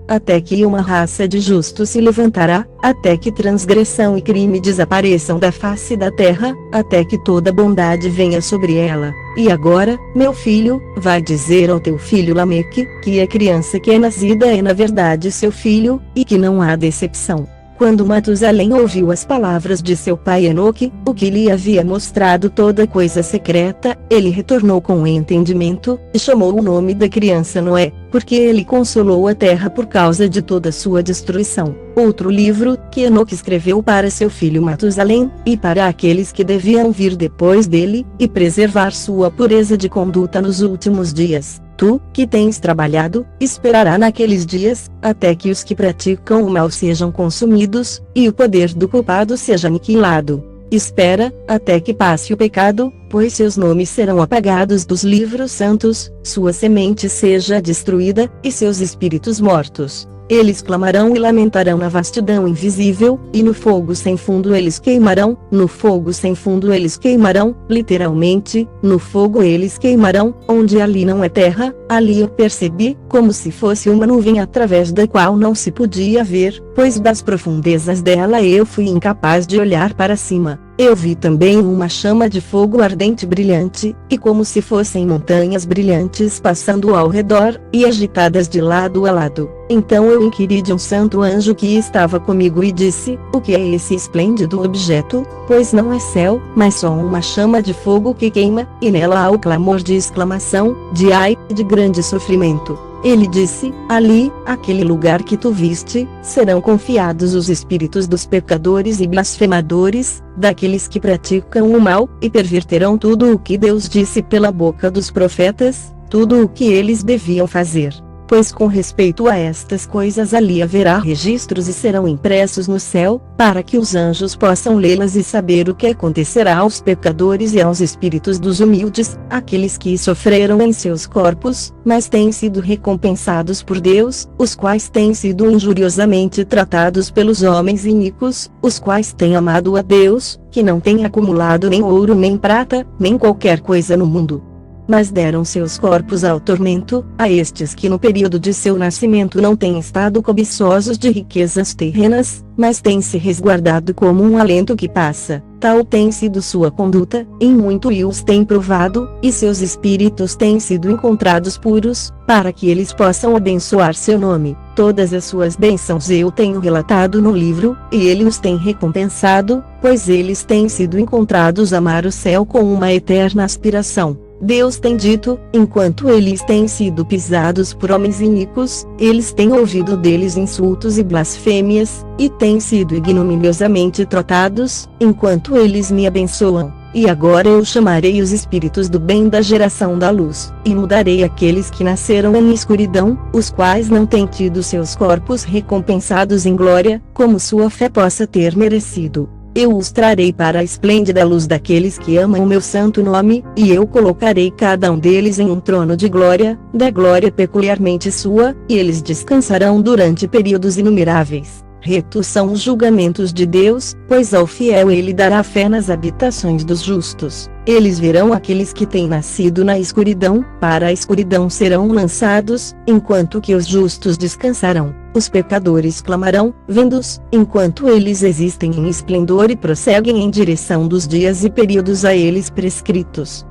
uma raça de justos se levantará, até que transgressão e crime desapareçam da face da terra, até que toda bondade venha sobre ela. E agora, meu filho, vai dizer ao teu filho Lameque, que a criança que é nascida é na verdade seu filho, e que não há decepção. Quando Matusalém ouviu as palavras de seu pai Enoque, o que lhe havia mostrado toda coisa secreta, ele retornou com entendimento, e chamou o nome da criança Noé, porque ele consolou a terra por causa de toda sua destruição. Outro livro, que Enoque escreveu para seu filho Matusalém, e para aqueles que deviam vir depois dele, e preservar sua pureza de conduta nos últimos dias. Tu, que tens trabalhado, esperará naqueles dias, até que os que praticam o mal sejam consumidos, e o poder do culpado seja aniquilado. Espera, até que passe o pecado, pois seus nomes serão apagados dos livros santos, sua semente seja destruída, e seus espíritos mortos. Eles clamarão e lamentarão na vastidão invisível, e no fogo sem fundo eles queimarão, no fogo sem fundo eles queimarão, literalmente, no fogo eles queimarão, onde ali não é terra, ali eu percebi, como se fosse uma nuvem através da qual não se podia ver, pois das profundezas dela eu fui incapaz de olhar para cima. Eu vi também uma chama de fogo ardente brilhante, e como se fossem montanhas brilhantes passando ao redor, e agitadas de lado a lado. Então eu inquiri de um santo anjo que estava comigo e disse, o que é esse esplêndido objeto? Pois não é céu, mas só uma chama de fogo que queima, e nela há o clamor de exclamação, de ai, de grande sofrimento. Ele disse, ali, aquele lugar que tu viste, serão confiados os espíritos dos pecadores e blasfemadores, daqueles que praticam o mal, e perverterão tudo o que Deus disse pela boca dos profetas, tudo o que eles deviam fazer. Pois com respeito a estas coisas ali haverá registros e serão impressos no céu, para que os anjos possam lê-las e saber o que acontecerá aos pecadores e aos espíritos dos humildes, aqueles que sofreram em seus corpos, mas têm sido recompensados por Deus, os quais têm sido injuriosamente tratados pelos homens iníquos, os quais têm amado a Deus, que não tem acumulado nem ouro nem prata, nem qualquer coisa no mundo. Mas deram seus corpos ao tormento, a estes que no período de seu nascimento não têm estado cobiçosos de riquezas terrenas, mas têm se resguardado como um alento que passa. Tal tem sido sua conduta, em muito os tem provado, e seus espíritos têm sido encontrados puros, para que eles possam abençoar seu nome. Todas as suas bênçãos eu tenho relatado no livro, e ele os tem recompensado, pois eles têm sido encontrados amar o céu com uma eterna aspiração. Deus tem dito, enquanto eles têm sido pisados por homens iníquos, eles têm ouvido deles insultos e blasfêmias, e têm sido ignominiosamente tratados, enquanto eles me abençoam. E agora eu chamarei os espíritos do bem da geração da luz, e mudarei aqueles que nasceram em escuridão, os quais não têm tido seus corpos recompensados em glória, como sua fé possa ter merecido. Eu os trarei para a esplêndida luz daqueles que amam o meu santo nome, e eu colocarei cada um deles em um trono de glória, da glória peculiarmente sua, e eles descansarão durante períodos inumeráveis. Retos são os julgamentos de Deus, pois ao fiel ele dará fé nas habitações dos justos. Eles verão aqueles que têm nascido na escuridão, para a escuridão serão lançados, enquanto que os justos descansarão. Os pecadores clamarão, vendo-os, enquanto eles existem em esplendor e prosseguem em direção dos dias e períodos a eles prescritos.